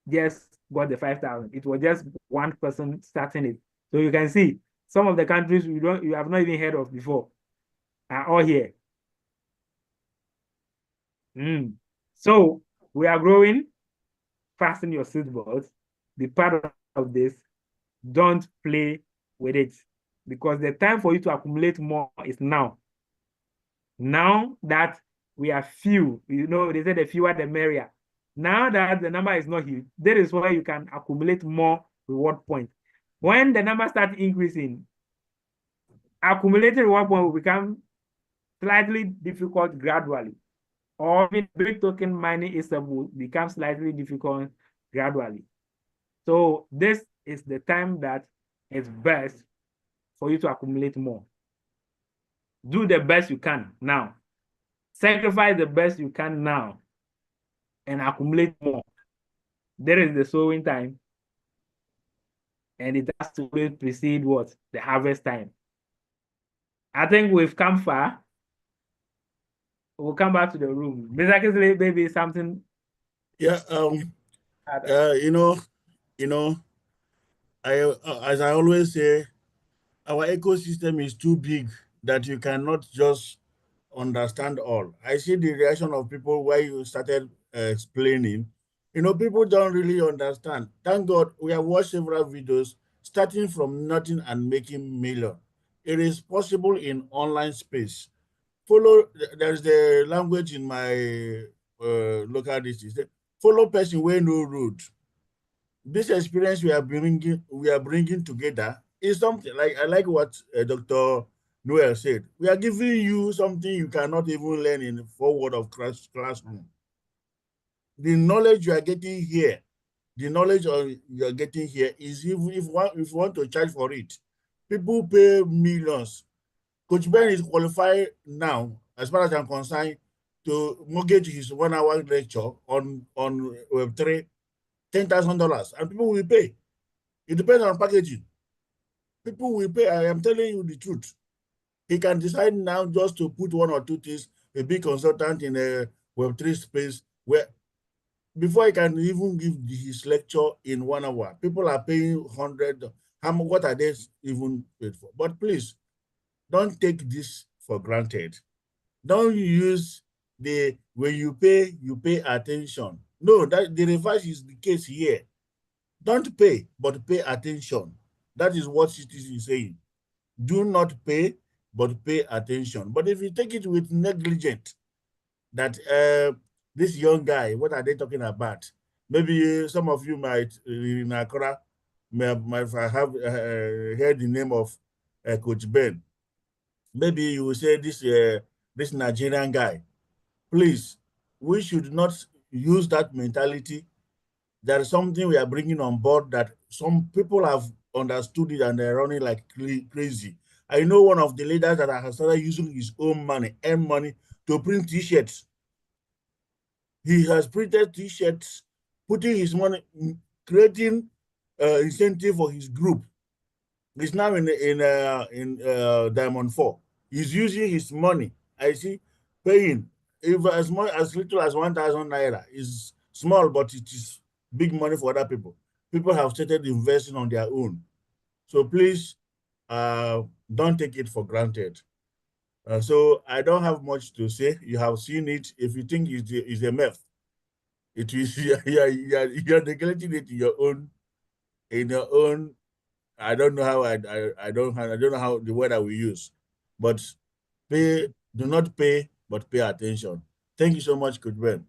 just got the 5,000. It was just one person starting it. So you can see some of the countries you have not even heard of before are all here. So we are growing. Fasten your seatbelts. Be part of this. Don't play with it because the time for you to accumulate more is now. Now that we are few, they say the fewer the merrier. Now that the number is not huge, that is why you can accumulate more reward points. When the number starts increasing, accumulating reward points will become slightly difficult gradually. Or even big token mining itself will become slightly difficult gradually. So this is the time that is best for you to accumulate more. Do the best you can now. Sacrifice the best you can now and accumulate more. There is the sowing time, and it has to precede what? The harvest time. I think we've come far. We'll come back to the room. Mr. Kisley, maybe something.
Yeah. As I always say, our ecosystem is too big that you cannot just understand all. I see the reaction of people why you started explaining. People don't really understand. Thank God we have watched several videos starting from nothing and making million. It is possible in online space. There's the language in my local district. Follow person where no road. This experience we are bringing together is something like I like what Dr. Noel said. We are giving you something you cannot even learn in 4 walls of classroom. The knowledge you are getting here, you are getting here is if you want to charge for it, people pay millions. Coach Ben is qualified now, as far as I'm concerned, to mortgage his 1 hour lecture on Web3, $10,000, and people will pay. It depends on packaging. People will pay. I am telling you the truth. He can decide now just to put 1 or 2 things, a big consultant in a Web3 space where before he can even give his lecture in 1 hour, people are paying 100. What are they even paid for? But please, don't take this for granted. Don't use when you pay attention. No, that the reverse is the case here. Don't pay, but pay attention. That is what Ctc is saying. Do not pay, but pay attention. But if you take it with negligence, that this young guy, what are they talking about? Maybe some of you might, in Accra, might have heard the name of Coach Ben. Maybe you will say this Nigerian guy. Please, we should not use that mentality. There is something we are bringing on board that some people have understood it and they're running like crazy. I know one of the leaders that has started using his own money, to print t-shirts. He has printed t-shirts, putting his money, creating incentive for his group. He's now in Diamond 4. He's using his money. I see paying if as little as 1,000 naira is small, but it is big money for other people. People have started investing on their own. So please don't take it for granted. So I don't have much to say. You have seen it. If you think it's a myth, it is you're neglecting it in your own. I don't know how I don't know how the word I will use, but do not pay, but pay attention. Thank you so much, Coach Ben.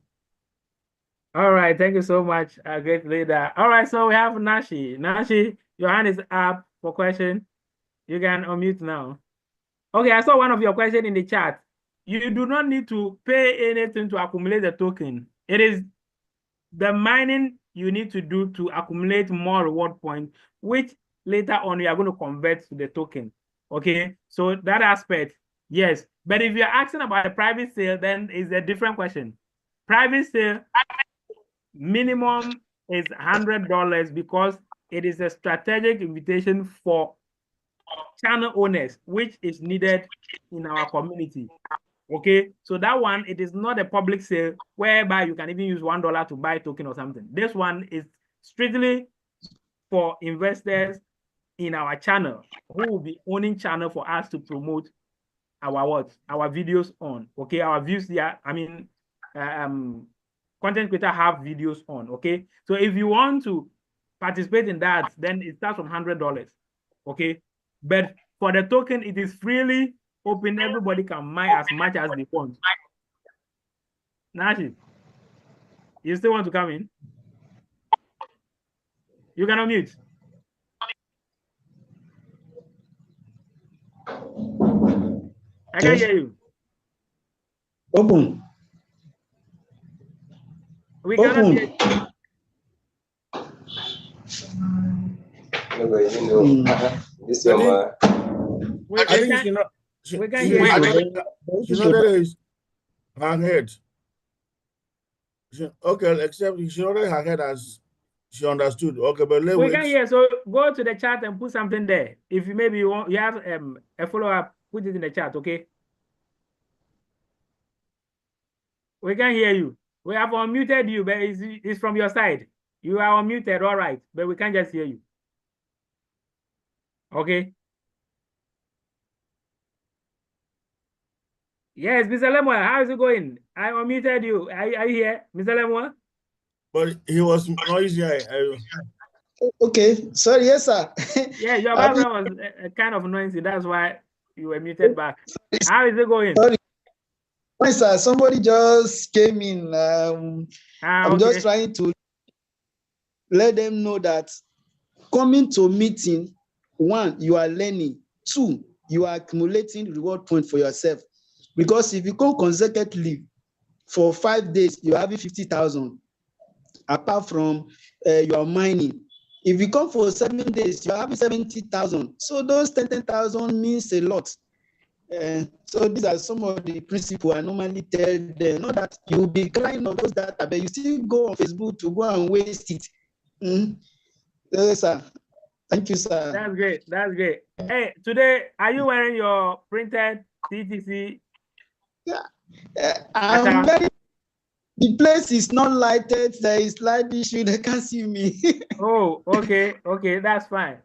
All right, thank you so much, great leader. All right, so we have Nashi. Nashi, your hand is up for question. You can unmute now. Okay, I saw one of your questions in the chat. You do not need to pay anything to accumulate the token. It is the mining you need to do to accumulate more reward points, which later on you are going to convert to the token. Okay, so that aspect, Yes, but if you're asking about a private sale, then it's a different question. Private sale minimum is $100 because it is a strategic invitation for channel owners, which is needed in our community. Okay, so that one, it is not a public sale whereby you can even use $1 to buy a token or something. This one is strictly for investors in our channel who will be owning channel for us to promote our videos on. Okay, our views here. I mean, content creator have videos on. Okay, so if you want to participate in that, then it starts from $100. Okay, but for the token, it is freely open. Everybody can mine as much as they want. Nashi, you still want to come in? You can unmute. I can hear you.
Open.
We cannot hear you.
This we can hear you. She nodded her head. Okay, except she nodded her head as she understood. Okay, but
we can hear. So go to the chat and put something there. If you maybe you want, you have a follow up, put it in the chat. Okay. We can hear you. We have unmuted you, but it's from your side. You are unmuted, all right, but we can't just hear you. Okay. Yes, Mr. Lemoy, how is it going? I unmuted you. Are you here, Mr. Lemoy?
But he was noisy.
Okay, sorry, yes, sir.
Yeah, your background was kind of noisy. That's why you were muted back. How is it going?
Sorry. Hi, sir. Somebody just came in. I'm just trying to let them know that coming to meeting, one, you are learning. Two, you are accumulating reward point for yourself. Because if you come consecutively for 5 days, you're having 50,000. Apart from your mining. If you come for 7 days, you're having 70,000. So those 10,000 means a lot. So these are some of the principles I normally tell them. Not that you will be crying on those data, but you still go on Facebook to go and waste it. Yes, sir. Thank you, sir.
That's great. That's great. Hey, today, are you wearing your printed Ctc?
Yeah. I'm very. The place is not lighted. There is light issue. They can't see me.
Oh, okay. Okay, that's fine.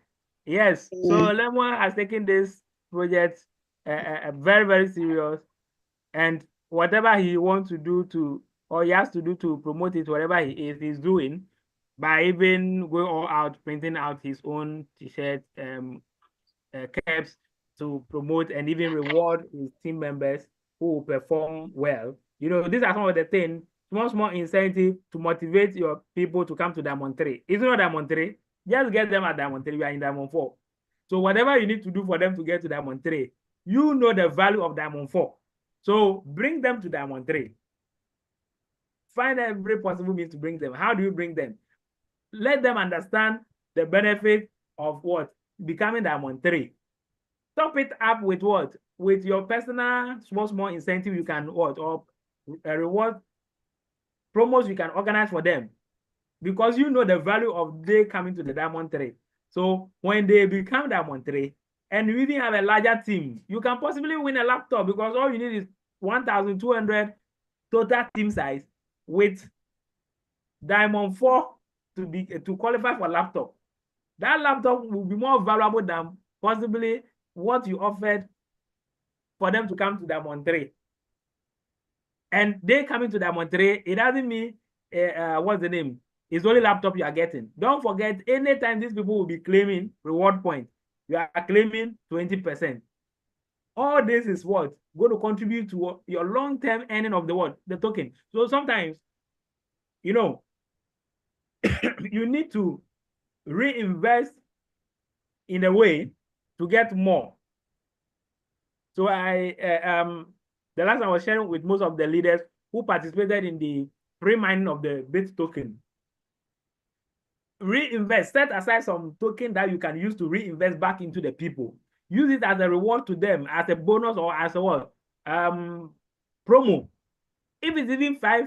Yes. So Lemon has taken this project very, very serious. And whatever he wants to do or he has to do to promote it, whatever he's doing, by even going all out, printing out his own t-shirts, caps to promote and even reward his team members who will perform well. You know, these are some of the things, small incentive to motivate your people to come to Diamond 3. It's not Diamond 3, just get them at Diamond 3. We are in Diamond 4. So whatever you need to do for them to get to Diamond 3, you know the value of Diamond 4. So bring them to Diamond 3. Find every possible means to bring them. How do you bring them? Let them understand the benefit of what? Becoming Diamond 3. Top it up with what? With your personal small incentive you can what? Or reward promos you can organize for them. Because you know the value of they coming to the Diamond 3. So when they become Diamond 3, and you even have a larger team, you can possibly win a laptop because all you need is 1,200 total team size with Diamond 4 to qualify for laptop. That laptop will be more valuable than possibly what you offered for them to come to Diamond 3. And they coming to Diamond 3, it doesn't mean, what's the name? It's only laptop you are getting. Don't forget, anytime these people will be claiming reward points, you are claiming 20%. All this is what? Going to contribute to your long-term earning of the token. So sometimes, you know, you need to reinvest in a way to get more. So the last I was sharing with most of the leaders who participated in the pre-mining of the BIT token. Reinvest, set aside some token that you can use to reinvest back into the people. use it as a reward to them, as a bonus or as a what? Promo. If it's even 5,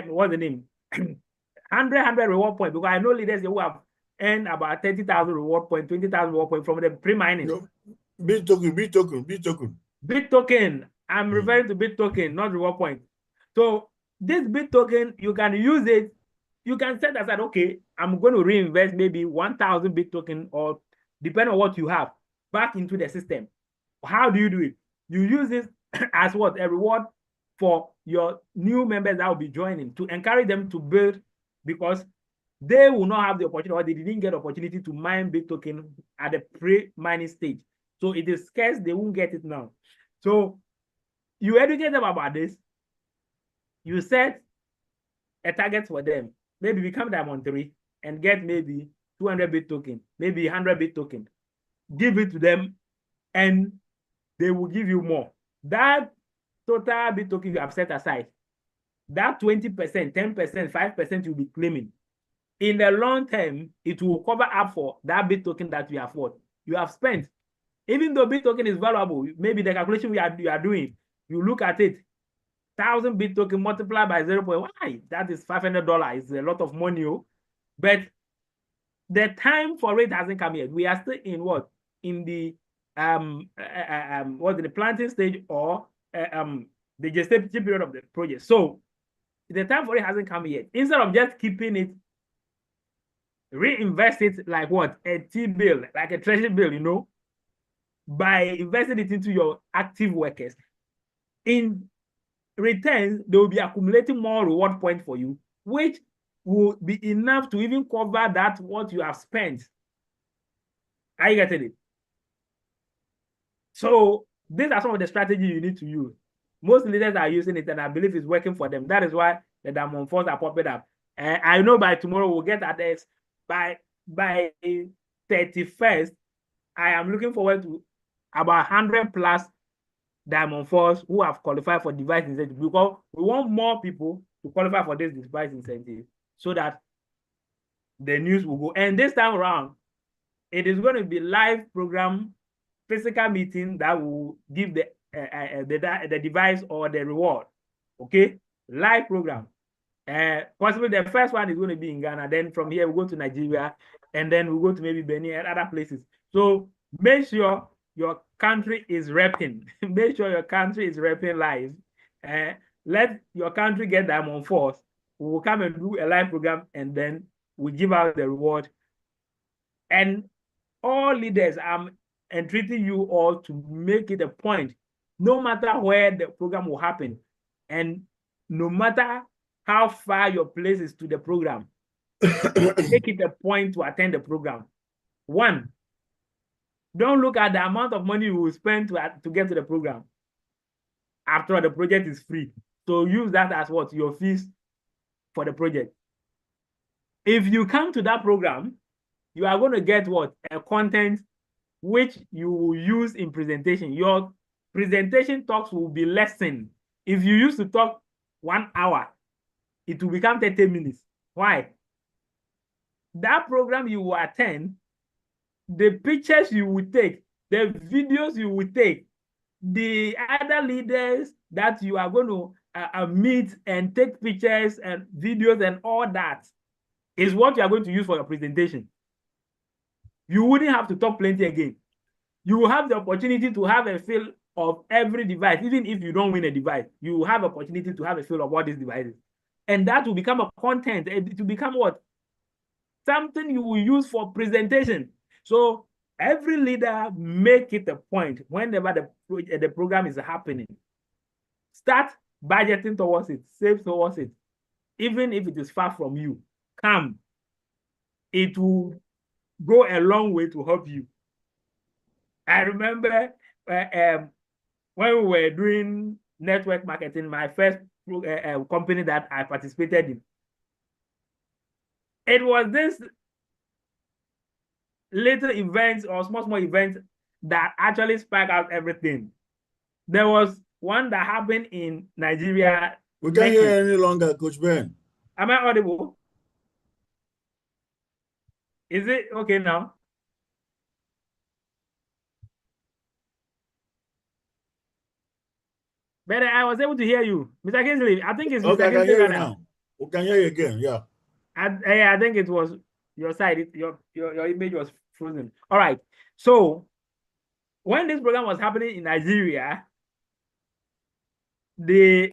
what's the name? 100 reward point, because I know leaders who have earned about 30,000 reward point, 20,000 reward point from the pre-mining.
No. Bit
token. I'm referring to bit token, not reward point. So this bit token, you can use it. You can set aside, okay, I'm going to reinvest maybe 1,000 bit token, or depending on what you have, back into the system. How do you do it? You use this as what? A reward for your new members that will be joining, to encourage them to build, because they will not have the opportunity, or they didn't get opportunity to mine bit token at the pre-mining stage. So it is scarce, they won't get it now. So you educate them about this. You set a target for them. Maybe become Diamond 3 and get maybe 200 bit token, maybe 100 bit token. Give it to them and they will give you more. That total bit token you have set aside, that 20%, 10%, 5% you'll be claiming. In the long term, it will cover up for that bit token that you have spent. Even though bit token is valuable, maybe the calculation you are doing, you look at it, 1,000 bit token multiplied by 0.1, that is $500. It's a lot of money, but the time for it hasn't come yet. We are still in what? In the the planting stage, or the gestation period of the project. So the time for it hasn't come yet. Instead of just keeping it, reinvest it like what? A T-bill, like a treasury bill, by investing it into your active workers. In return, they will be accumulating more reward points for you, which will be enough to even cover that what you have spent. Are you getting it? So these are some of the strategies you need to use. Most leaders are using it, and I believe it's working for them. That is why the Diamond 4s are popping up. I know by tomorrow we'll get at this. By 31st, I am looking forward to about 100 plus Diamond 4s who have qualified for device incentive, because we want more people to qualify for this device incentive so that the news will go. And this time around, it is going to be live program, physical meeting that will give the device or the reward. Okay, live program. Possibly the first one is going to be in Ghana. Then from here we go to Nigeria, and then we go to maybe Benin and other places. So make sure your country is repping. Make sure your country is repping live. Let your country get Diamond 4s. We will come and do a live program, and then we give out the reward. And all leaders, I'm entreating you all to make it a point, no matter where the program will happen, and no matter how far your place is to the program, make it a point to attend the program. One, don't look at the amount of money you will spend to get to the program. After all, the project is free. So use that as what? Your fees for the project. If you come to that program, you are going to get what? A content which you will use in presentation. Your presentation talks will be lessened. If you used to talk 1 hour, it will become 30 minutes. Why? That program you will attend, the pictures you will take, the videos you will take, the other leaders that you are going to meet and take pictures and videos and all that is what you are going to use for your presentation. You wouldn't have to talk plenty again. You will have the opportunity to have a feel of every device. Even if you don't win a device, you will have opportunity to have a feel of what these devices. And that will become a content. It will become what? Something you will use for presentation. So every leader make it a point whenever the program is happening. Start budgeting towards it, save towards it. Even if it is far from you, come. It will go a long way to help you. I remember when we were doing network marketing, my first company that I participated in, it was this little events or small events that actually sparked out everything. There was one that happened in Nigeria.
We can't hear any longer, Coach Ben.
Am I audible? Is it okay now? But I was able to hear you. Mr. Kingsley, I think it's
Okay,
Mr.
I can
Kingsley
hear you
right now.
now. We can hear you again. Yeah.
I think it was your side. Your image was frozen. All right. So when this program was happening in Nigeria, the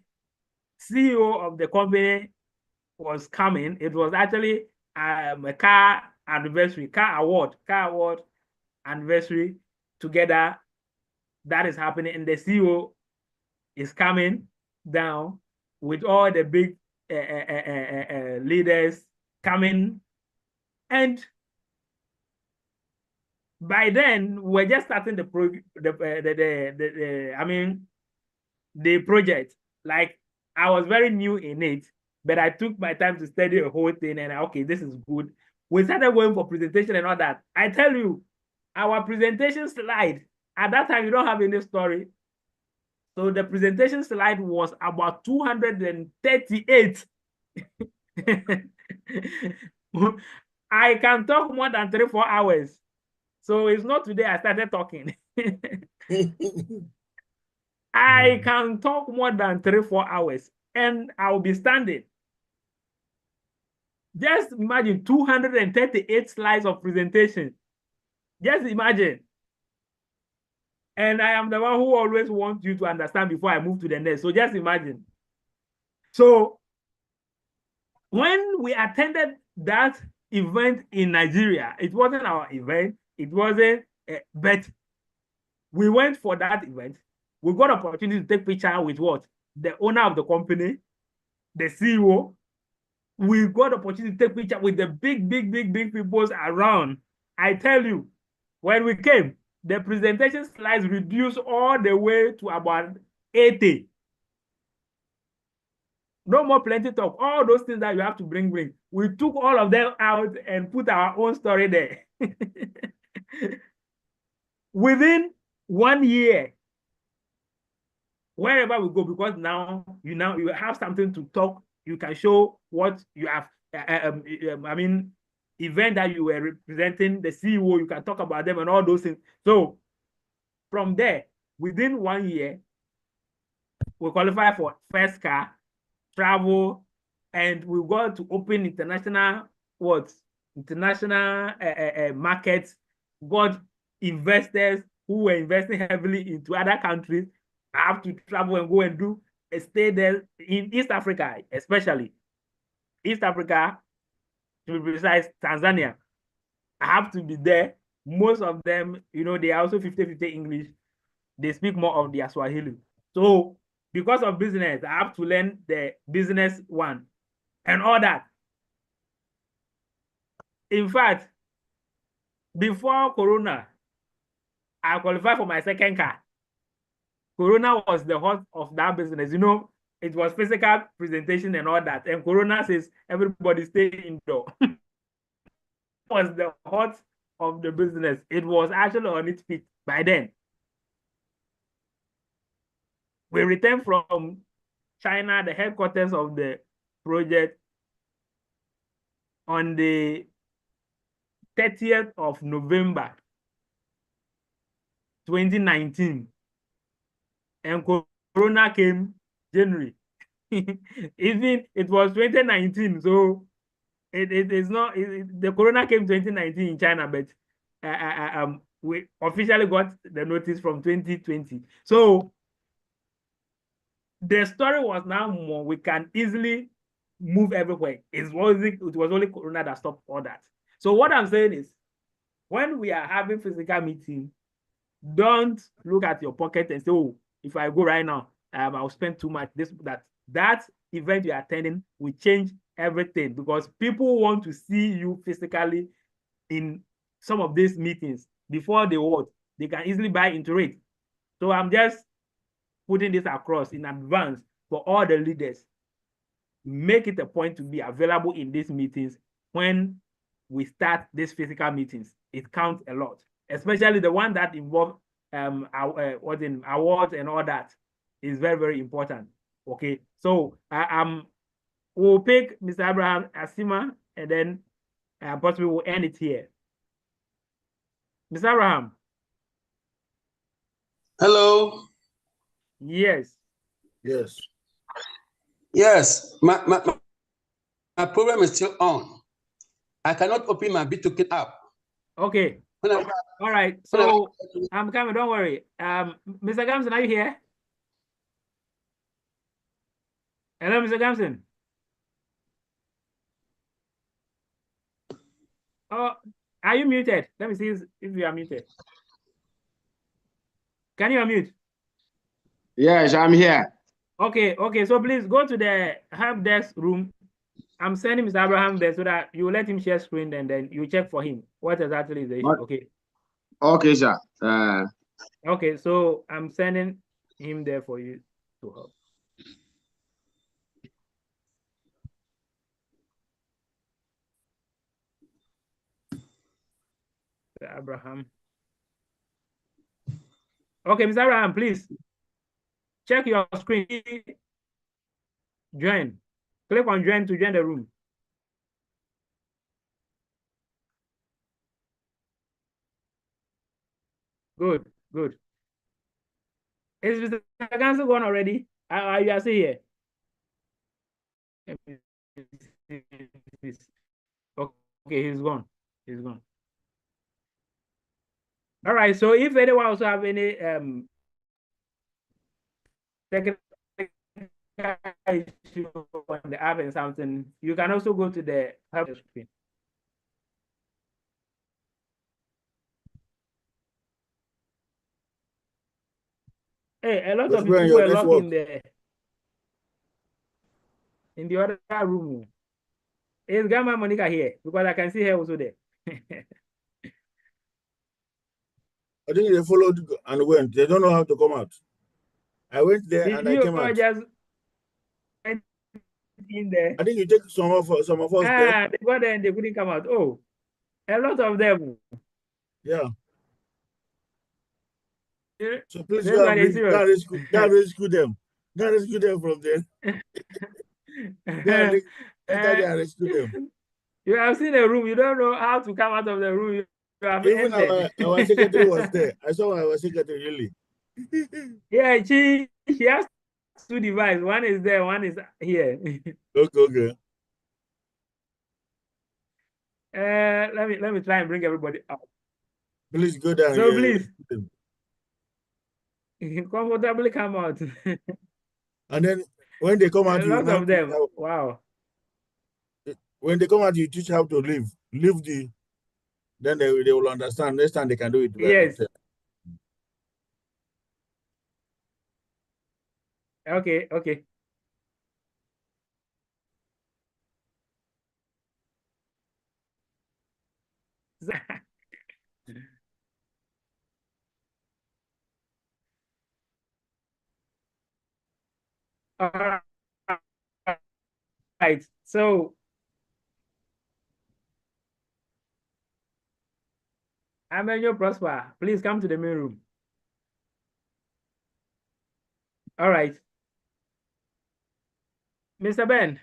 CEO of the company was coming. It was actually a car award anniversary together that is happening, and the CEO is coming down with all the big leaders coming, and by then we're just starting the project. Like, I was very new in it, but I took my time to study the whole thing, and okay, this is good. We started going for presentation and all that. I tell you, our presentation slide at that time, you don't have any story. So the presentation slide was about 238. I can talk more than 3-4 hours. So it's not today I started talking. I can talk more than 3-4 hours, and I'll be standing. Just imagine 238 slides of presentation. Just imagine. And I am the one who always wants you to understand before I move to the next. So just imagine. So when we attended that event in Nigeria, it wasn't our event. It wasn't, but we went for that event. We got opportunity to take picture with what? The owner of the company, the CEO. We got opportunity to take picture with the big people around. I tell you, when we came, the presentation slides reduced all the way to about 80. No more plenty talk. All those things that you have to bring. We took all of them out and put our own story there. Within 1 year, wherever we go, because now you have something to talk. You can show what you have. Event that you were representing, the CEO, you can talk about them and all those things. So from there, within 1 year, we qualify for first car, travel, and we got to open international markets. Got investors who were investing heavily into other countries. I have to travel and go and do a stay there in East Africa, especially East Africa, to be precise, Tanzania. I have to be there. Most of them, they are also 50-50 English. They speak more of the Swahili. So because of business, I have to learn the business one and all that. In fact, before Corona, I qualified for my second car. Corona was the heart of that business. It was physical presentation and all that. And Corona says everybody stay indoor. Was the heart of the business. It was actually on its feet by then. We returned from China, the headquarters of the project, on the 30th of November 2019. And Corona came January. Even it was 2019, so it is not, the Corona came 2019 in China, but we officially got the notice from 2020. So the story was now more, we can easily move everywhere. It was only Corona that stopped all that. So what I'm saying is, when we are having physical meeting, don't look at your pocket and say, oh, if I go right now, I'll spend too much. That event you're attending will change everything, because people want to see you physically in some of these meetings before they can easily buy into it. So I'm just putting this across in advance for all the leaders. Make it a point to be available in these meetings when we start these physical meetings. It counts a lot, especially the one that involve awards and all that is very, very important. Okay, so we'll pick Mr. Abraham Asima, and then possibly we'll end it here. Mr. Abraham.
Hello.
Yes.
Yes.
Yes, my program is still on. I cannot open my BitToken app.
Okay. All right. So I'm coming. Don't worry. Mr. Gamson, are you here? Hello, Mr. Gamson. Oh, are you muted? Let me see if you are muted. Can you unmute?
Yes, I'm here.
Okay. Okay. So please go to the help desk room. I'm sending Mr. Abraham there so that you let him share screen and then you check for him what exactly is the issue. Okay.
Okay, sir.
Okay. So I'm sending him there for you to help. Mr. Abraham. Okay, Mr. Abraham, please check your screen. Join. Click on join to join the room. Good, good. Is Mr. Gansu gone already? You are still here? Okay, he's gone. He's gone. All right. So if anyone also have any technical issue on the app and something, you can also go to the help screen. Hey, a lot of people were locked in there. In the other room. Is Gamma Monica here? Because I can see her also there.
I think they followed and went. They don't know how to come out. I went there and I came out.
Just in there?
I think you take some of us there.
They got there and they couldn't come out. Oh, a lot of them.
Yeah. So please
go and
rescue them. Go and rescue them from there. Go and rescue them.
You have seen a room. You don't know how to come out of the room.
Even our secretary was there. I saw our secretary really.
Yeah, she has two devices. One is there, one is here.
Okay.
Let me try and bring everybody up.
Please go down.
So please comfortably come out.
And then when they come out,
a lot of them. Wow.
When they come out, you teach how to leave. Then they will understand. Next time they can do it by themselves.
Okay. All right. So Emmanuel Prosper, please come to the main room. All right. Mr. Ben,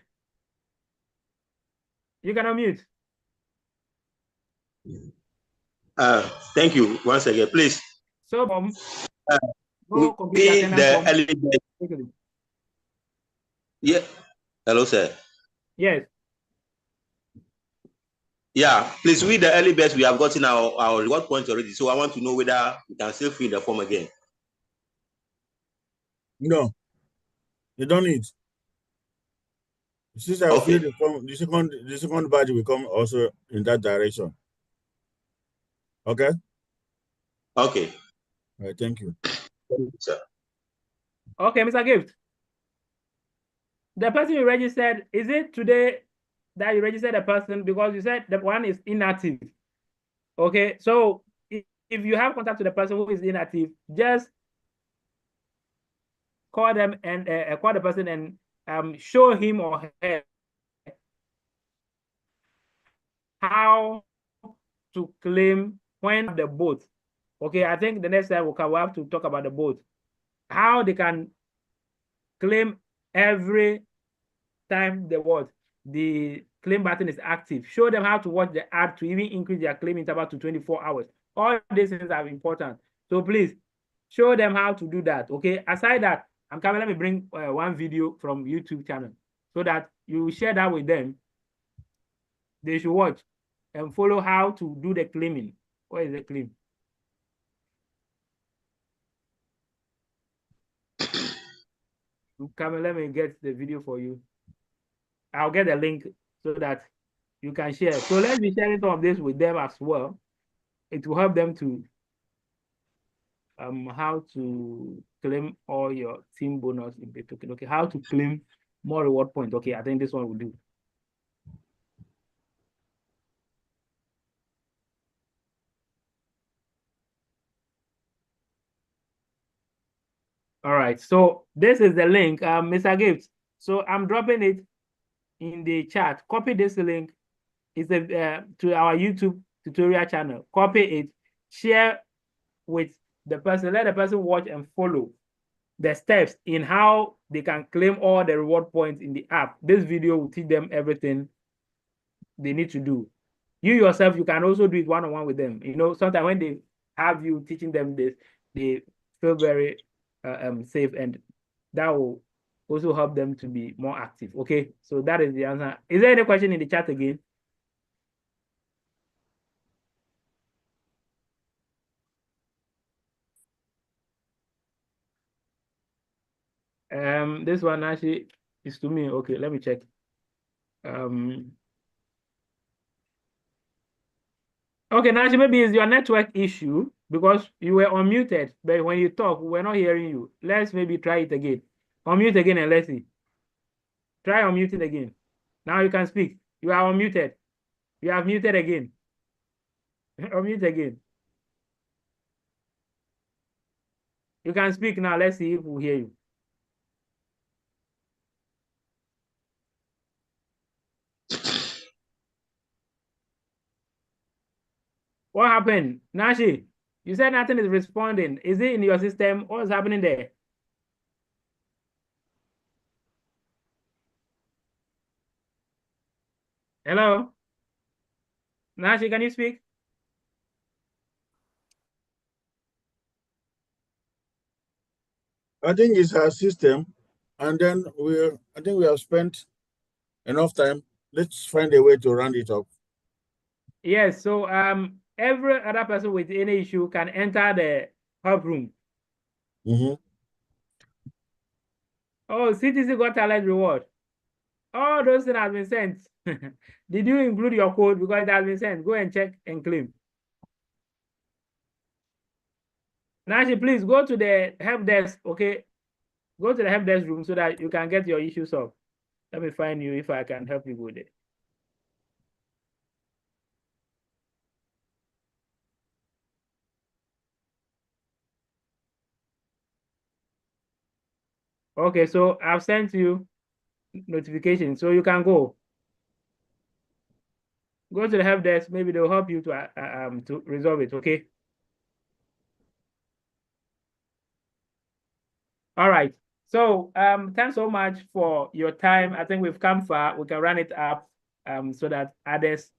you can unmute.
Thank you once again, please.
So,
go complete the early best. Yeah. Hello, sir.
Yes.
Yeah, please read the early best. We have gotten our reward points already. So I want to know whether we can still fill the form again.
No, you don't need. Since I feel the form, the second badge will come also in that direction. Okay.
Okay.
All right, thank you.
Thank you, sir.
Okay, Mr. Gift. The person you registered, is it today that you registered a person? Because you said the one is inactive. Okay, so if you have contact with the person who is inactive, just call them and call the person and show him or her how to claim when the boat. Okay, I think the next time we'll have to talk about the boat. How they can claim every time the claim button is active. Show them how to watch the ad to even increase their claim interval to 24 hours. All these things are important. So please show them how to do that. Okay. Aside that, I'm coming. Let me bring one video from YouTube channel so that you share that with them. They should watch and follow how to do the claiming. What is the claim? Come, let me get the video for you. I'll get the link so that you can share. So let's be sharing some of this with them as well. It will help them to how to claim all your team bonus in the token. Okay, how to claim more reward points. Okay, I think this one will do. All right, so this is the link, Mr. Gibbs. So I'm dropping it in the chat. Copy this link. It's to our YouTube tutorial channel. Copy it, share with the person, let the person watch and follow the steps in how they can claim all the reward points in the app. This video will teach them everything they need to do. You yourself, you can also do it one-on-one with them. You know, sometimes when they have you teaching them this, they feel very safe, and that will also help them to be more active. Okay, so that is the answer. Is there any question in the chat again? This one actually is to me. Okay, let me check. Okay, Nancy, maybe it's your network issue because you were unmuted, but when you talk, we're not hearing you. Let's maybe try it again. Unmute again and let's see. Try unmuting again. Now you can speak. You are unmuted. You have muted again. Unmute again. You can speak now. Let's see if we hear you. What happened? Nashi, you said nothing is responding. Is it in your system? What's happening there? Hello? Nashi, can you speak?
I think it's our system, and then I think we have spent enough time. Let's find a way to round it up.
Yes, so every other person with any issue can enter the help room. Oh, CTC got talent reward. All those things have been sent. Did you include your code? Because it has been sent. Go and check and claim. Nashi, please go to the help desk, okay? Go to the help desk room so that you can get your issue solved. Let me find you if I can help you with it. Okay, so I've sent you notification, so you can go. Go to the help desk. Maybe they'll help you to resolve it. Okay. All right. So thanks so much for your time. I think we've come far. We can run it up so that others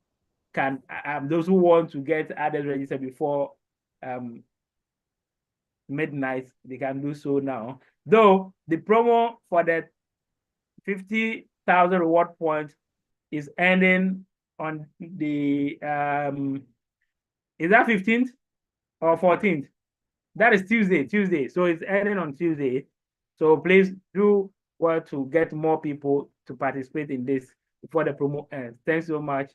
can those who want to get others registered before midnight, they can do so now. Though the promo for the 50,000 reward points is ending on the is that 15th or 14th? That is Tuesday. So it's ending on Tuesday. So please do well to get more people to participate in this before the promo ends. Thanks so much.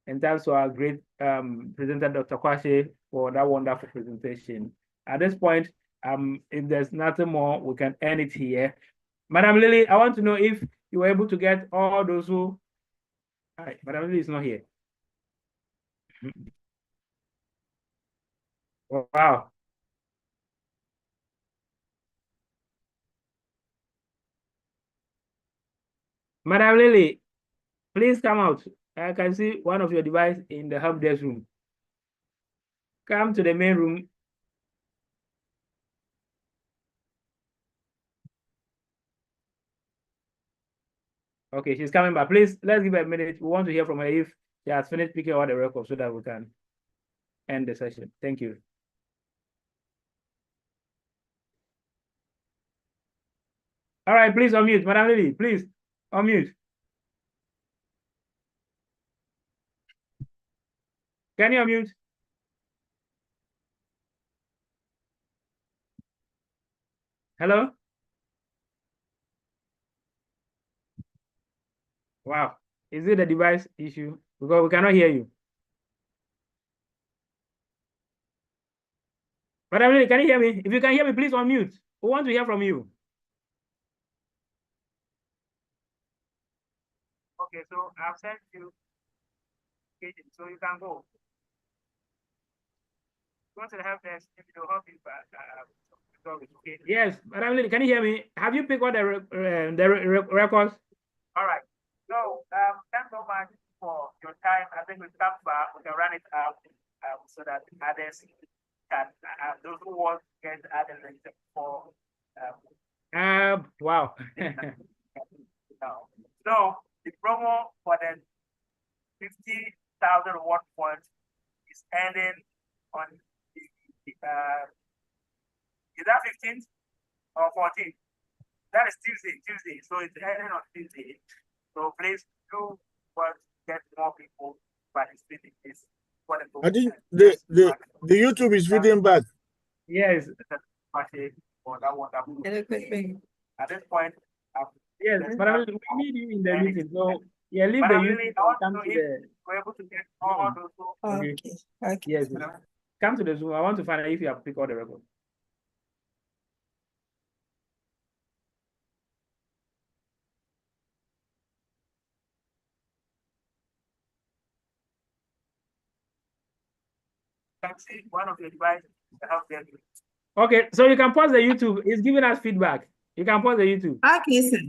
And thanks to our great presenter, Dr. Kwashe, for that wonderful presentation. At this point, if there's nothing more, we can end it here. Madam Lily, I want to know if you were able to get all those who... All right, Madam Lily is not here. Wow. Madam Lily, please come out. I can see one of your device in the help desk room. Come to the main room. Okay, she's coming back. Please, let's give her a minute. We want to hear from her if she has finished picking all the records so that we can end the session. Thank you. All right, please unmute. Madam Lily, please unmute. Can you unmute? Hello? Wow. Is it a device issue? Because we cannot hear you. Madam Lily, can you hear me? If you can hear me, please unmute. We want to hear from you. Okay, so I've sent you, so you can go. Go to the help desk if you help you back. Okay. Yes, Madam Lily, can you hear me? Have you picked all the records? All right. So thanks so much for your time. I think we come back, we can run it out so that others can, those who want to get added for. Wow. So the promo for the 50,000 reward points is ending on the is that 15th or 14th? That is Tuesday. So it's ending on Tuesday. So please do want to get more people participating in this.
I think the YouTube is feeding back.
Yes. At this point, yes, but I mean, we need you in the meeting. So yeah, leave the YouTube. Come to the. We're able to get all those. Okay. Yes. Come to the Zoom. I want to find out if you have picked all the records. One of your devices to help them. Okay, so you can pause the YouTube. It's giving us feedback. You can pause the YouTube. Okay, sir.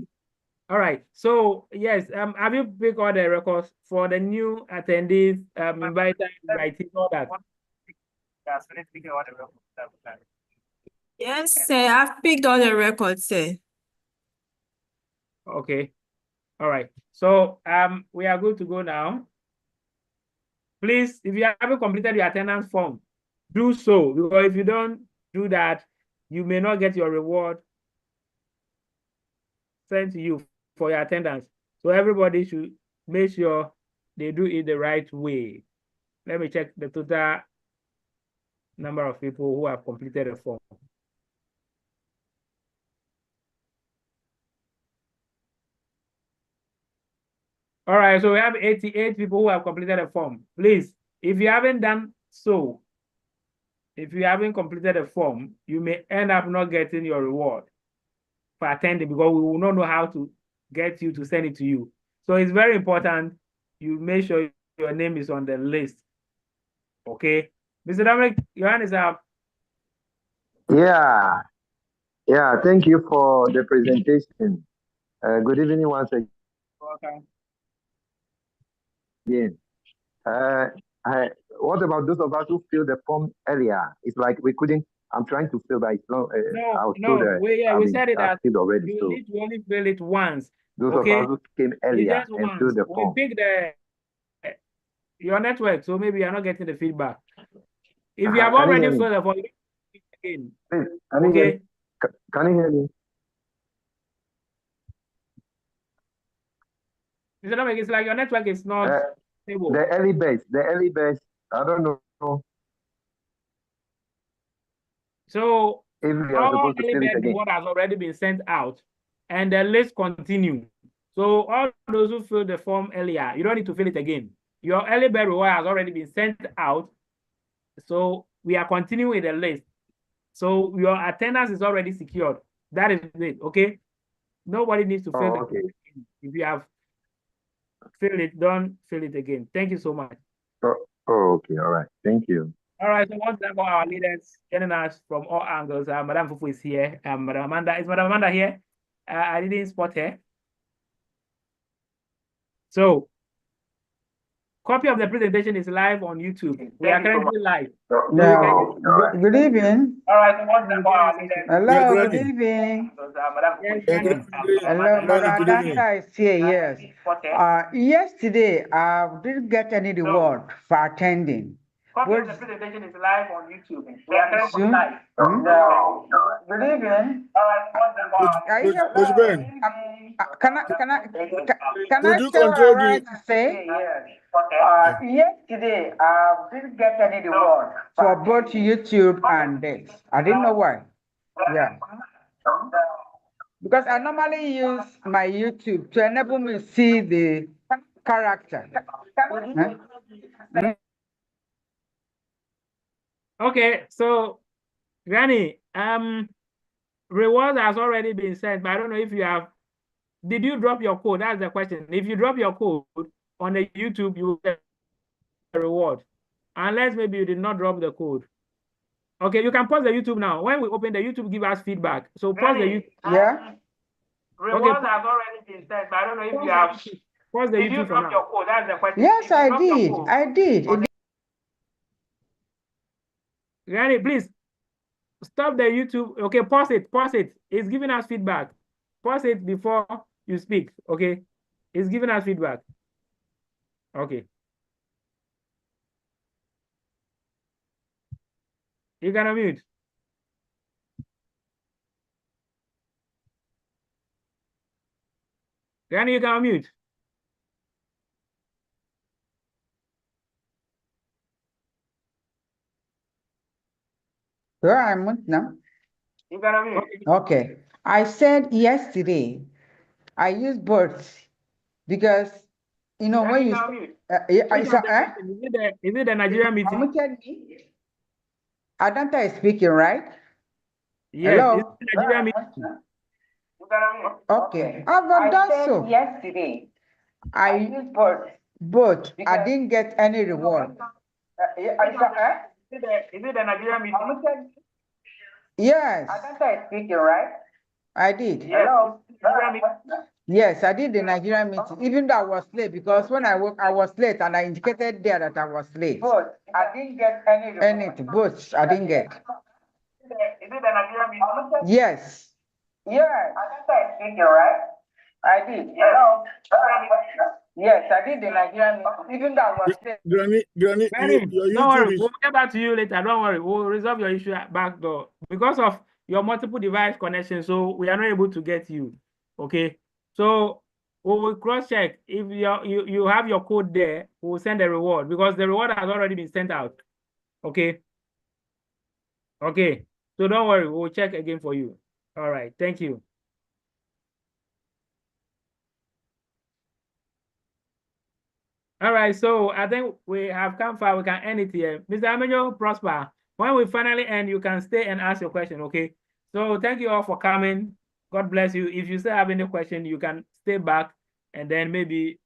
All right. So yes, have you picked all the records for the new attendees? Inviting all that.
Yes, sir. I've picked all the records, sir.
Okay. All right. So we are good to go now. Please, if you haven't completed your attendance form, do so, because if you don't do that, you may not get your reward sent to you for your attendance. So everybody should make sure they do it the right way. Let me check the total number of people who have completed the form. All right, so we have 88 people who have completed the form. Please, if you haven't done so, if you haven't completed the form, you may end up not getting your reward for attending, because we will not know how to get you to send it to you. So it's very important you make sure your name is on the list. Okay, Mr. Dominic, your hand is up.
Yeah, thank you for the presentation. Good evening once again.
Welcome.
What about those of us who filled the form earlier? It's like we couldn't. I'm trying to fill, but it's not.
We said it that
already,
you
so
need to only fill it once.
those of us who came earlier and filled the form.
We pick your network, so maybe you're not getting the feedback. If you have already filled the form, again.
Please, can you hear me?
Mr. Dominic, it's like your network is not stable.
The early base, I don't know.
So
if we are supposed to fill it again.
What has already been sent out, and the list continue. So all those who filled the form earlier, you don't need to fill it again. Your early bird reward has already been sent out. So we are continuing with the list. So your attendance is already secured. That is it, okay? Nobody needs to fill it. If you have filled it, don't fill it again. Thank you so much.
Okay, all right. Thank you.
All right, so once again, our leaders joining us from all angles. Madam Fufu is here. Madam Amanda, is Madam Amanda here? I didn't spot her. So, copy of the presentation is live on YouTube. We are currently live.
No. Good evening.
All right, so once again, our leaders.
Hello, good evening. Hello, Madam Danda is here, yes. Yesterday, I didn't get any reward for attending.
Copy of the presentation is live on YouTube. We are currently
Zoom?
live.
No. Good evening. Are you here?
Coach Ben,
Can I
could you
say what I
control the?
wanted to say? Yesterday, I didn't get any reward for both YouTube and this. I didn't know why. Yeah. Because I normally use my YouTube to enable me to see the character.
Okay, so Granny, reward has already been sent, but I don't know if you have. Did you drop your code? That's the question. If you drop your code on the YouTube, you will get a reward. Unless maybe you did not drop the code. Okay, you can pause the YouTube now. When we open the YouTube, give us feedback. So pause the YouTube.
Yeah.
Rewards have already been sent, but I don't know if you have. Pause the
Did
YouTube for now. Your code? That's the question.
Yes, I did. I did.
Granny, please stop the YouTube. Okay, pause it. Pause it. It's giving us feedback. Pause it before you speak. Okay, it's giving us feedback. Okay. You can unmute. Granny, you can unmute.
Where am I now?
You can unmute.
Okay. I said yesterday I use both because when you
Is it the Nigerian meeting?
Unmuted me. Adanta is speaking, right?
Yes.
Hello?
It's the Nigerian meeting.
Okay. I've done so.
Yesterday,
I
used both.
both. I didn't get any reward.
Is it the Nigerian meeting?
Yes.
Adanta is speaking, right?
I did.
Hello?
Yes, I did the Nigerian meeting, even though I was late, because when I work, I was late and I indicated there that I was late.
Both. I didn't get any reward.
Anything, both I didn't get.
Is it the Nigerian meeting?
Yes.
Yes. Adanta is speaking, right?
I did.
Hello?
Yes, I did the Nigerian meeting, even though I was late.
Granny, your
Don't worry,
YouTube is.
we'll get back to you later. Don't worry, we'll resolve your issue back door because of your multiple device connection. So we are not able to get you. Okay, so we will cross check if you have your code there. We'll send a reward because the reward has already been sent out. Okay. Okay, so don't worry, we'll check again for you. All right, thank you. All right, so I think we have come far. We can end it here. Mr. Amenyo, Prosper, when we finally end, you can stay and ask your question, okay? So thank you all for coming. God bless you. If you still have any question, you can stay back and then maybe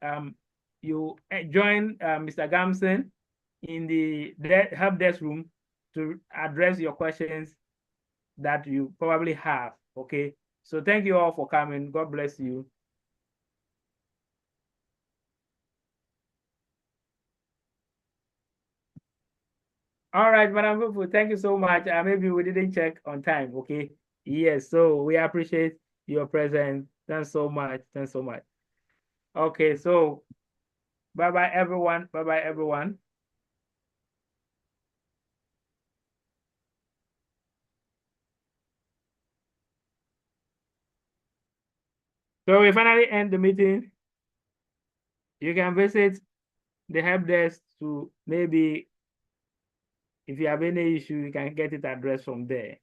you join Mr. Gamson in the help desk room to address your questions that you probably have, okay? So thank you all for coming. God bless you. All right, Madam Fufu, thank you so much. Maybe we didn't check on time, okay? Yes, so we appreciate your presence. Thanks so much. Thanks so much. Okay, so bye-bye, everyone. Bye-bye, everyone. So we finally end the meeting. You can visit the help desk to maybe, if you have any issue, you can get it addressed from there.